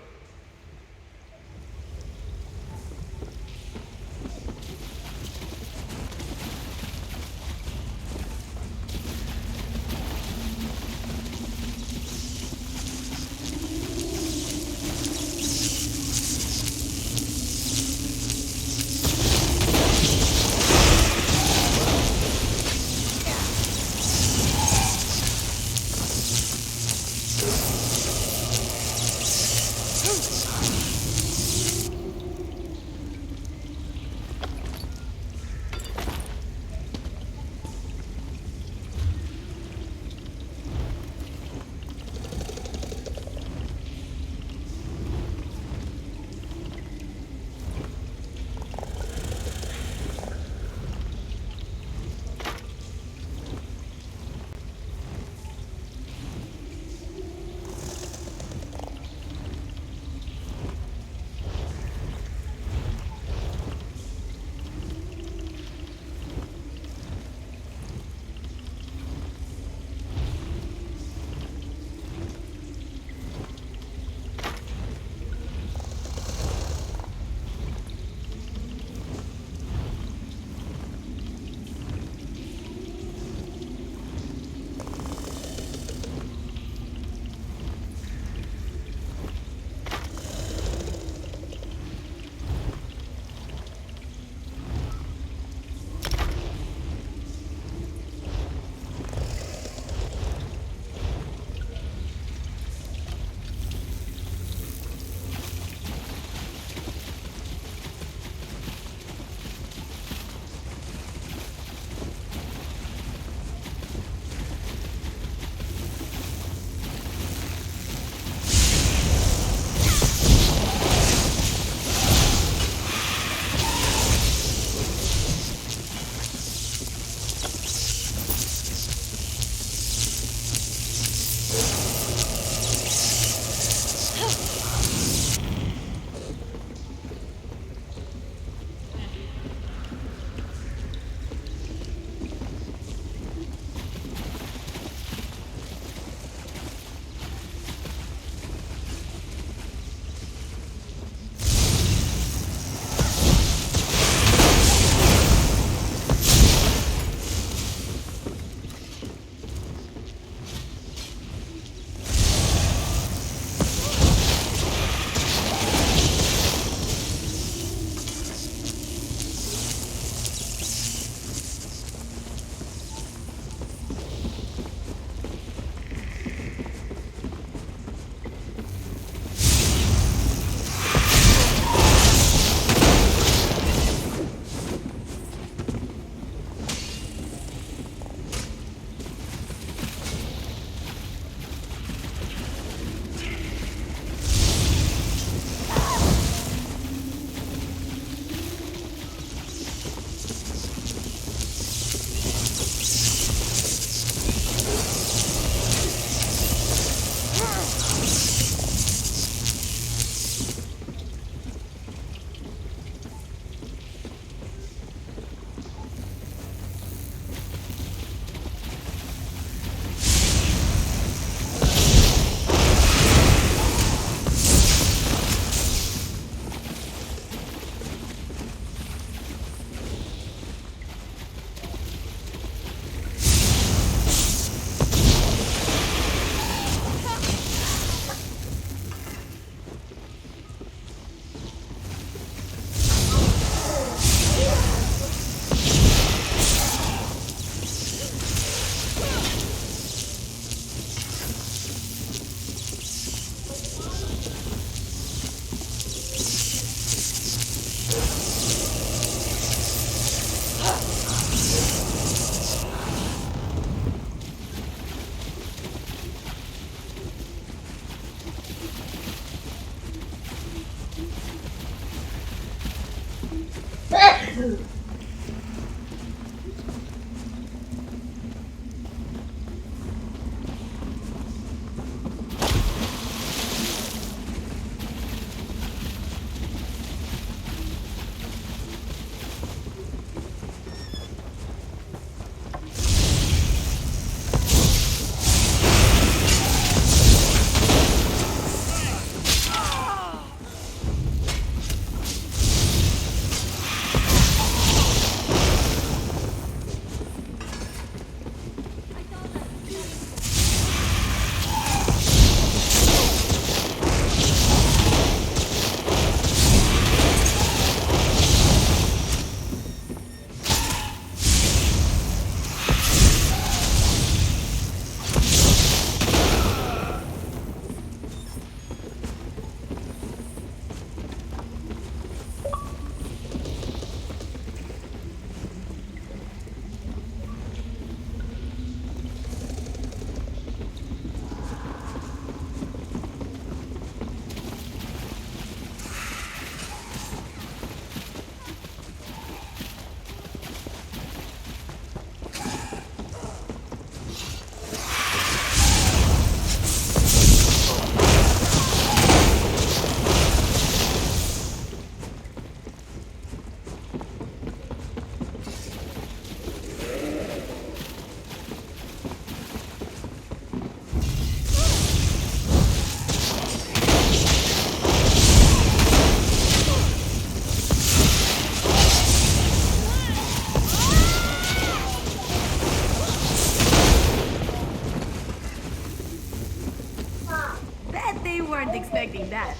Expecting that.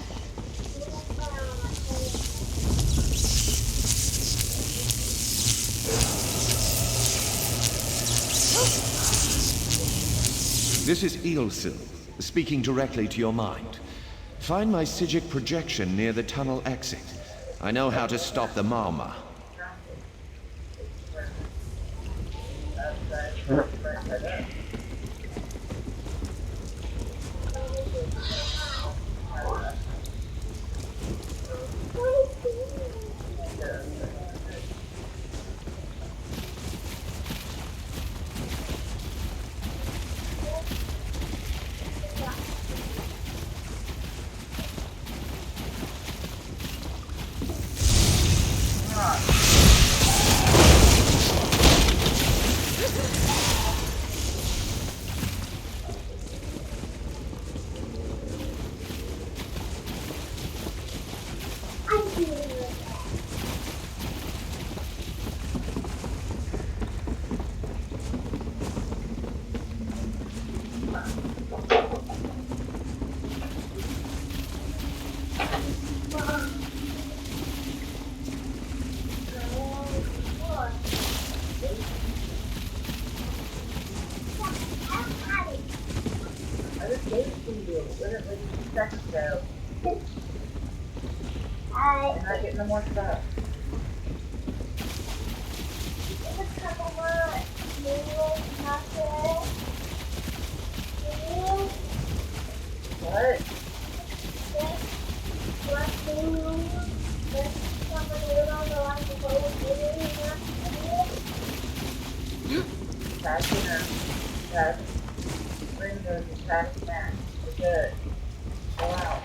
This is Eilsil, speaking directly to your mind. Find my Psijic projection near the tunnel exit. I know how to stop the Marma. I'm not getting no more stuff. What? That's enough. That's bring those attacks back. We're good. Go out.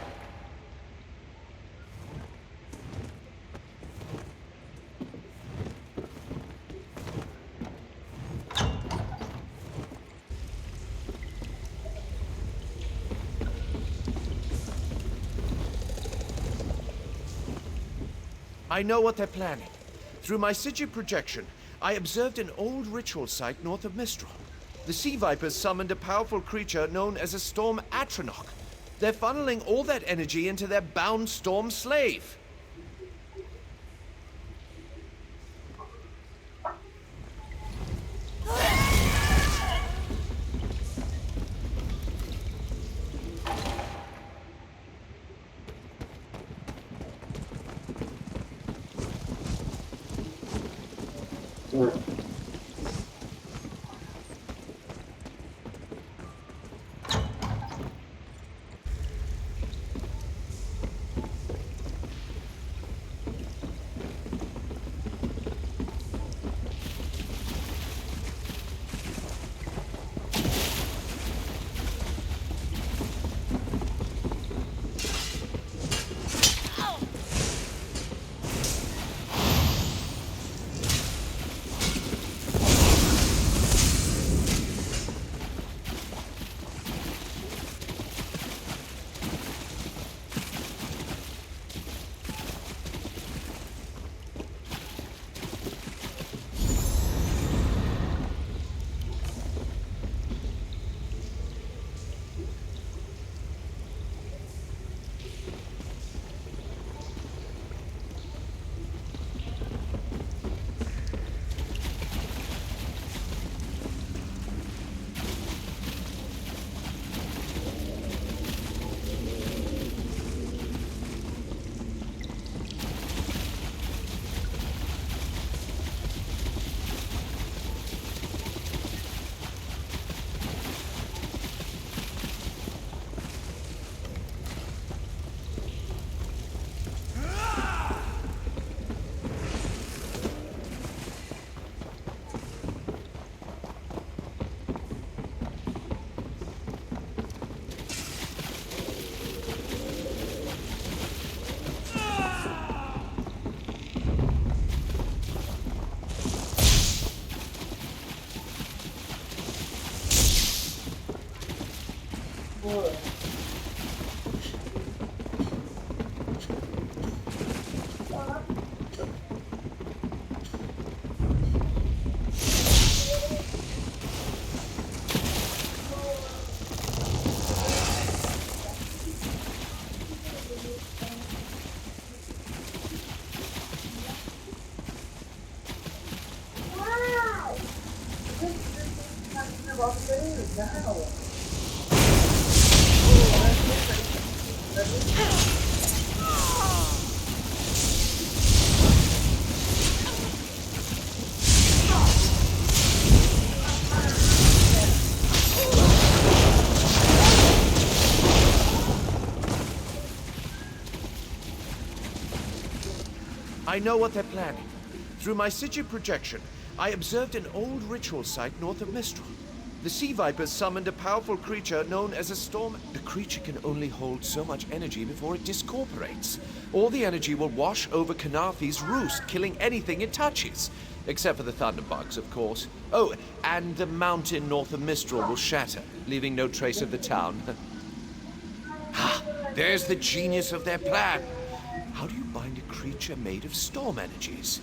I know what they're planning. Through my Psijic projection, I observed an old ritual site north of Mistral. The Sea Vipers summoned a powerful creature known as a Storm Atronach. They're funneling all that energy into their bound Storm Slave. I know what they're planning. Through my Sigil projection, I observed an old ritual site north of Mistral. The Sea Vipers summoned a powerful creature known as a storm. The creature can only hold so much energy before it discorporates. All the energy will wash over Khenarthi's roost, killing anything it touches. Except for the thunderbugs, of course. Oh, and the mountain north of Mistral will shatter, leaving no trace of the town. Ah, there's the genius of their plan. How do you bind a creature made of storm energies?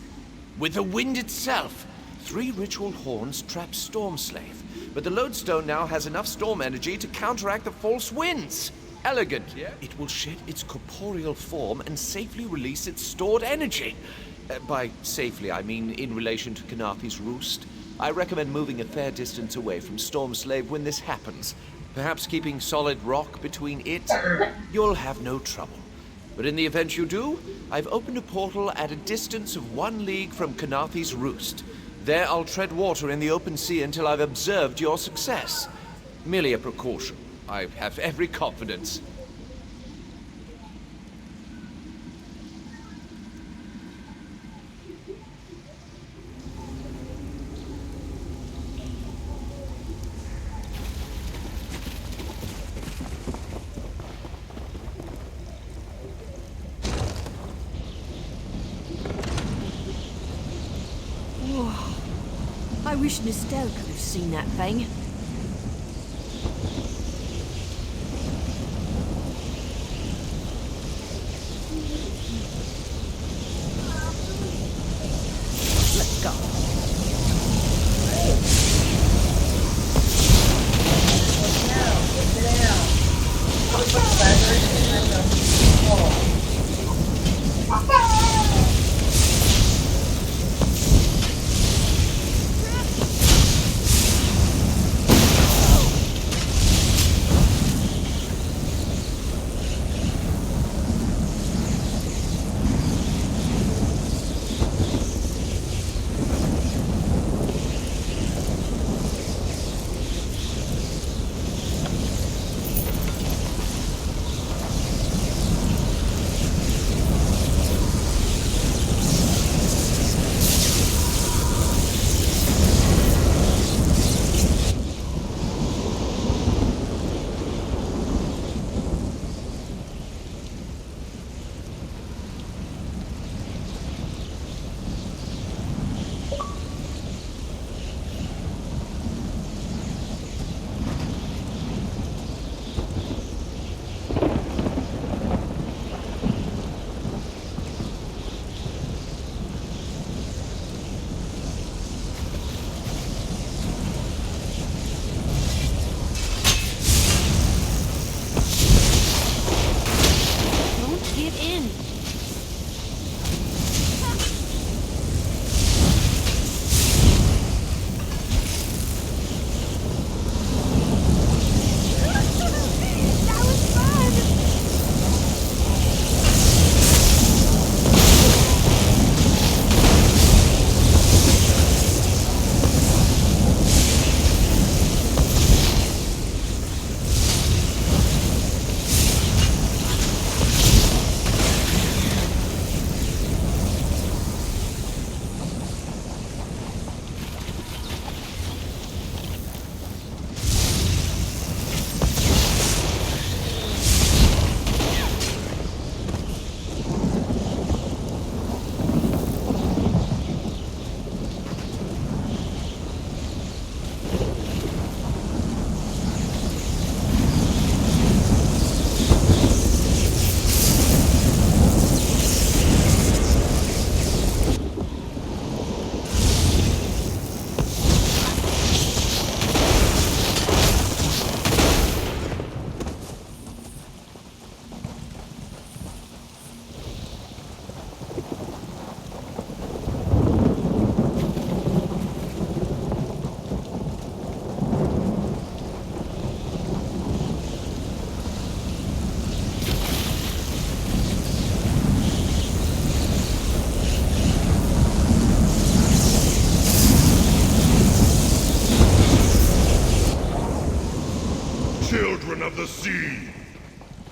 With the wind itself. 3 ritual horns trap Stormslave, but the lodestone now has enough storm energy to counteract the false winds. Elegant, yeah? It will shed its corporeal form and safely release its stored energy. By safely, I mean in relation to Khenarthi's roost. I recommend moving a fair distance away from Stormslave when this happens. Perhaps keeping solid rock between it. You'll have no trouble. But in the event you do, I've opened a portal at a distance of 1 league from Khenarthi's roost. There I'll tread water in the open sea until I've observed your success. Merely a precaution. I have every confidence. I wish Nistel could have seen that thing. Let's go.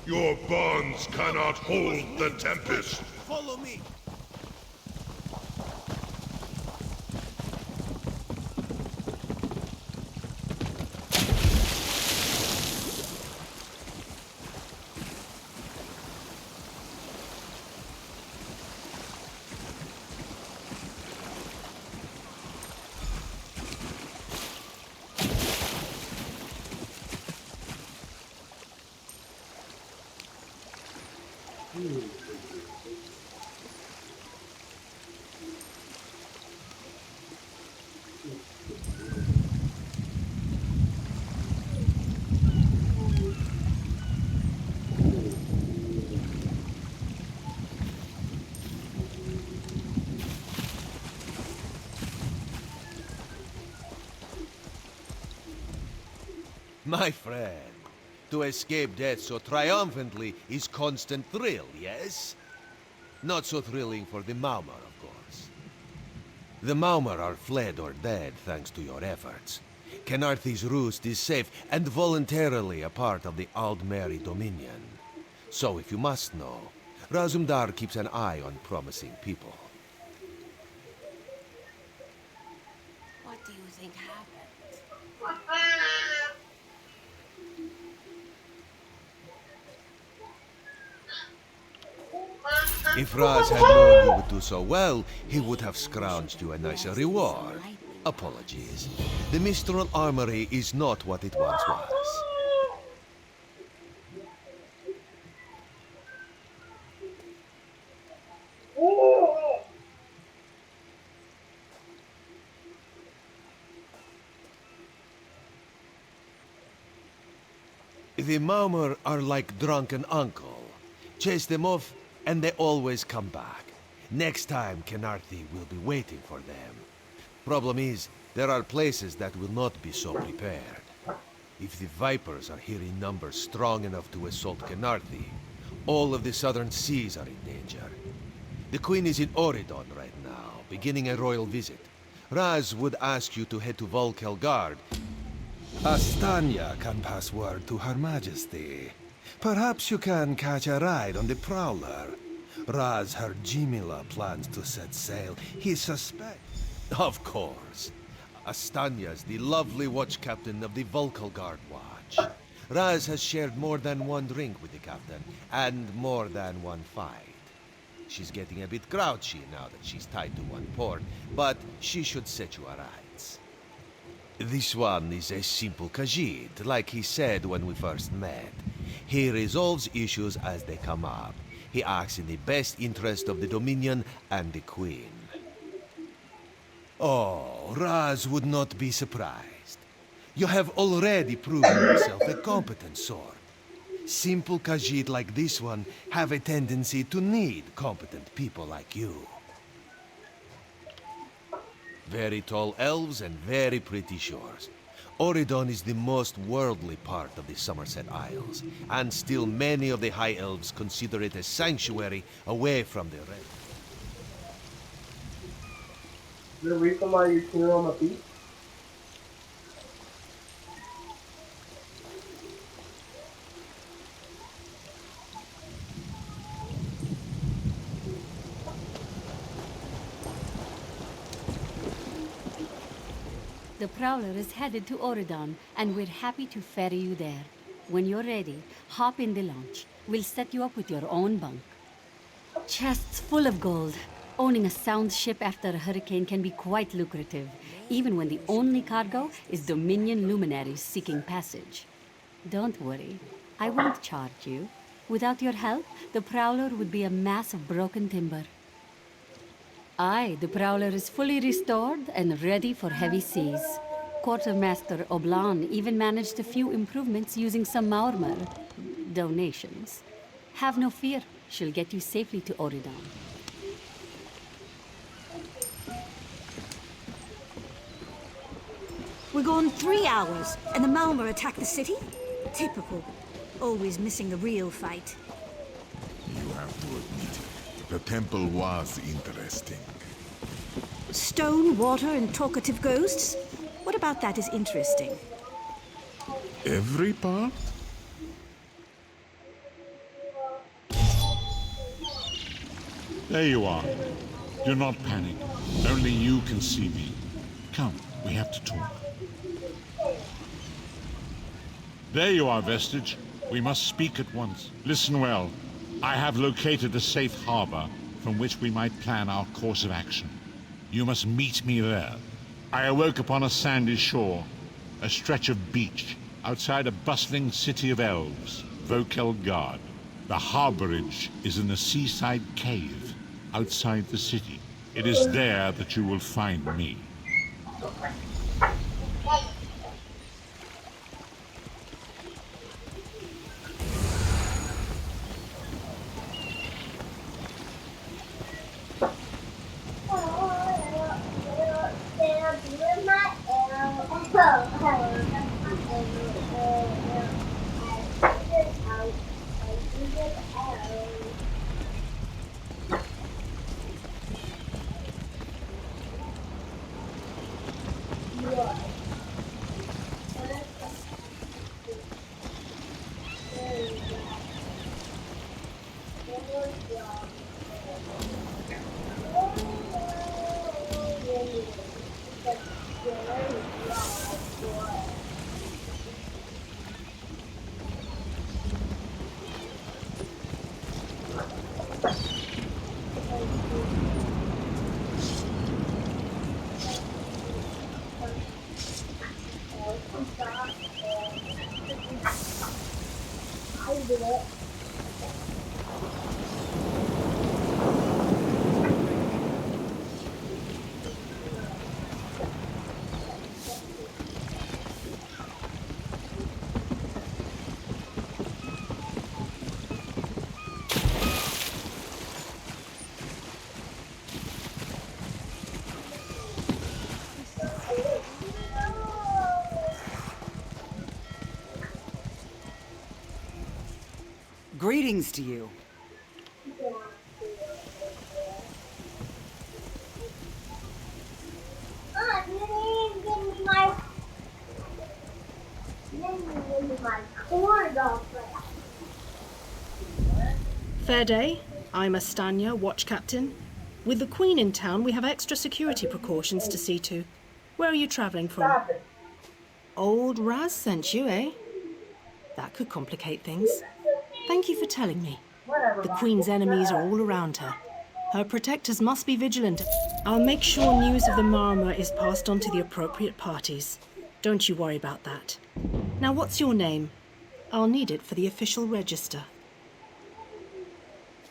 Your bonds cannot hold the Tempest. Follow me. My friend, to escape death so triumphantly is constant thrill, yes? Not so thrilling for the Maumar, of course. The Maumar are fled or dead thanks to your efforts. Khenarthi's roost is safe and voluntarily a part of the Aldmeri Dominion. So if you must know, Razumdar keeps an eye on promising people. What do you think happened? If Raz had known you would do so well, he would have scrounged you a nicer reward. Apologies. The Mistral Armory is not what it once was. The Maumar are like drunken uncle. Chase them off, and they always come back. Next time, Khenarthi will be waiting for them. Problem is, there are places that will not be so prepared. If the Vipers are here in numbers strong enough to assault Khenarthi, all of the southern seas are in danger. The Queen is in Oridon right now, beginning a royal visit. Raz would ask you to head to Volkelgard. Astanya can pass word to Her Majesty. Perhaps you can catch a ride on the Prowler. Raz Her Jimila plans to set sail. He suspects... Of course. Astanya's the lovely watch captain of the Volkelgard Watch. Raz has shared more than one drink with the captain, and more than one fight. She's getting a bit grouchy now that she's tied to one port, but she should set you aright. This one is a simple Khajiit, like he said when we first met. He resolves issues as they come up. He acts in the best interest of the Dominion and the Queen. Oh, Raz would not be surprised. You have already proven yourself a competent sword. Simple Khajiit like this one have a tendency to need competent people like you. Very tall elves and very pretty shores. Oridon is the most worldly part of the Somerset Isles, and still many of the High Elves consider it a sanctuary away from the rest. Is there a reason why you're here on the beach? The Prowler is headed to Oridon, and we're happy to ferry you there. When you're ready, hop in the launch. We'll set you up with your own bunk. Chests full of gold. Owning a sound ship after a hurricane can be quite lucrative, even when the only cargo is Dominion luminaries seeking passage. Don't worry, I won't charge you. Without your help, the Prowler would be a mass of broken timber. Aye, the Prowler is fully restored and ready for heavy seas. Quartermaster Oblan even managed a few improvements using some Maurmer donations. Have no fear, she'll get you safely to Oridon. We're gone 3 hours, and the Malmer attack the city? Typical. Always missing the real fight. You have to admit, the temple was interesting. Stone, water, and talkative ghosts? What about that is interesting? Every part? There you are. Do not panic. Only you can see me. Come, we have to talk. There you are, Vestige. We must speak at once. Listen well. I have located a safe harbor from which we might plan our course of action. You must meet me there. I awoke upon a sandy shore, a stretch of beach, outside a bustling city of elves, Vokelgard. The harborage is in a seaside cave outside the city. It is there that you will find me. Greetings to you. Fair day. I'm Astanya, watch captain. With the Queen in town, we have extra security precautions to see to. Where are you travelling from? Old Raz sent you, eh? That could complicate things. Thank you for telling me. The Queen's enemies are all around her. Her protectors must be vigilant. I'll make sure news of the Marmor is passed on to the appropriate parties. Don't you worry about that. Now, what's your name? I'll need it for the official register.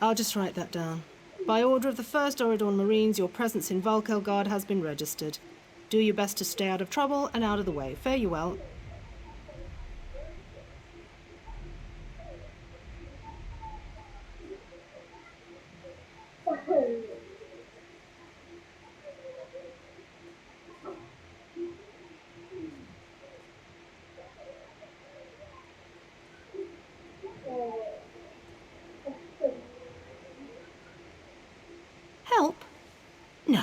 I'll just write that down. By order of the 1st Oridorn Marines, your presence in Vokelgard has been registered. Do your best to stay out of trouble and out of the way. Fare you well. Help? No,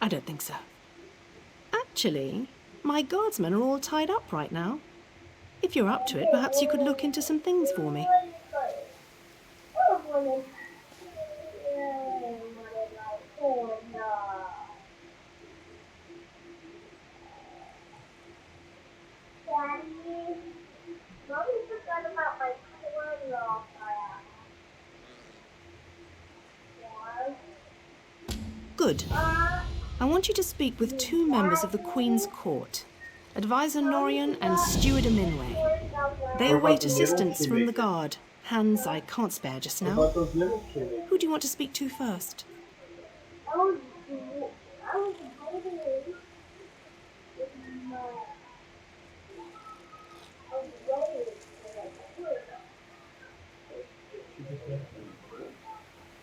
I don't think so. Actually, my guardsmen are all tied up right now. If you're up to it, perhaps you could look into some things for me. Good. I want you to speak with 2 members of the Queen's Court, Advisor Norian and Steward Aminwe. They await assistance from the guard, hands I can't spare just now. Who do you want to speak to first?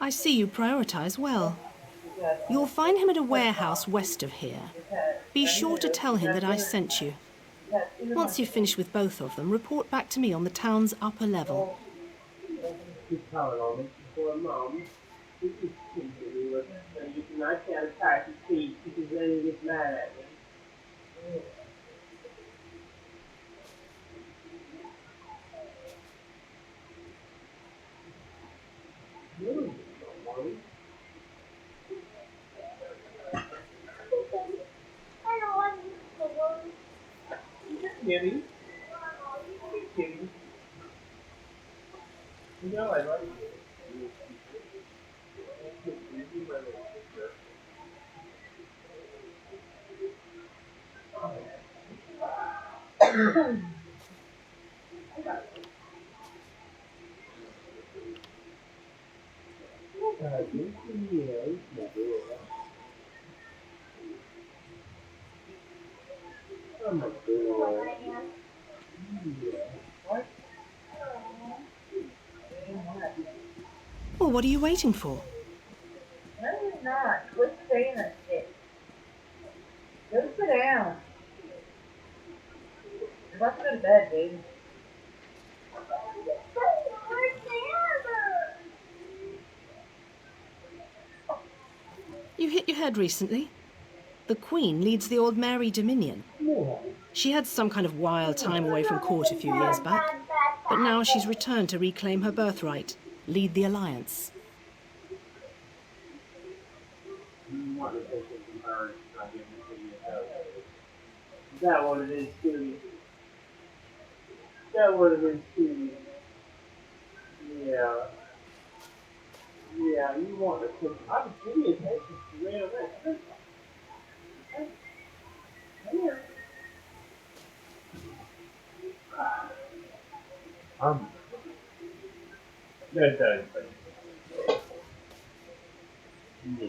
I see you prioritize well. You'll find him at a warehouse west of here. Be sure to tell him that I sent you. Once you've finished with both of them, report back to me on the town's upper level. kitty. Kitty. You know, I like it. Well, what are you waiting for? No, you're not. Quit saying that shit. Go sit down. You're about to go to bed, baby. You hit your head recently? The Queen leads the Old Mary Dominion. She had some kind of wild time away from court a few years back, but now she's returned to reclaim her birthright, lead the Alliance. Is that what it is, too? Is that what it is, too? Yeah. Yeah, you want to take... I'm giving attention to real this. Here. That does, but... Yeah.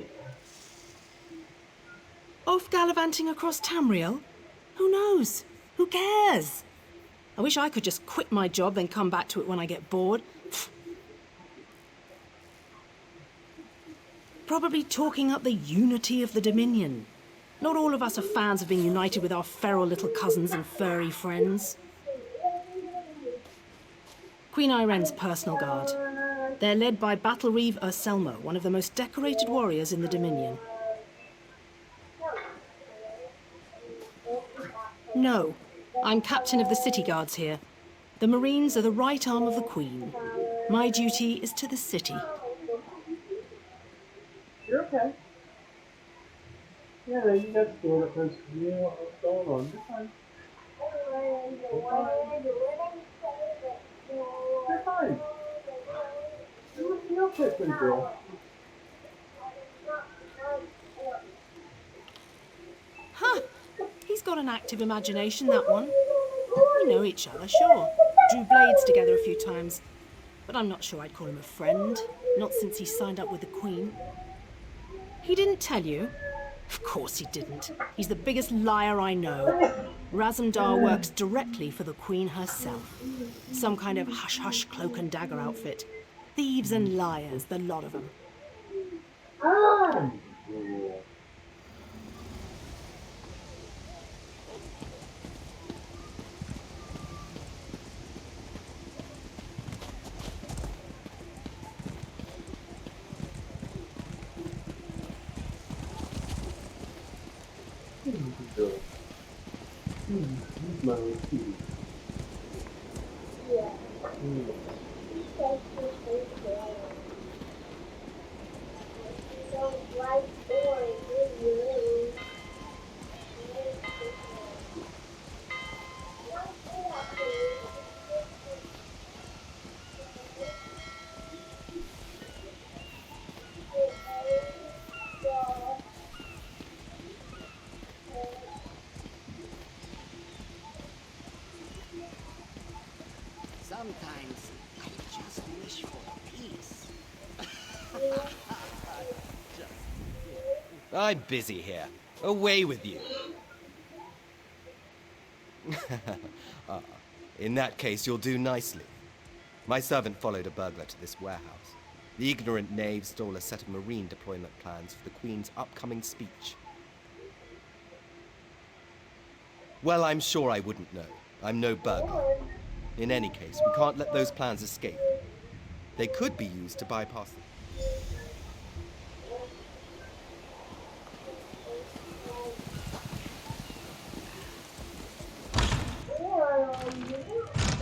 Off gallivanting across Tamriel? Who knows? Who cares? I wish I could just quit my job then come back to it when I get bored. Probably talking up the unity of the Dominion. Not all of us are fans of being united with our feral little cousins and furry friends. Queen Irene's personal guard. They're led by Battlereeve Urselmo, one of the most decorated warriors in the Dominion. No, I'm captain of the city guards here. The Marines are the right arm of the Queen. My duty is to the city. You're okay. Yeah, you got school at first. You know what's going on. You're fine. You're fine. You're okay, pretty girl. Huh. He's got an active imagination, that one. We know each other, sure. Drew blades together a few times. But I'm not sure I'd call him a friend. Not since he signed up with the Queen. He didn't tell you? Of course he didn't. He's the biggest liar I know. Razumdar works directly for the Queen herself. Some kind of hush-hush cloak and dagger outfit. Thieves and liars, the lot of them. Sometimes I just wish for peace. I'm busy here. Away with you. In that case, you'll do nicely. My servant followed a burglar to this warehouse. The ignorant knave stole a set of marine deployment plans for the Queen's upcoming speech. Well, I'm sure I wouldn't know. I'm no burglar. In any case, we can't let those plans escape. They could be used to bypass them.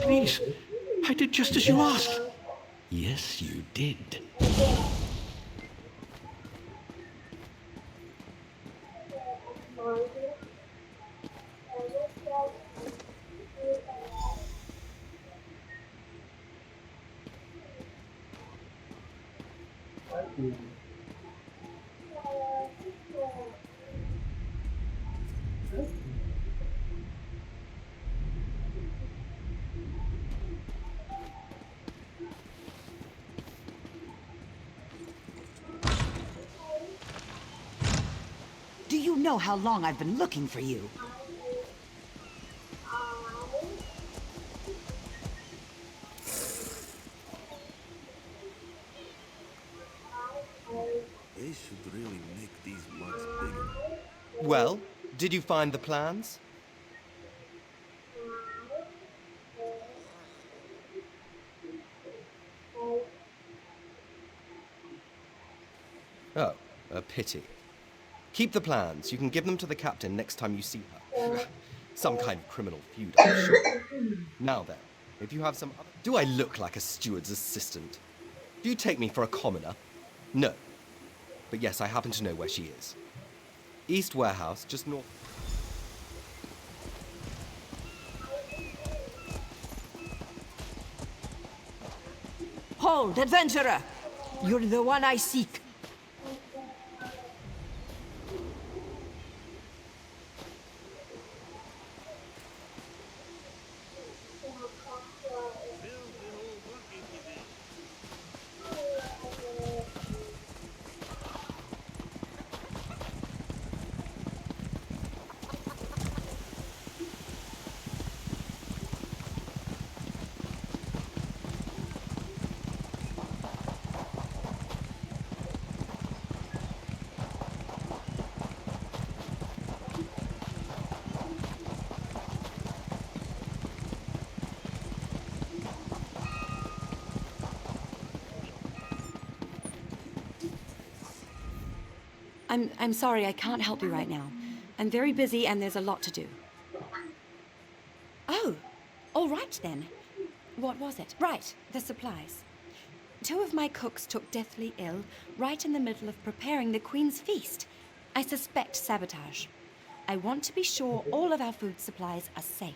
Please, I did just as you asked. Yes, you did. Do you know how long I've been looking for you? They should really make these mugs bigger. Well, did you find the plans? Oh, a pity. Keep the plans. You can give them to the captain next time you see her. Some kind of criminal feud, I'm sure. Now then, if you have some other... Do I look like a steward's assistant? Do you take me for a commoner? No. But yes, I happen to know where she is. East Warehouse, just north... Hold, adventurer! You're the one I seek. I'm sorry, I can't help you right now. I'm very busy and there's a lot to do. Oh, all right then. What was it? Right, the supplies. 2 of my cooks took deathly ill right in the middle of preparing the Queen's feast. I suspect sabotage. I want to be sure all of our food supplies are safe.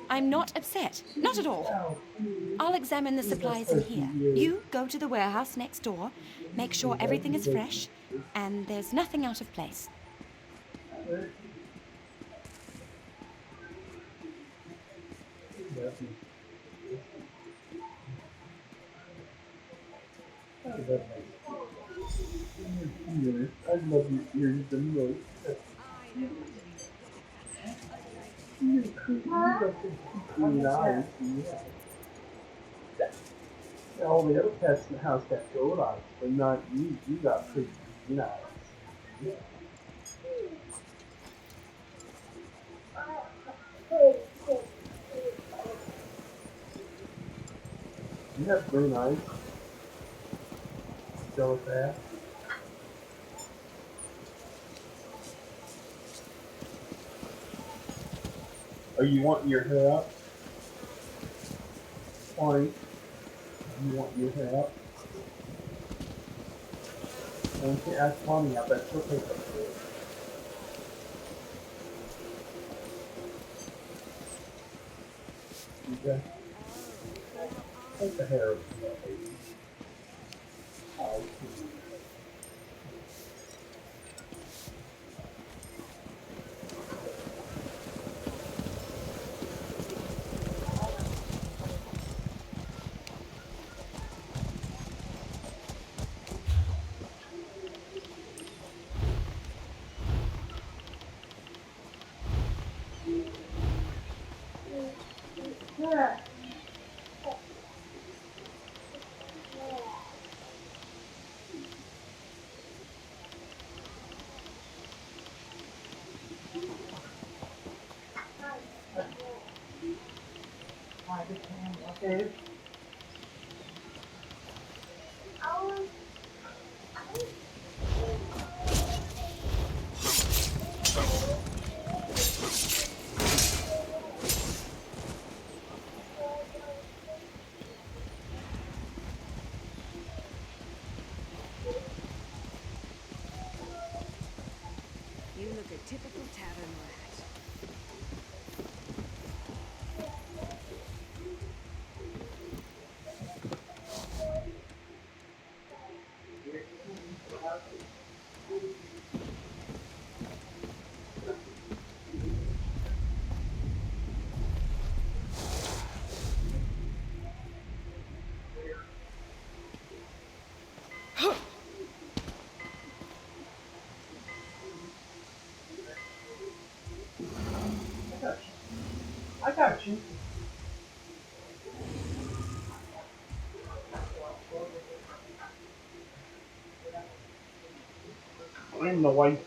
I'm not upset. Not at all. I'll examine the supplies in here. You go to the warehouse next door, make sure everything is fresh, and there's nothing out of place. I love your ears the most. You're creepy. You got green eyes. Yeah. All the other pets in the house got gold eyes, but not you. You got pretty green eyes. Yeah. You have green eyes. Still with that. Oh, you want your hair up? Fine. You want your hair up? Don't you ask Mommy, I bet she'll take it for you. Okay. Take the hair up, baby. Oh, okay. find the wife.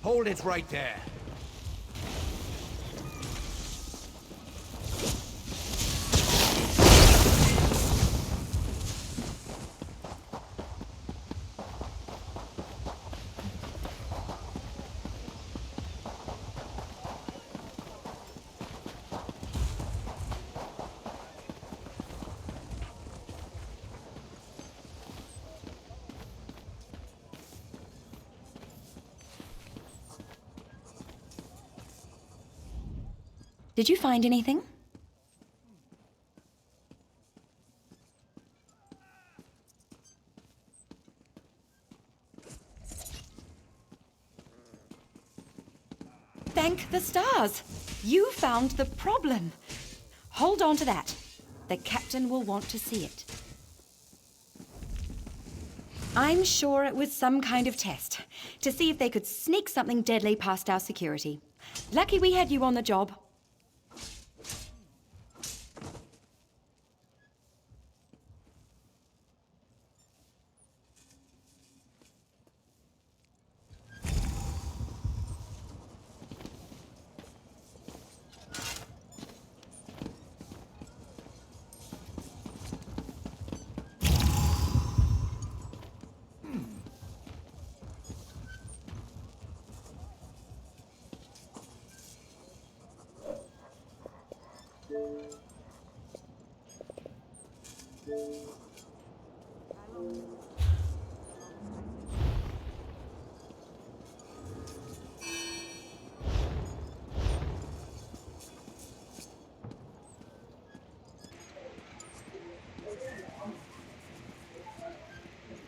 Hold it right there. Did you find anything? Thank the stars! You found the problem. Hold on to that. The captain will want to see it. I'm sure it was some kind of test, to see if they could sneak something deadly past our security. Lucky we had you on the job.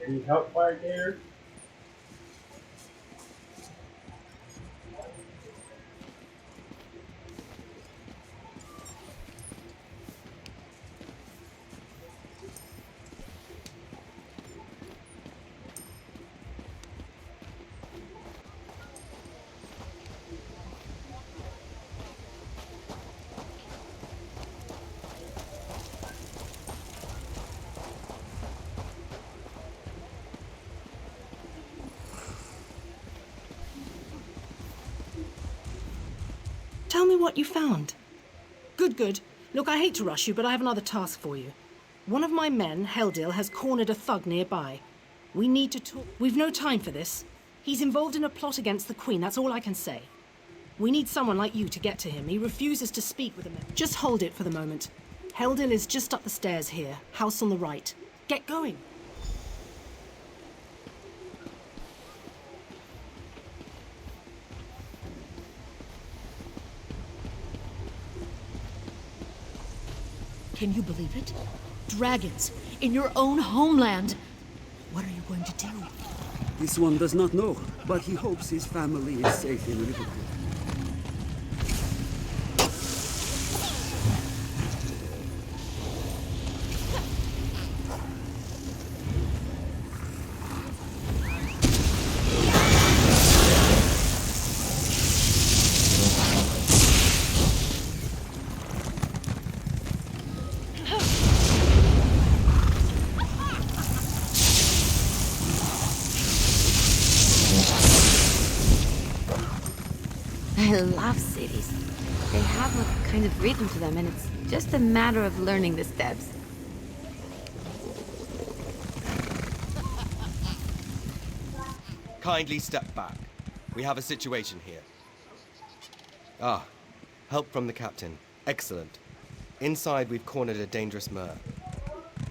Need help, Fire Gator? Tell me what you found. Good. Look, I hate to rush you, but I have another task for you. One of my men, Heldil, has cornered a thug nearby. We need to talk. We've no time for this. He's involved in a plot against the Queen, that's all I can say. We need someone like you to get to him. He refuses to speak with a man. Just hold it for the moment. Heldil is just up the stairs here, house on the right. Get going. Can you believe it? Dragons in your own homeland. What are you going to do? This one does not know, but he hopes his family is safe in Liverpool. I love cities. They have a kind of rhythm to them, and it's just a matter of learning the steps. Kindly step back. We have a situation here. Ah, help from the captain. Excellent. Inside, we've cornered a dangerous Mer.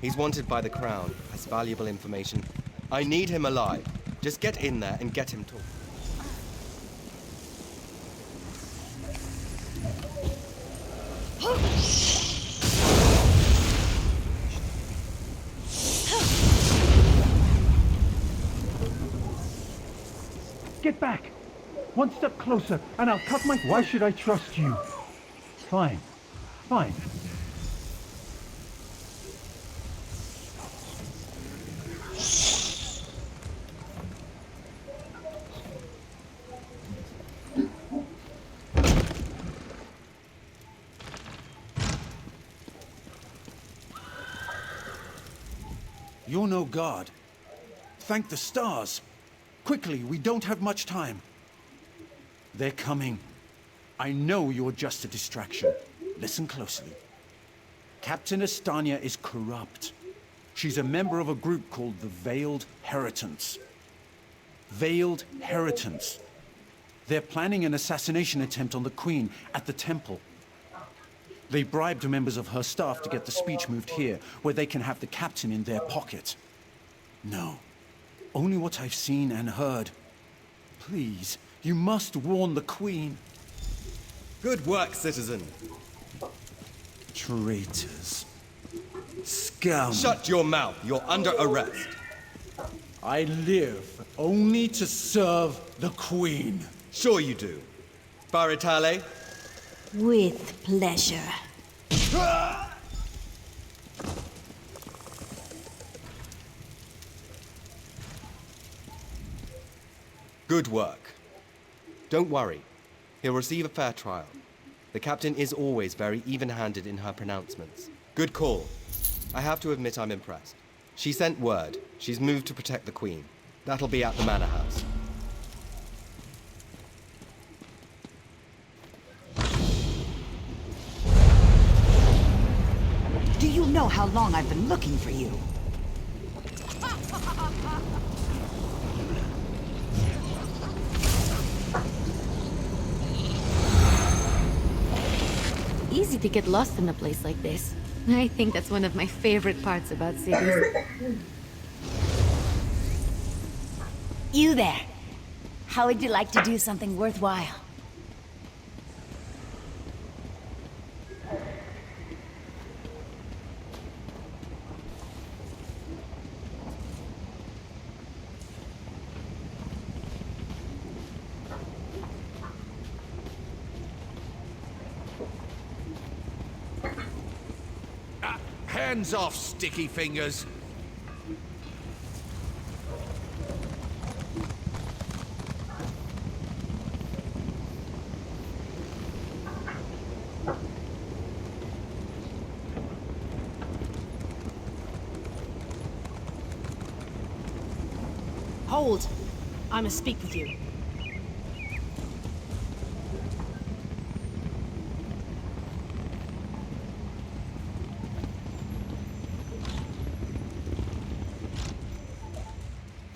He's wanted by the Crown, has valuable information. I need him alive. Just get in there and get him talking. Get back! One step closer, and I'll cut my... Why should I trust you? Fine. Fine. You're no god. Thank the stars. Quickly, we don't have much time. They're coming. I know you're just a distraction. Listen closely. Captain Estania is corrupt. She's a member of a group called the Veiled Heritants. Veiled Heritants. They're planning an assassination attempt on the Queen at the temple. They bribed members of her staff to get the speech moved here, where they can have the captain in their pocket. No. Only what I've seen and heard. Please, you must warn the Queen. Good work, citizen. Traitors. Scum. Shut your mouth. You're under arrest. I live only to serve the Queen. Sure you do. Baritale? With pleasure. Good work. Don't worry. He'll receive a fair trial. The captain is always very even-handed in her pronouncements. Good call. I have to admit I'm impressed. She sent word. She's moved to protect the Queen. That'll be at the Manor House. Do you know how long I've been looking for you? Easy to get lost in a place like this. I think that's one of my favorite parts about cities. You there. How would you like to do something worthwhile? Hands off, sticky fingers! Hold! I must speak with you.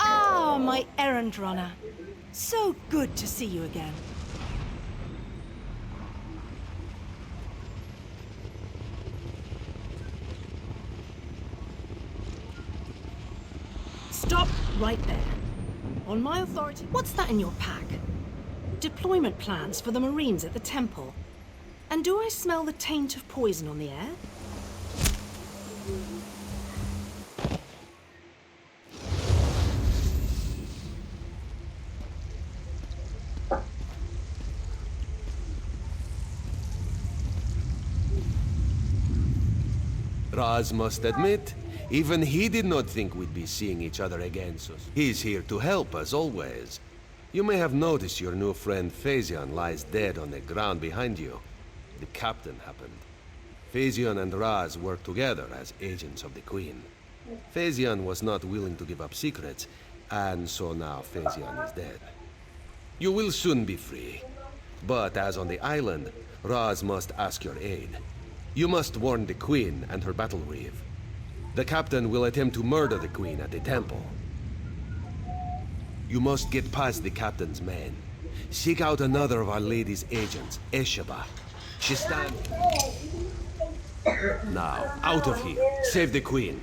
Ah, my errand runner. So good to see you again. Stop right there. On my authority, what's that in your pack? Deployment plans for the Marines at the temple. And do I smell the taint of poison on the air? Raz must admit, even he did not think we'd be seeing each other again soon. He's here to help, as always. You may have noticed your new friend Phaezion lies dead on the ground behind you. The captain happened. Phaezion and Raz work together as agents of the Queen. Phaezion was not willing to give up secrets, and so now Phaezion is dead. You will soon be free. But as on the island, Raz must ask your aid. You must warn the Queen and her battle reeve. The captain will attempt to murder the Queen at the temple. You must get past the captain's men. Seek out another of Our Lady's agents, Esheba. She stands... Now, out of here. Save the Queen.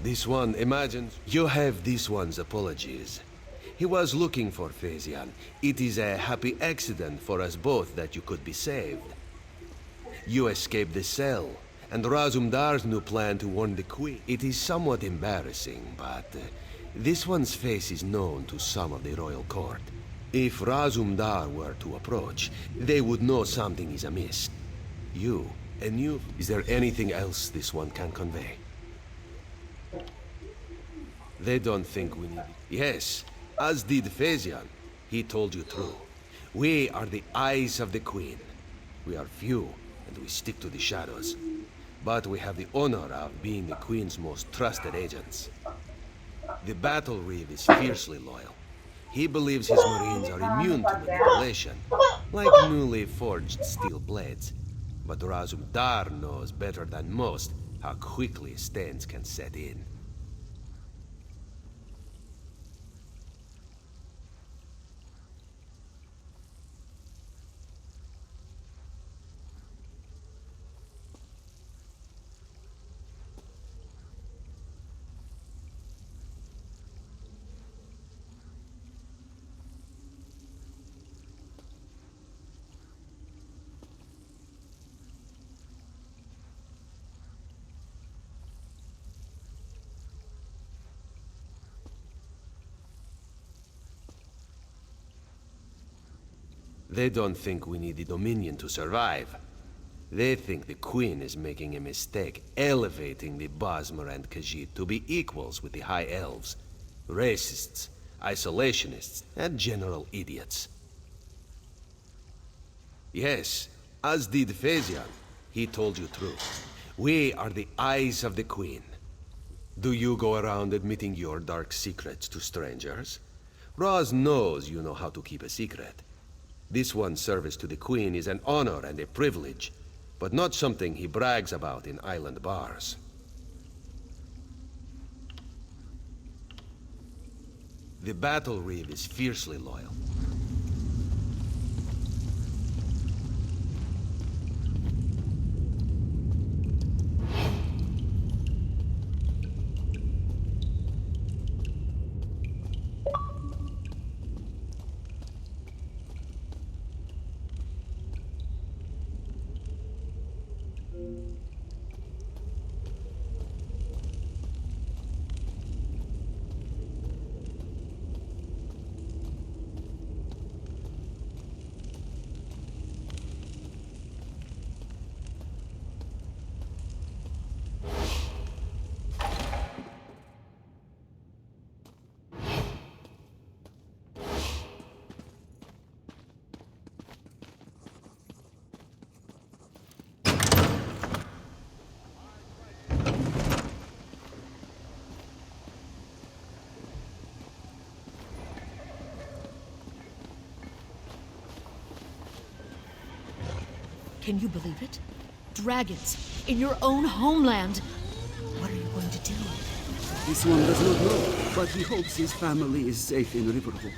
This one imagines... You have this one's apologies. He was looking for Phasian. It is a happy accident for us both that you could be saved. You escaped the cell, and Razumdar's new plan to warn the Queen. It is somewhat embarrassing, but this one's face is known to some of the royal court. If Razumdar were to approach, they would know something is amiss. You, and you... Is there anything else this one can convey? They don't think we need it. Yes, as did Phasian. He told you true. We are the eyes of the Queen. We are few, and we stick to the shadows. But we have the honor of being the Queen's most trusted agents. The battle reeve is fiercely loyal. He believes his marines are immune to manipulation, like newly forged steel blades. But Razumdar knows better than most how quickly stains can set in. They don't think we need the Dominion to survive. They think the Queen is making a mistake, elevating the Bosmer and Khajiit to be equals with the High Elves. Racists, isolationists, and general idiots. Yes, as did Phasian. He told you true. We are the eyes of the Queen. Do you go around admitting your dark secrets to strangers? Raz knows you know how to keep a secret. This one's service to the Queen is an honor and a privilege, but not something he brags about in island bars. The battle reeve is fiercely loyal. Can you believe it? Dragons in your own homeland. What are you going to do? This one does not know, but he hopes his family is safe in Riverhook.